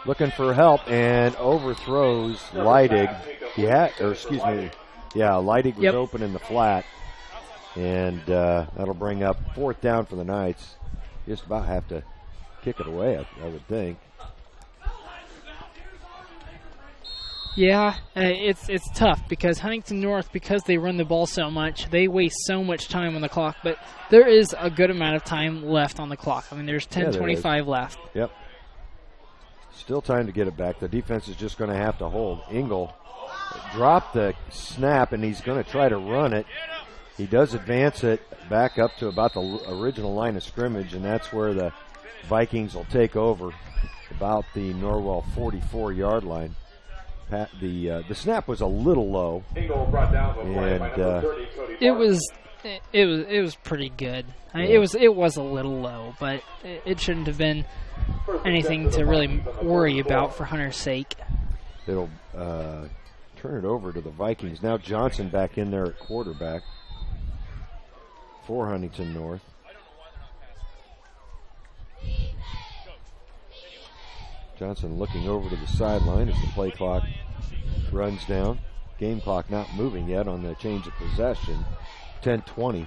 looking for help, and overthrows Leidig. Leidig was open in the flat, and that'll bring up fourth down for the Knights. Just about have to kick it away, I would think. Yeah, it's tough because Huntington North, because they run the ball so much, they waste so much time on the clock. But there is a good amount of time left on the clock. I mean, there's 10:25 left. Yep. Still time to get it back. The defense is just going to have to hold. Engel dropped the snap, and he's going to try to run it. He does advance it back up to about the original line of scrimmage, and that's where the Vikings will take over, about the Norwell 44-yard line. The snap was a little low, and it was pretty good. I mean, it was a little low, but it shouldn't have been anything to really worry about for Hunter's sake. It'll turn it over to the Vikings. Now Johnson back in there at quarterback for Huntington North. Johnson looking over to the sideline as the play clock runs down. Game clock not moving yet on the change of possession. 10:20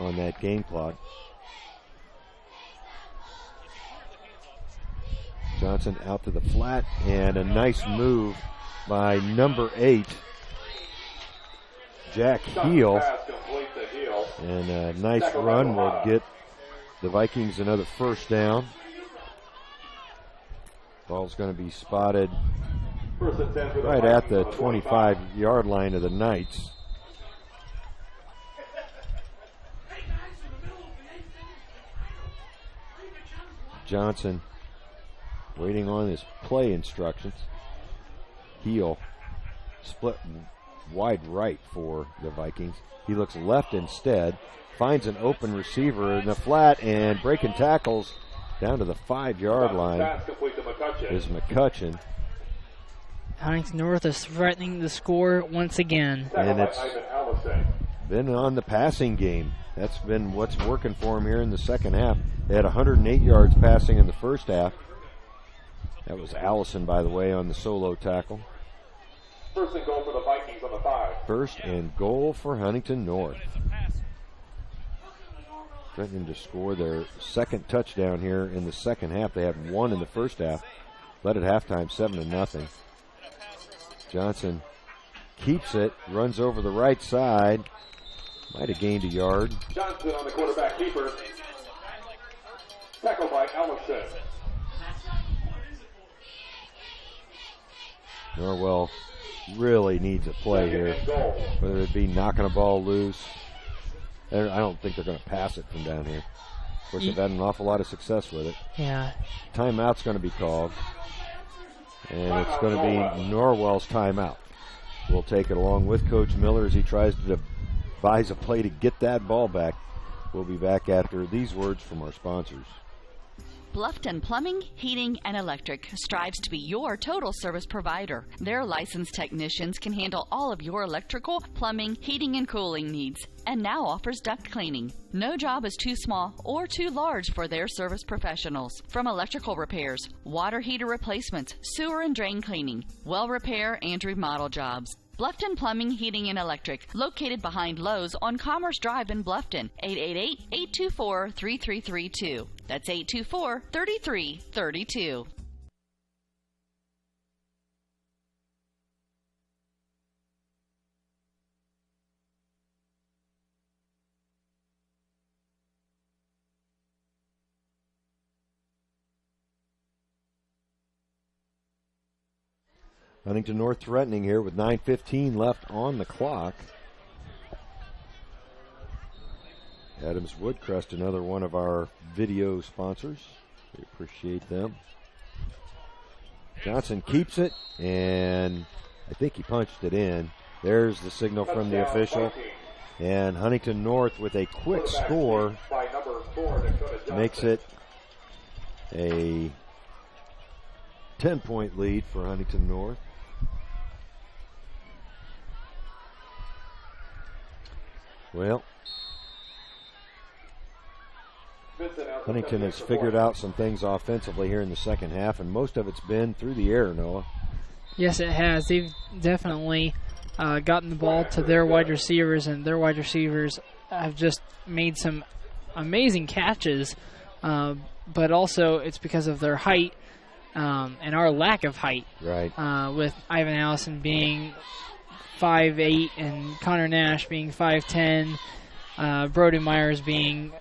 on that game clock. Johnson out to the flat, and a nice move by number 8, Jack Heel. And a nice run will get the Vikings another first down. Ball's going to be spotted right at the 25-yard line of the Knights. Johnson waiting on his play instructions. Heel split wide right for the Vikings. He looks left instead, finds an open receiver in the flat, and breaking tackles down to the 5-yard line is McCutcheon. Huntington North is threatening the score once again. And it's been on the passing game. That's been what's working for them here in the second half. They had 108 yards passing in the first half. That was Allison, by the way, on the solo tackle. First and goal for the Vikings on the 5. First and goal for Huntington North. Threatening to score their second touchdown here in the second half. They had one in the first half. Led at halftime 7-0. Johnson keeps it, runs over the right side. Might have gained a yard. Johnson on the quarterback keeper. Tackled by Allison. Norwell really needs a play here, whether it be knocking a ball loose. I don't think they're going to pass it from down here. Of course, they've had an awful lot of success with it. Yeah. Timeout's going to be called, and it's going to be Norwell's timeout. We'll take it along with Coach Miller as he tries to devise a play to get that ball back. We'll be back after these words from our sponsors. Bluffton Plumbing, Heating, and Electric strives to be your total service provider. Their licensed technicians can handle all of your electrical, plumbing, heating, and cooling needs, and now offers duct cleaning. No job is too small or too large for their service professionals. From electrical repairs, water heater replacements, sewer and drain cleaning, well repair, and remodel jobs. Bluffton Plumbing, Heating, and Electric, located behind Lowe's on Commerce Drive in Bluffton, 888-824-3332. That's 824-3332. Huntington North threatening here with 9:15 left on the clock. Adams Woodcrest, another one of our video sponsors. We appreciate them. Johnson keeps it, and I think he punched it in. There's the signal from the official. And Huntington North with a quick score makes it a 10-point lead for Huntington North. Well, Huntington has figured out some things offensively here in the second half, and most of it's been through the air, Noah. Yes, it has. They've definitely gotten the ball to their wide receivers, and their wide receivers have just made some amazing catches, but also it's because of their height and our lack of height. Right. With Ivan Allison being 5'8", and Connor Nash being 5'10", Brody Myers being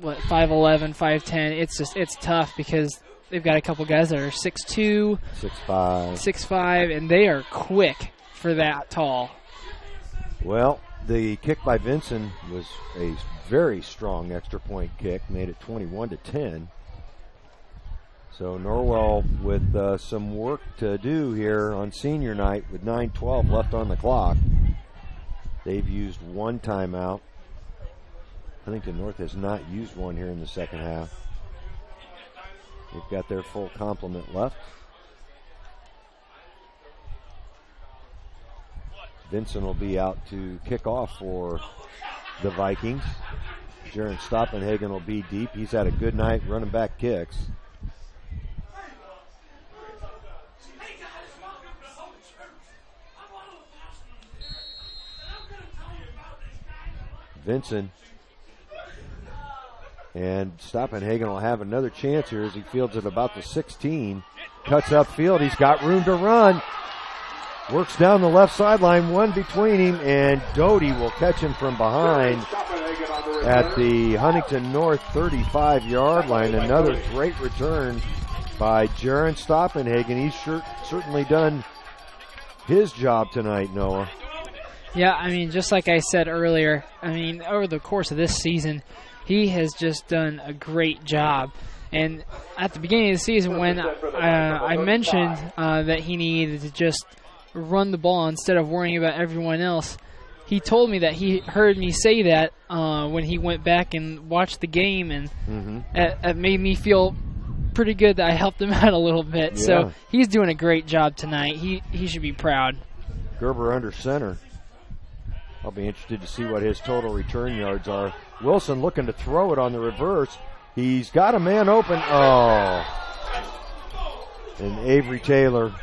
5'11", 5'10". It's tough because they've got a couple guys that are 6'2", 6'5", and they are quick for that tall. Well, the kick by Vinson was a very strong extra point kick, made it 21-10. So Norwell with some work to do here on senior night with 9:12 left on the clock. They've used one timeout. Huntington North has not used one here in the second half. They've got their full complement left. Vinson will be out to kick off for the Vikings. Jaron Stoppenhagen will be deep. He's had a good night running back kicks. Vinson and Stoppenhagen will have another chance here as he fields at about the 16. Cuts upfield. He's got room to run. Works down the left sideline, one between him, and Doty will catch him from behind at the Huntington North 35-yard line. Another great return by Jaron Stoppenhagen. He's certainly done his job tonight, Noah. Yeah, I mean, just like I said earlier, I mean, over the course of this season, he has just done a great job. And at the beginning of the season, when I mentioned that he needed to just run the ball instead of worrying about everyone else, he told me that he heard me say that when he went back and watched the game, and it made me feel pretty good that I helped him out a little bit. Yeah. So he's doing a great job tonight. He should be proud. Gerber under center. I'll be interested to see what his total return yards are. Wilson looking to throw it on the reverse. He's got a man open. Oh. And Avery Taylor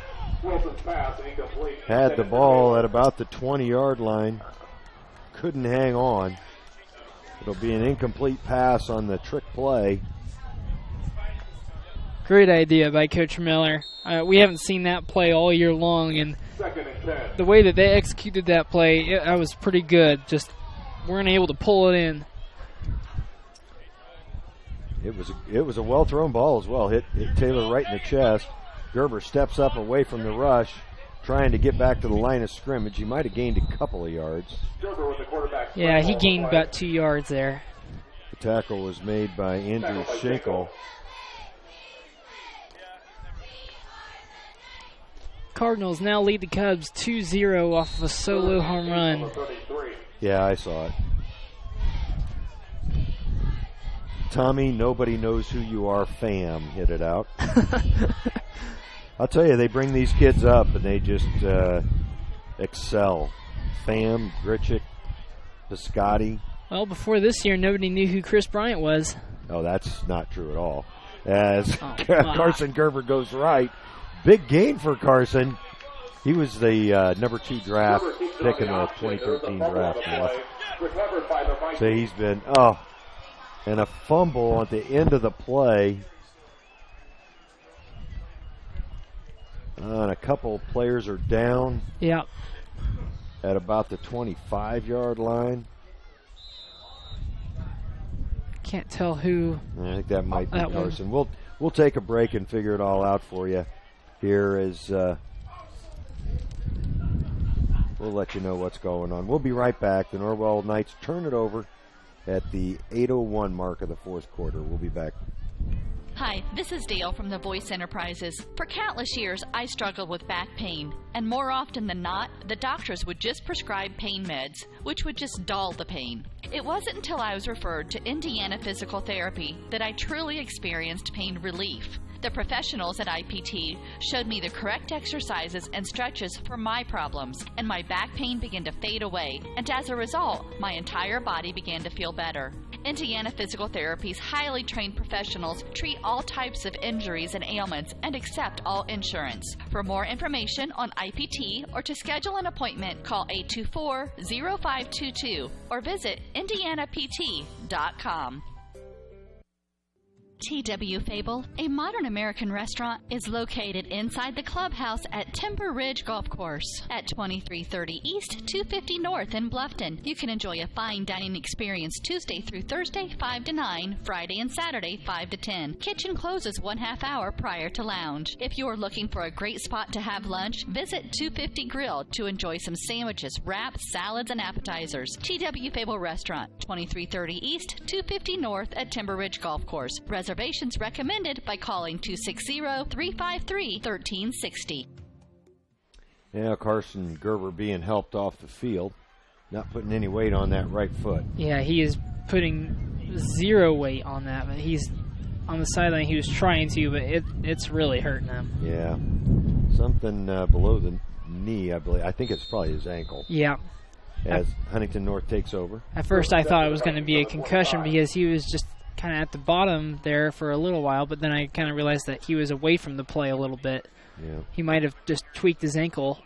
had the ball at about the 20-yard line. Couldn't hang on. It'll be an incomplete pass on the trick play. Great idea by Coach Miller. We haven't seen that play all year long, and the way that they executed that play, that was pretty good. Just weren't able to pull it in. It was a well-thrown ball as well. Hit Taylor right in the chest. Gerber steps up away from the rush, trying to get back to the line of scrimmage. He might have gained a couple of yards. Yeah, he gained about 2 yards there. The tackle was made by Andrew Schenkel. Cardinals now lead the Cubs 2-0 off of a solo home run. Yeah, I saw it. Tommy, nobody knows who you are, fam, hit it out. I'll tell you, they bring these kids up, and they just excel. Fam, Gritchick, Piscotti. Well, before this year, nobody knew who Chris Bryant was. Oh, that's not true at all. As Carson Gerber goes right. Big gain for Carson. He was the number 2 draft pick in the 2013 draft. So he's been, and a fumble at the end of the play. And a couple players are down. Yeah. At about the 25-yard line. Can't tell who. I think that might be Carson. One. We'll take a break and figure it all out for you. Here is we'll let you know what's going on. We'll be right back. The Norwell Knights turn it over at the 8:01 mark of the fourth quarter. We'll be back. Hi, this is Dale from the Voice Enterprises. For countless years, I struggled with back pain, and more often than not, the doctors would just prescribe pain meds, which would just dull the pain. It wasn't until I was referred to Indiana Physical Therapy that I truly experienced pain relief. The professionals at IPT showed me the correct exercises and stretches for my problems, and my back pain began to fade away, and as a result, my entire body began to feel better. Indiana Physical Therapy's highly trained professionals treat all types of injuries and ailments and accept all insurance. For more information on IPT or to schedule an appointment, call 824-0522 or visit indianapt.com. T.W. Fable, a modern American restaurant, is located inside the clubhouse at Timber Ridge Golf Course at 2330 East, 250 North in Bluffton. You can enjoy a fine dining experience Tuesday through Thursday, 5 to 9, Friday and Saturday, 5 to 10. Kitchen closes 1/2 hour prior to lounge. If you're looking for a great spot to have lunch, visit 250 Grill to enjoy some sandwiches, wraps, salads, and appetizers. T.W. Fable Restaurant, 2330 East, 250 North at Timber Ridge Golf Course. Reservations recommended by calling 260-353-1360. Yeah, Carson Gerber being helped off the field, not putting any weight on that right foot. Yeah, he is putting 0 weight on that, but he's on the sideline. He was trying to, but it's really hurting him. Yeah, something below the knee, I believe. I think it's probably his ankle. Yeah. As Huntington North takes over. At first I thought it was going to be a concussion because he was just kind of at the bottom there for a little while, but then I kind of realized that he was away from the play a little bit. Yeah. He might have just tweaked his ankle.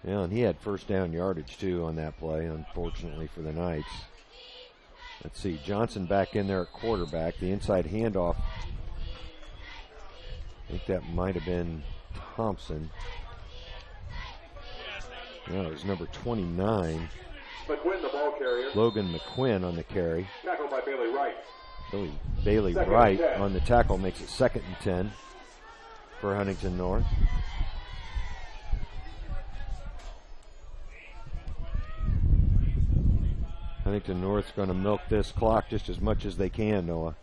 Yeah, and he had first down yardage, too, on that play, unfortunately for the Knights. Let's see, Johnson back in there at quarterback. The inside handoff, I think that might have been Thompson. No, it was number 29. McQuinn, the ball carrier. Logan McQuinn on the carry. Tackled by Bailey Wright. Bailey Wright on the tackle makes it 2nd and 10 for Huntington North. Huntington North's going to milk this clock just as much as they can, Noah.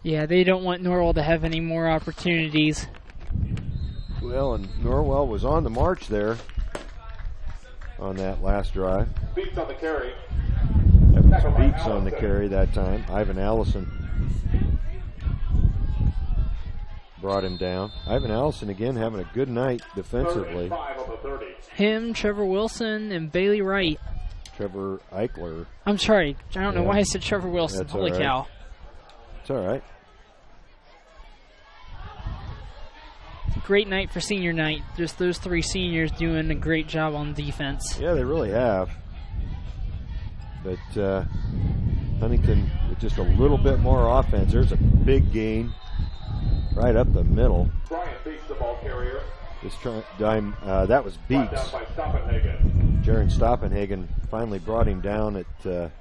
Yeah, they don't want Norwell to have any more opportunities. Well, and Norwell was on the march there on that last drive. Beats on the carry. Beats on the carry that time. Ivan Allison brought him down. Ivan Allison again having a good night defensively. Him, Trevor Wilson, and Bailey Wright. Trevor Eichler. I'm sorry. I don't know why I said Trevor Wilson. That's Holy cow. It's all right. Great night for senior night. Just those 3 seniors doing a great job on defense. Yeah, they really have. But Huntington with just a little bit more offense. There's a big gain right up the middle. Bryant beats the ball carrier. This time, that was Beats. Jaron Stoppenhagen finally brought him down at the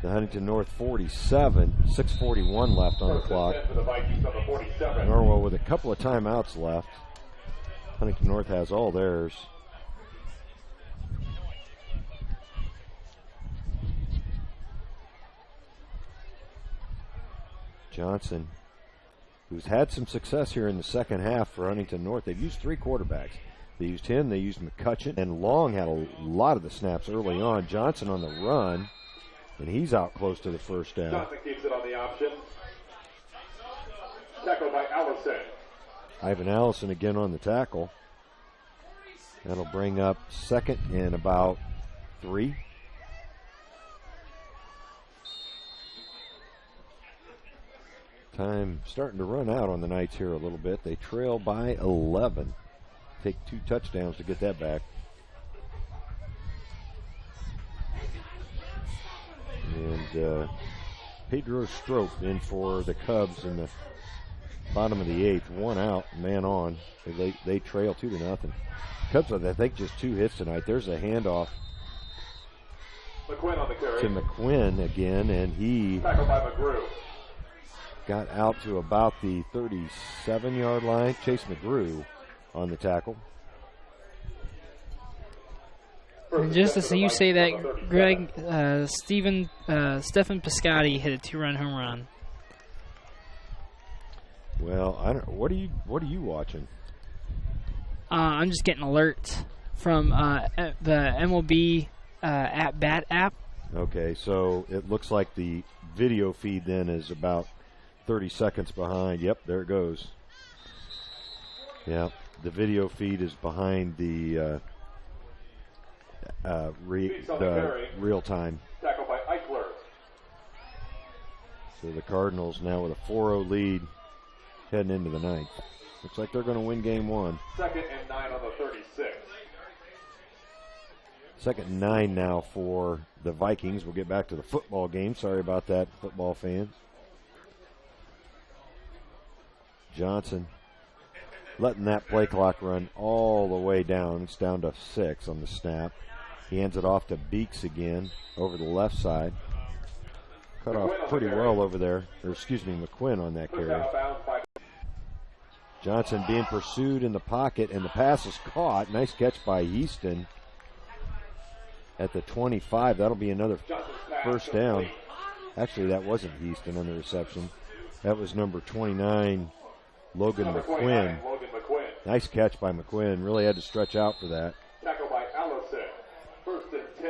Huntington North 47. 6:41 left on the clock. Norwell with a couple of timeouts left. Huntington North has all theirs. Johnson, who's had some success here in the second half for Huntington North. They've used 3 quarterbacks. They used him, they used McCutcheon, and Long had a lot of the snaps early on. Johnson on the run, and he's out close to the first down. Johnson keeps it on option. Tackled by Allison. Ivan Allison again on the tackle. That'll bring up second and about 3. Time starting to run out on the Knights here a little bit. They trail by 11. Take 2 touchdowns to get that back. And Pedro Strope in for the Cubs in the bottom of the 8th. 1 out, man on. They trail 2-0. Cubs with, I think, just 2 hits tonight. There's a handoff McQuinn on the carry. to McQuinn again, and he Tackled by McGrew. got out to about the 37-yard line. Chase McGrew on the tackle. And just to see you say that, Greg, Stephen Piscotti hit a 2-run home run. Well, I don't. What are you watching? I'm just getting alerts from the MLB at Bat app. Okay, so it looks like the video feed then is about 30 seconds behind. Yep, there it goes. Yeah, the video feed is behind the real time. Tackled by Eichler. So the Cardinals now with a 4-0 lead heading into the 9th. Looks like they're going to win game 1. 2nd and 9 on the 36. 2nd and 9 now for the Vikings. We'll get back to the football game. Sorry about that, football fans. Johnson letting that play clock run all the way down. It's down to 6 on the snap. He hands it off to Beeks again over the left side. Cut off pretty well over there. Or excuse me, McQuinn on that carry. Johnson being pursued in the pocket, and the pass is caught. Nice catch by Easton at the 25. That'll be another first down. Actually, that wasn't Easton on the reception. That was number 29, Logan McQuinn. Nice catch by McQuinn. Really had to stretch out for that. Tackled by Allison. 1st and 10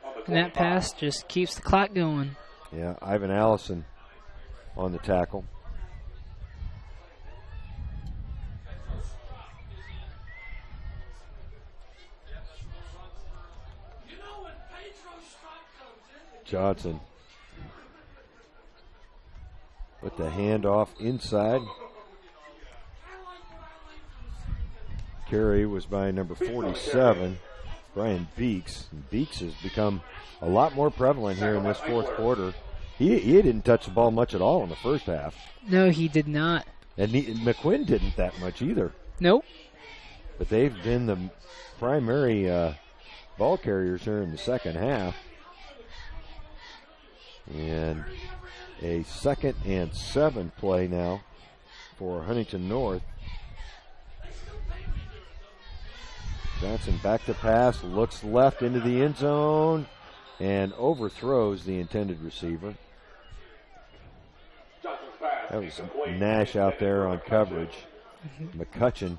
on the 25. And that pass just keeps the clock going. Yeah, Ivan Allison on the tackle. Johnson with the handoff inside. Carry was by number 47, Brian Beeks. And Beeks has become a lot more prevalent here in this 4th quarter. He didn't touch the ball much at all in the first half. No, he did not. And McQuinn didn't that much either. Nope. But they've been the primary ball carriers here in the second half. And a 2nd and 7 play now for Huntington North. Johnson back to pass, looks left into the end zone, and overthrows the intended receiver. That was Nash out there on coverage. McCutcheon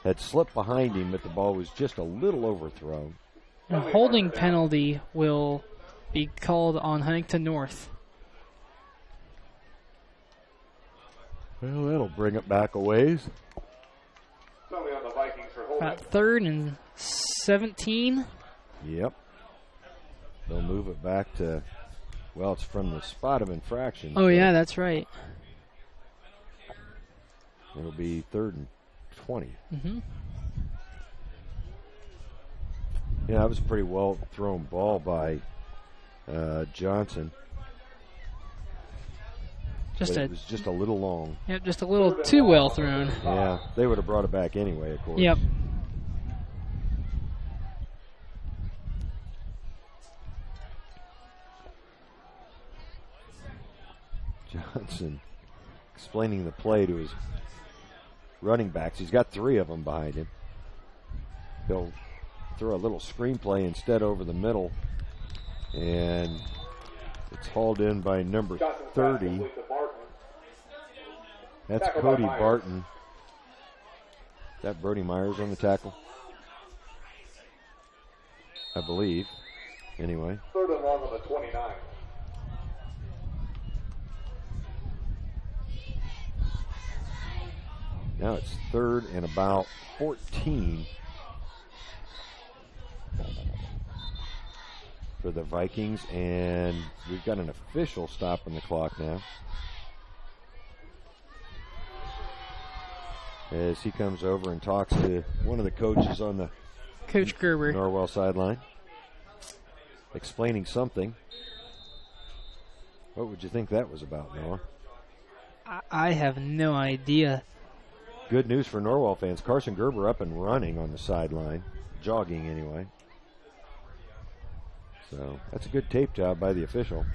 had slipped behind him, but the ball was just a little overthrown. A holding penalty will be called on Huntington North. Well, that'll bring it back a ways. About 3rd and 17. Yep. They'll move it back to, well, it's from the spot of infraction. Oh, so yeah, that's right. It'll be 3rd and 20. Mm-hmm. Yeah, that was a pretty well thrown ball by Johnson. It was just a little long. Yep, just a little too well thrown. Yeah, they would have brought it back anyway, of course. Yep. Johnson explaining the play to his running backs. He's got 3 of them behind him. He'll throw a little screenplay instead over the middle, and it's hauled in by number 30. That's Cody Barton. Is that Brody Myers on the tackle? I believe. Anyway. 3rd and long on the 29. Now it's 3rd and about 14 for the Vikings, and we've got an official stopping the clock now as he comes over and talks to one of the coaches on the Coach Gerber Norwell sideline, explaining something. What would you think that was about, Noah? I have no idea. Good news for Norwell fans. Carson Gerber up and running on the sideline, jogging anyway. So that's a good tape job by the official.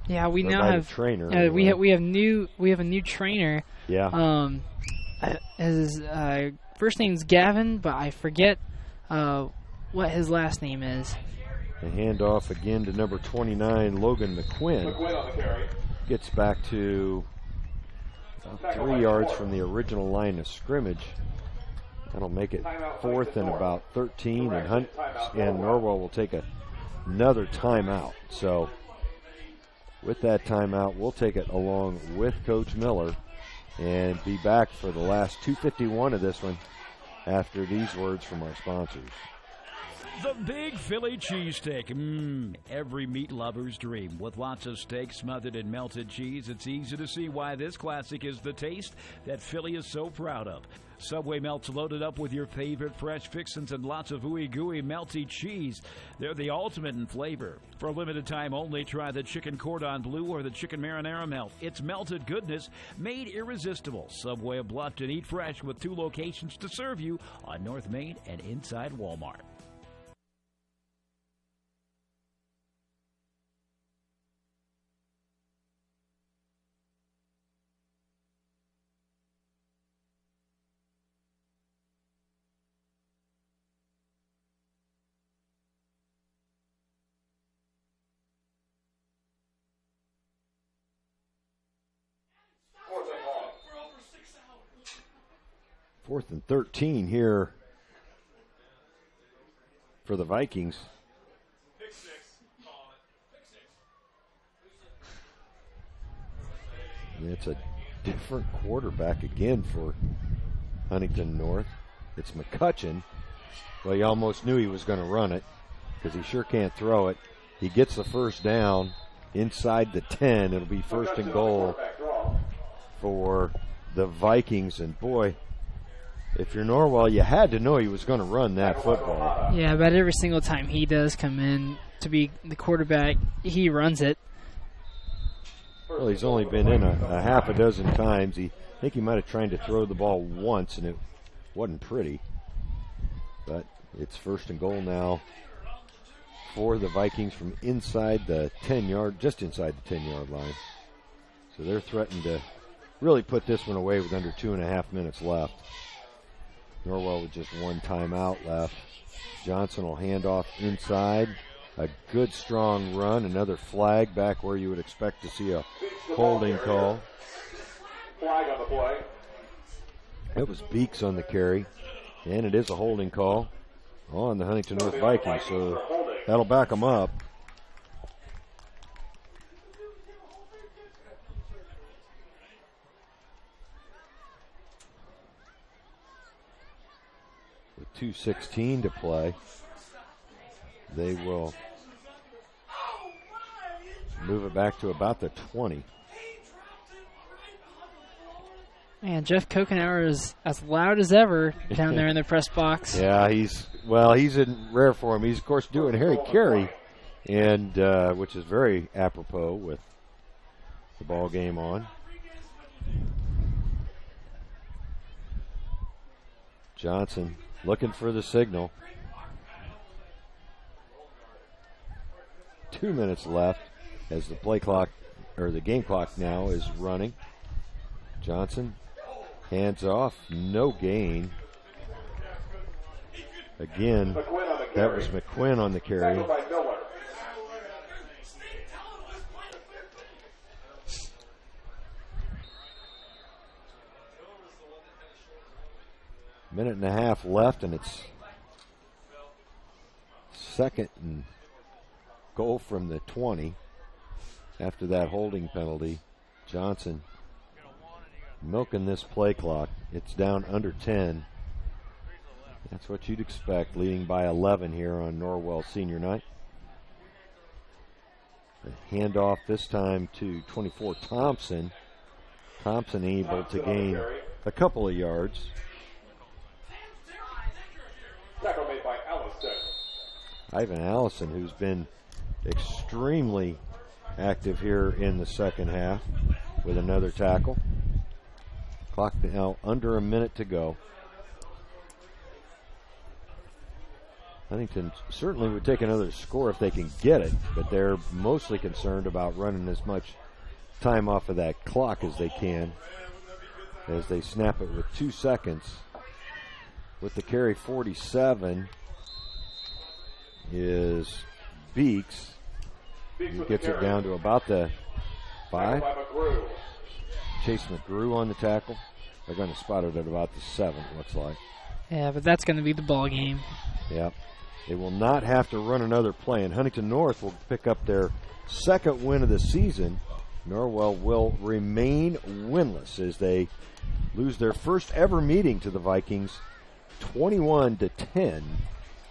Yeah, we or now by have the trainer. we have a new trainer. Yeah. His first name's Gavin, but I forget what his last name is. The handoff again to number 29, Logan McQuinn. Gets back to 3 yards from the original line of scrimmage. That'll make it 4th and about 13, and Norwell will take another timeout. So with that timeout, we'll take it along with Coach Miller and be back for the last 2:51 of this one after these words from our sponsors. The Big Philly Cheesesteak. Every meat lover's dream. With lots of steak smothered in melted cheese, it's easy to see why this classic is the taste that Philly is so proud of. Subway melts loaded up with your favorite fresh fixins and lots of ooey-gooey melty cheese. They're the ultimate in flavor. For a limited time only, try the chicken cordon bleu or the chicken marinara melt. It's melted goodness made irresistible. Subway of Bluffton. Eat fresh with 2 locations to serve you on North Main and inside Walmart. Fourth and 13 here for the Vikings. And it's a different quarterback again for Huntington North. It's McCutcheon. Well, you almost knew he was going to run it because he sure can't throw it. He gets the first down inside the 10. It'll be 1st and goal for the Vikings. And boy, if you're Norwell, you had to know he was going to run that football. Yeah, but every single time he does come in to be the quarterback, he runs it. Well, he's only been in a half a dozen times. I think he might have tried to throw the ball once, and it wasn't pretty. But it's 1st and goal now for the Vikings from inside the 10-yard, just inside the 10-yard line. So they're threatening to really put this one away with under 2.5 minutes left. Norwell with just 1 timeout left. Johnson will hand off inside. A good strong run. Another flag back where you would expect to see a holding call. Flag on the play. It was Beeks on the carry. And it is a holding call on the Huntington North Vikings. So that'll back them up. With 2:16 to play, they will move it back to about the 20. And Jeff Kokenauer is as loud as ever down there in the press box. Yeah, he's in rare form. He's, of course, doing Harry Carey, and which is very apropos with the ball game on. Johnson looking for the signal. 2 minutes left as the play clock, or the game clock now is running. Johnson hands off, no gain. Again, that was McQuinn on the carry. Minute and a half left, and it's 2nd and goal from the 20 after that holding penalty. Johnson milking this play clock. It's down under 10. That's what you'd expect, leading by 11 here on Norwell Senior Night. The handoff this time to 24 Thompson. Thompson able to gain a couple of yards. Tackle made by Allison. Ivan Allison, who's been extremely active here in the second half with another tackle. Clock now under a minute to go. Huntington certainly would take another score if they can get it, but they're mostly concerned about running as much time off of that clock as they can as they snap it with 2 seconds. With the carry 47 is Beeks. He gets it down to about the 5. Chase McGrew on the tackle. They're going to spot it at about the 7, it looks like. Yeah, but that's going to be the ball game. Yep. They will not have to run another play, and Huntington North will pick up their second win of the season. Norwell will remain winless as they lose their first ever meeting to the Vikings 21-10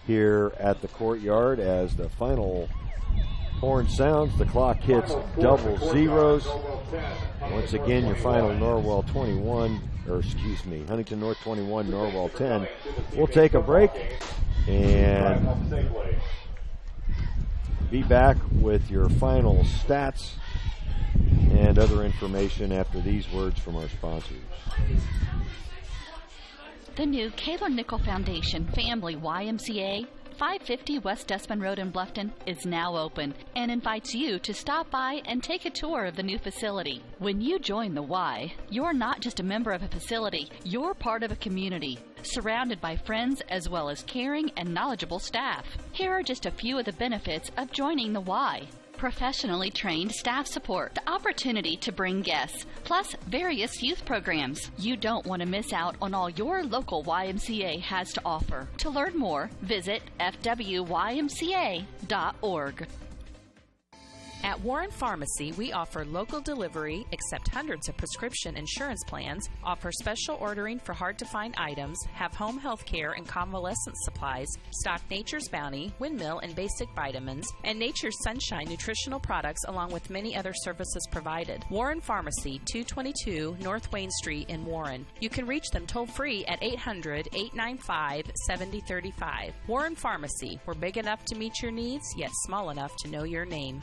here at the Courtyard. As the final horn sounds, the clock hits double zeros. Once again, your final Huntington North 21, Norwell 10. We'll take a break and be back with your final stats and other information after these words from our sponsors. The new Kaler Nickel Foundation Family YMCA, 550 West Dustman Road in Bluffton, is now open and invites you to stop by and take a tour of the new facility. When you join the Y, you're not just a member of a facility, you're part of a community, surrounded by friends as well as caring and knowledgeable staff. Here are just a few of the benefits of joining the Y. Professionally trained staff support, the opportunity to bring guests, plus various youth programs. You don't want to miss out on all your local YMCA has to offer. To learn more, visit fwymca.org. At Warren Pharmacy, we offer local delivery, accept hundreds of prescription insurance plans, offer special ordering for hard-to-find items, have home health care and convalescent supplies, stock Nature's Bounty, Windmill, and basic vitamins, and Nature's Sunshine nutritional products, along with many other services provided. Warren Pharmacy, 222 North Wayne Street in Warren. You can reach them toll-free at 800-895-7035. Warren Pharmacy, we're big enough to meet your needs, yet small enough to know your name.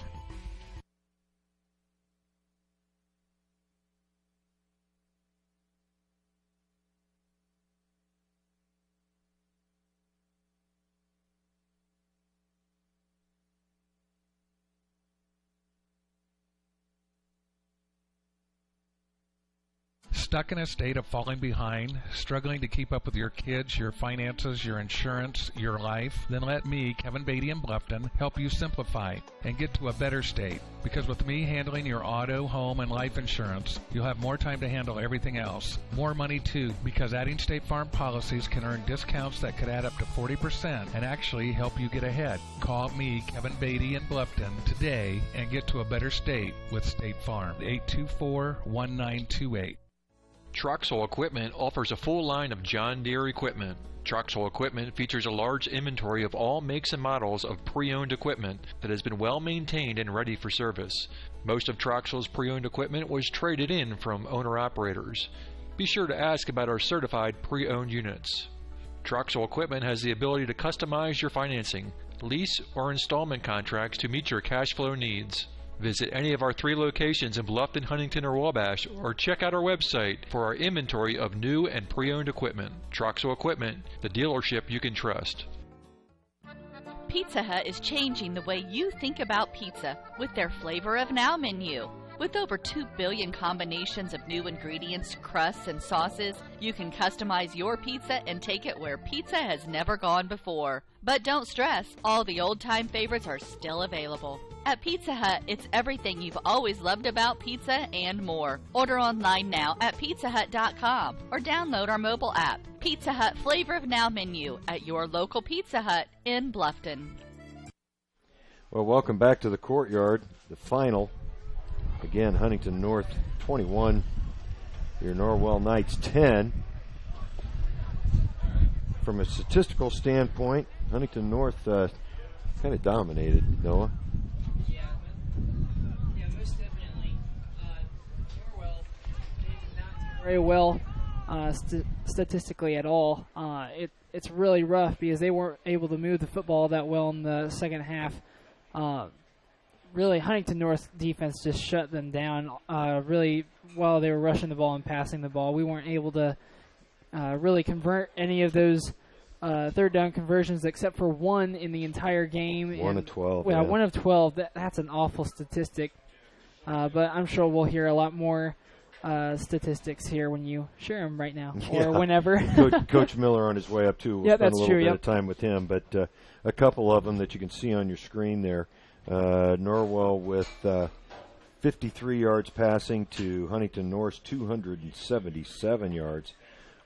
Stuck in a state of falling behind, struggling to keep up with your kids, your finances, your insurance, your life? Then let me, Kevin Beatty in Bluffton, help you simplify and get to a better state. Because with me handling your auto, home, and life insurance, you'll have more time to handle everything else. More money too, because adding State Farm policies can earn discounts that could add up to 40% and actually help you get ahead. Call me, Kevin Beatty in Bluffton, today and get to a better state with State Farm. 824-1928. Troxel Equipment offers a full line of John Deere equipment. Troxel Equipment features a large inventory of all makes and models of pre-owned equipment that has been well maintained and ready for service. Most of Troxel's pre-owned equipment was traded in from owner-operators. Be sure to ask about our certified pre-owned units. Troxel Equipment has the ability to customize your financing, lease, or installment contracts to meet your cash flow needs. Visit any of our 3 locations in Bluffton, Huntington, or Wabash, or check out our website for our inventory of new and pre-owned equipment. Troxel Equipment, the dealership you can trust. Pizza Hut is changing the way you think about pizza with their Flavor of Now menu. With over 2 billion combinations of new ingredients, crusts, and sauces, you can customize your pizza and take it where pizza has never gone before. But don't stress, all the old-time favorites are still available. At Pizza Hut, it's everything you've always loved about pizza and more. Order online now at pizzahut.com or download our mobile app. Pizza Hut Flavor of Now menu at your local Pizza Hut in Bluffton. Well, welcome back to the Courtyard, the final. Again, Huntington North 21, Your Norwell Knights 10. From a statistical standpoint, Huntington North kind of dominated, Noah. Yeah, most definitely. Norwell did not do very well statistically at all. It's really rough because they weren't able to move the football that well in the second half. Really, Huntington North defense just shut them down really while they were rushing the ball and passing the ball. We weren't able to really convert any of those third down conversions except for one in the entire game. 1 of 12. Yeah, 1 of 12. That's an awful statistic. But I'm sure we'll hear a lot more statistics here when you share them right now or whenever. Coach Miller on his way up, too. We'll spend a little bit of time with him. But a couple of them that you can see on your screen there. Norwell with 53 yards passing to Huntington North's 277 yards.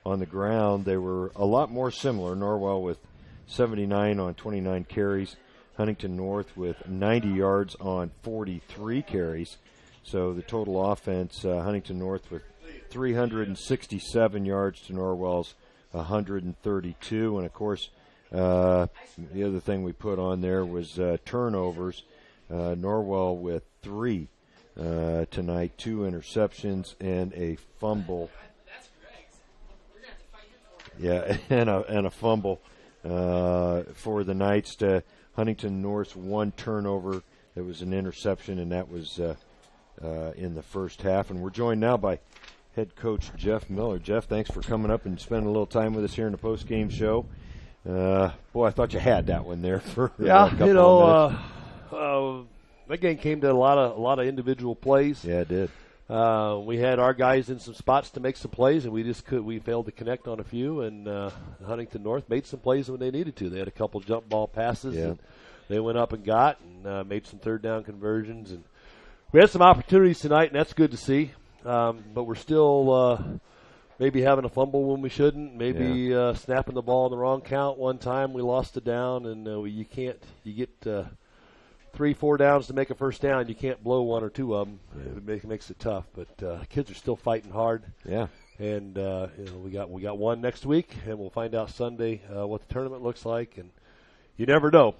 On the ground, they were a lot more similar. Norwell with 79 on 29 carries. Huntington North with 90 yards on 43 carries. So the total offense, Huntington North with 367 yards to Norwell's 132. And, of course, the other thing we put on there was turnovers. Norwell with 3 tonight, 2 interceptions and a fumble. Yeah, and a fumble for the Knights. To Huntington North's 1 turnover. There was an interception, and that was in the first half. And we're joined now by head coach Jeff Miller. Jeff, thanks for coming up and spending a little time with us here in the post-game show. Boy, I thought you had that one there for a couple of minutes. That game came to a lot of individual plays. Yeah, it did. We had our guys in some spots to make some plays, and we failed to connect on a few. And Huntington North made some plays when they needed to. They had a couple jump ball passes that they went up and got, and made some third down conversions. And we had some opportunities tonight, and that's good to see. But we're still maybe having a fumble when we shouldn't. Maybe snapping the ball in the wrong count one time. We lost it down, and you get 3-4 downs to make a first down. You can't blow 1 or 2 of them. It makes it tough. But kids are still fighting hard. Yeah. And we got one next week, and we'll find out Sunday what the tournament looks like. And you never know.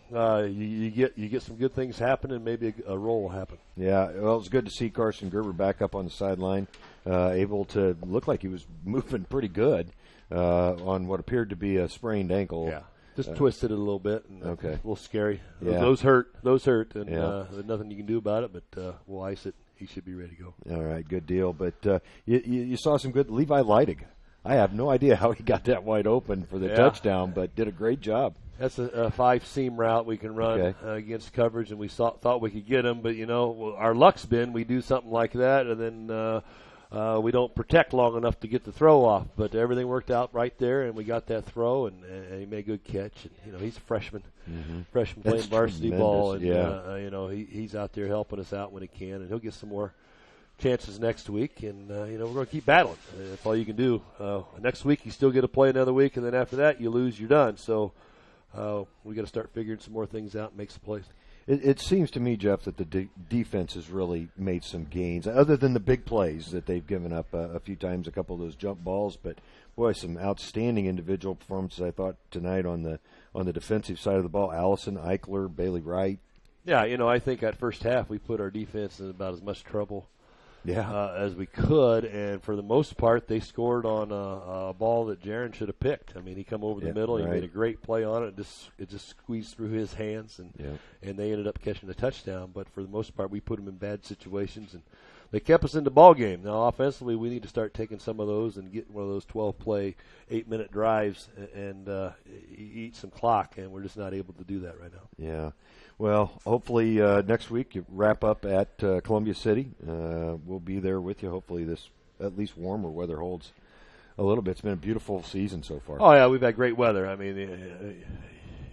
You get some good things happen, and maybe a roll will happen. Yeah. Well, it was good to see Carson Gerber back up on the sideline, able to look like he was moving pretty good on what appeared to be a sprained ankle. Yeah. Just twisted it a little bit. And okay. A little scary. Yeah. Those hurt. And there's nothing you can do about it, but we'll ice it. He should be ready to go. All right, good deal. But you saw some good Levi Leidig. I have no idea how he got that wide open for the touchdown, but did a great job. That's a 5-seam route we can run against coverage, and we thought we could get him. But, our luck's been we do something like that, and then we don't protect long enough to get the throw off. But everything worked out right there, and we got that throw, and he made a good catch. And, he's a freshman. Mm-hmm. Freshman playing varsity ball, and he's out there helping us out when he can, and he'll get some more chances next week. And we're going to keep battling. That's all you can do. Next week you still get to play another week, and then after that you lose, you're done. So we got to start figuring some more things out and make some plays. It seems to me, Jeff, that the defense has really made some gains, other than the big plays that they've given up a few times, a couple of those jump balls. But, boy, some outstanding individual performances, I thought, tonight on the defensive side of the ball. Allison, Eichler, Bailey Wright. Yeah, I think that first half we put our defense in about as much trouble as we could, and for the most part they scored on a ball that Jaron should have picked. I mean, he come over the middle, he made a great play on it. It just squeezed through his hands, and they ended up catching a touchdown. But for the most part, we put them in bad situations, and they kept us in the ball game. Now, offensively, we need to start taking some of those and get one of those 12-play, 8-minute drives and eat some clock, and we're just not able to do that right now. Yeah. Well, hopefully next week you wrap up at Columbia City. We'll be there with you. Hopefully this at least warmer weather holds a little bit. It's been a beautiful season so far. Oh, yeah, we've had great weather. I mean,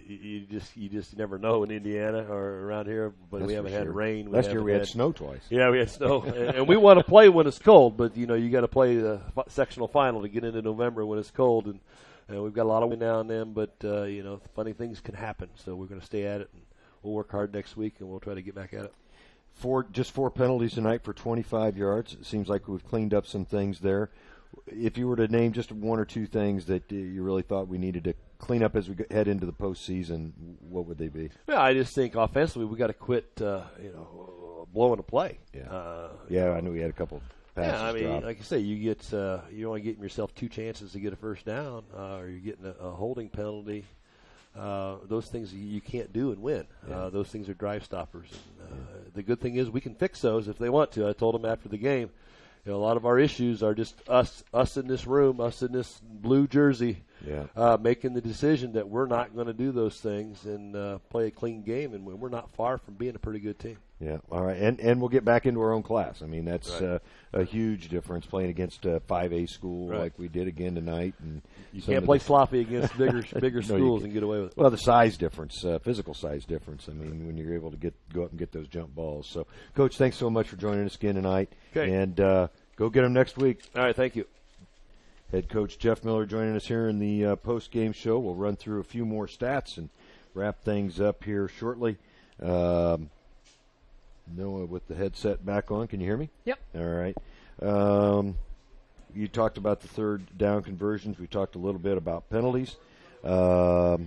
you just never know in Indiana or around here, but we haven't had rain. Last year we had snow twice. Yeah, we had snow. and we want to play when it's cold, but, you got to play the sectional final to get into November when it's cold. And we've got a lot of wind now and then, but, funny things can happen. So we're going to stay at it. And we'll work hard next week, and we'll try to get back at it. Just 4 penalties tonight for 25 yards. It seems like we've cleaned up some things there. if you were to name just one or two things that you really thought we needed to clean up as we head into the postseason, what would they be? Yeah, I just think offensively we got to quit, blowing a play. Yeah, I knew we had a couple passes. Yeah, I mean, dropped. like I say, you're only getting yourself 2 chances to get a first down, or you're getting a holding penalty. Those things you can't do and win. Those things are drive stoppers. And, the good thing is we can fix those if they want to. I told them after the game, a lot of our issues are just us in this room, us in this blue jersey, making the decision that we're not going to do those things and play a clean game, and we're not far from being a pretty good team. Yeah, all right, and we'll get back into our own class. I mean, that's right. A huge difference playing against a 5A school right. like we did again tonight. And you can't play sloppy against bigger schools and get away with it. Well, the size difference, physical size difference. I mean, when you're able to go up and get those jump balls. So, Coach, thanks so much for joining us again tonight. Okay. And go get them next week. All right, thank you. Head coach Jeff Miller joining us here in the post-game show. We'll run through a few more stats and wrap things up here shortly. Noah with the headset back on. Can you hear me? Yep. All right. You talked about the third down conversions. We talked a little bit about penalties. We'll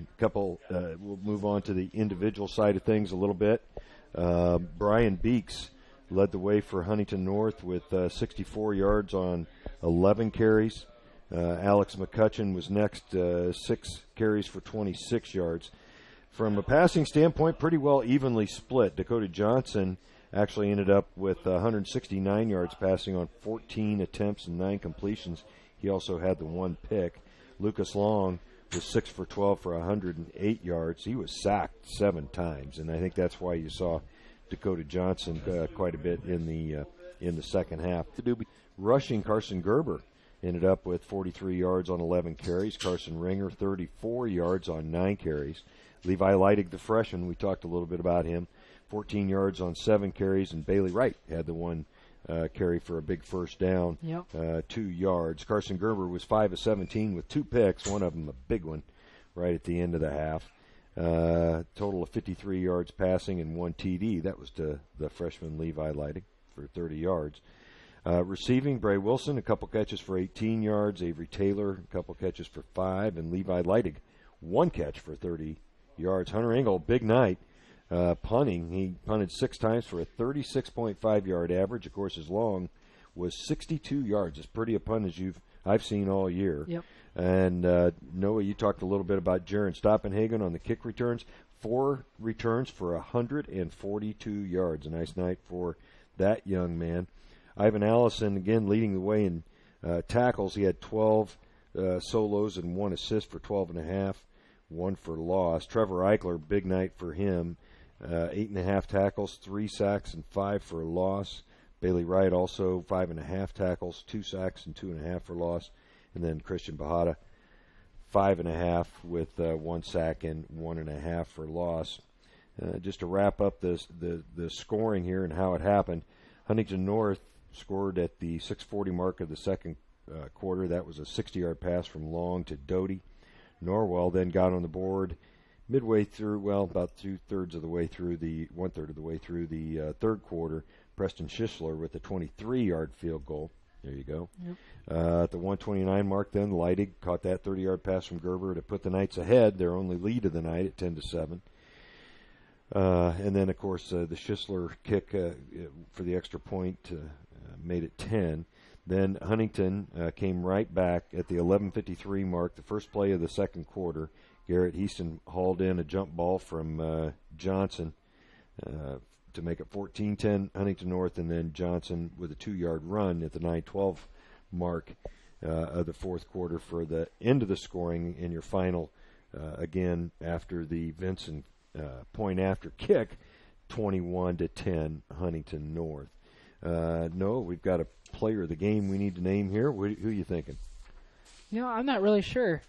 move on to the individual side of things a little bit. Brian Beeks led the way for Huntington North with 64 yards on 11 carries. Alex McCutcheon was next, 6 carries for 26 yards. From a passing standpoint, pretty well evenly split. Dakota Johnson actually ended up with 169 yards passing on 14 attempts and 9 completions. He also had the 1 pick. Lucas Long was 6 for 12 for 108 yards. He was sacked 7 times, and I think that's why you saw Dakota Johnson quite a bit in the second half. Rushing, Carson Gerber ended up with 43 yards on 11 carries. Carson Ringer, 34 yards on 9 carries. Levi Leidig, the freshman, we talked a little bit about him, 14 yards on 7 carries, and Bailey Wright had the 1 carry for a big first down, 2 yards. Carson Gerber was 5 of 17 with 2 picks, one of them a big one right at the end of the half. Total of 53 yards passing and 1 TD. That was to the freshman Levi Leidig for 30 yards. Receiving, Bray Wilson, a couple catches for 18 yards. Avery Taylor, a couple catches for 5. And Levi Leidig, 1 catch for 30 yards. Hunter Engel, big night. Punting, he punted 6 times for a 36.5-yard average. Of course, his long was 62 yards. As pretty a punt as I've seen all year. Yep. And Noah, you talked a little bit about Jaron Stoppenhagen on the kick returns. 4 returns for 142 yards. A nice night for that young man. Ivan Allison, again, leading the way in tackles. He had 12 solos and 1 assist for 12.5, 1 for loss. Trevor Eichler, big night for him. 8.5 tackles, 3 sacks, and 5 for loss. Bailey Wright also 5.5 tackles, 2 sacks, and 2.5 for loss. And then Christian Bahada, 5.5 with 1 sack and 1.5 for loss. Just to wrap up the scoring here and how it happened, Huntington North scored at the 6:40 mark of the second quarter. That was a 60-yard pass from Long to Doty. Norwell then got on the board midway through, about 1/3 of the way through the third quarter. Preston Schisler with a 23-yard field goal. There you go. Yep. At the 1:29 mark, then Leidig caught that 30-yard pass from Gerber to put the Knights ahead, their only lead of the night at 10-7. And then, of course, the Schisler kick for the extra point made it 10. Then Huntington came right back at the 11:53 mark, the first play of the second quarter. Garrett Heaston hauled in a jump ball from Johnson to make it 14-10 Huntington North, and then Johnson with a 2-yard run at the 9:12 mark of the fourth quarter for the end of the scoring. In your final, again, after the Vincent point after kick, 21-10 Huntington North. Noah, we've got a player of the game we need to name here. Who are you thinking? I'm not really sure.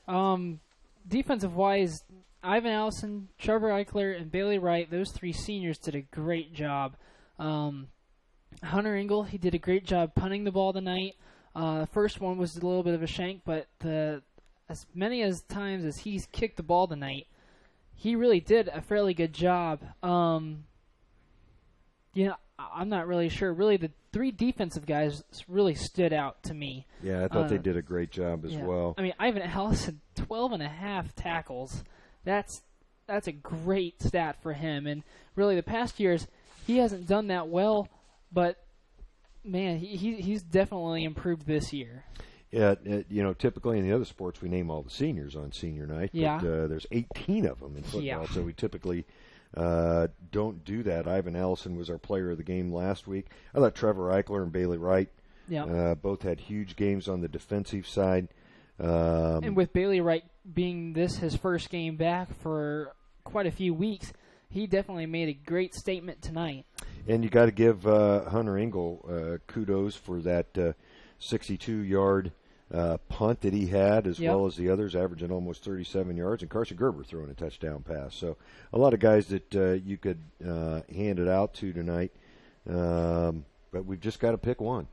Defensive-wise, Ivan Allison, Trevor Eichler, and Bailey Wright, those 3 seniors did a great job. Hunter Engel, he did a great job punting the ball tonight. The first one was a little bit of a shank, but as many as times as he's kicked the ball tonight, he really did a fairly good job. I I'm not really sure. Really, the 3 defensive guys really stood out to me. Yeah, I thought they did a great job as well. I mean, Ivan Allison, 12.5 tackles. That's a great stat for him. And really, the past years, he hasn't done that well, but, man, he's definitely improved this year. Yeah, typically in the other sports we name all the seniors on senior night, but there's 18 of them in football, so we typically don't do that. Ivan Allison was our player of the game last week. I thought Trevor Eichler and Bailey Wright both had huge games on the defensive side. And with Bailey Wright being his first game back for quite a few weeks, he definitely made a great statement tonight. And you got to give Hunter Engel kudos for that 62-yard punt that he had, as well as the others, averaging almost 37 yards, and Carson Gerber throwing a touchdown pass. So a lot of guys that you could hand it out to tonight, but we've just got to pick one.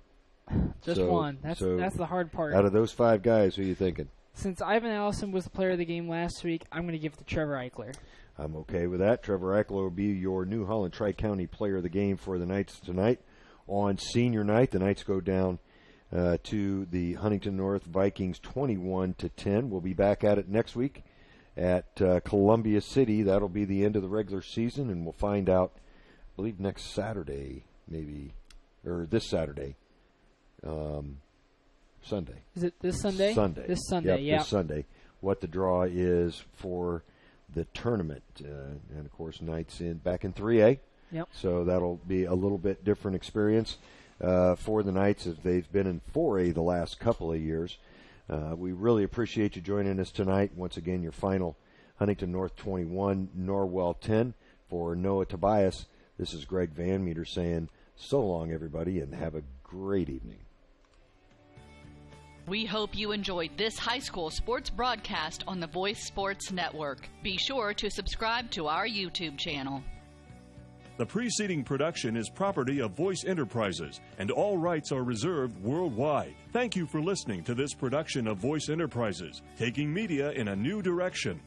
Just one. That's the hard part. Out of those 5 guys, who are you thinking? Since Ivan Allison was the player of the game last week, I'm going to give it to Trevor Eichler. I'm okay with that. Trevor Eichler will be your New Holland Tri-County player of the game for the Knights tonight. On senior night, the Knights go down to the Huntington North Vikings 21-10. We'll be back at it next week at Columbia City. That'll be the end of the regular season, and we'll find out, I believe, next Saturday, maybe, or this Saturday. Sunday. Is it this Sunday? Sunday. This Sunday, yep, this Sunday. What the draw is for the tournament. And, of course, Knights back in 3A. Yep. So that'll be a little bit different experience for the Knights, as they've been in 4A the last couple of years. We really appreciate you joining us tonight. Once again, your final Huntington North 21, Norwell 10. For Noah Tobias, this is Greg Van Meter saying so long, everybody, and have a great evening. We hope you enjoyed this high school sports broadcast on the Voice Sports Network. Be sure to subscribe to our YouTube channel. The preceding production is property of Voice Enterprises, and all rights are reserved worldwide. Thank you for listening to this production of Voice Enterprises, taking media in a new direction.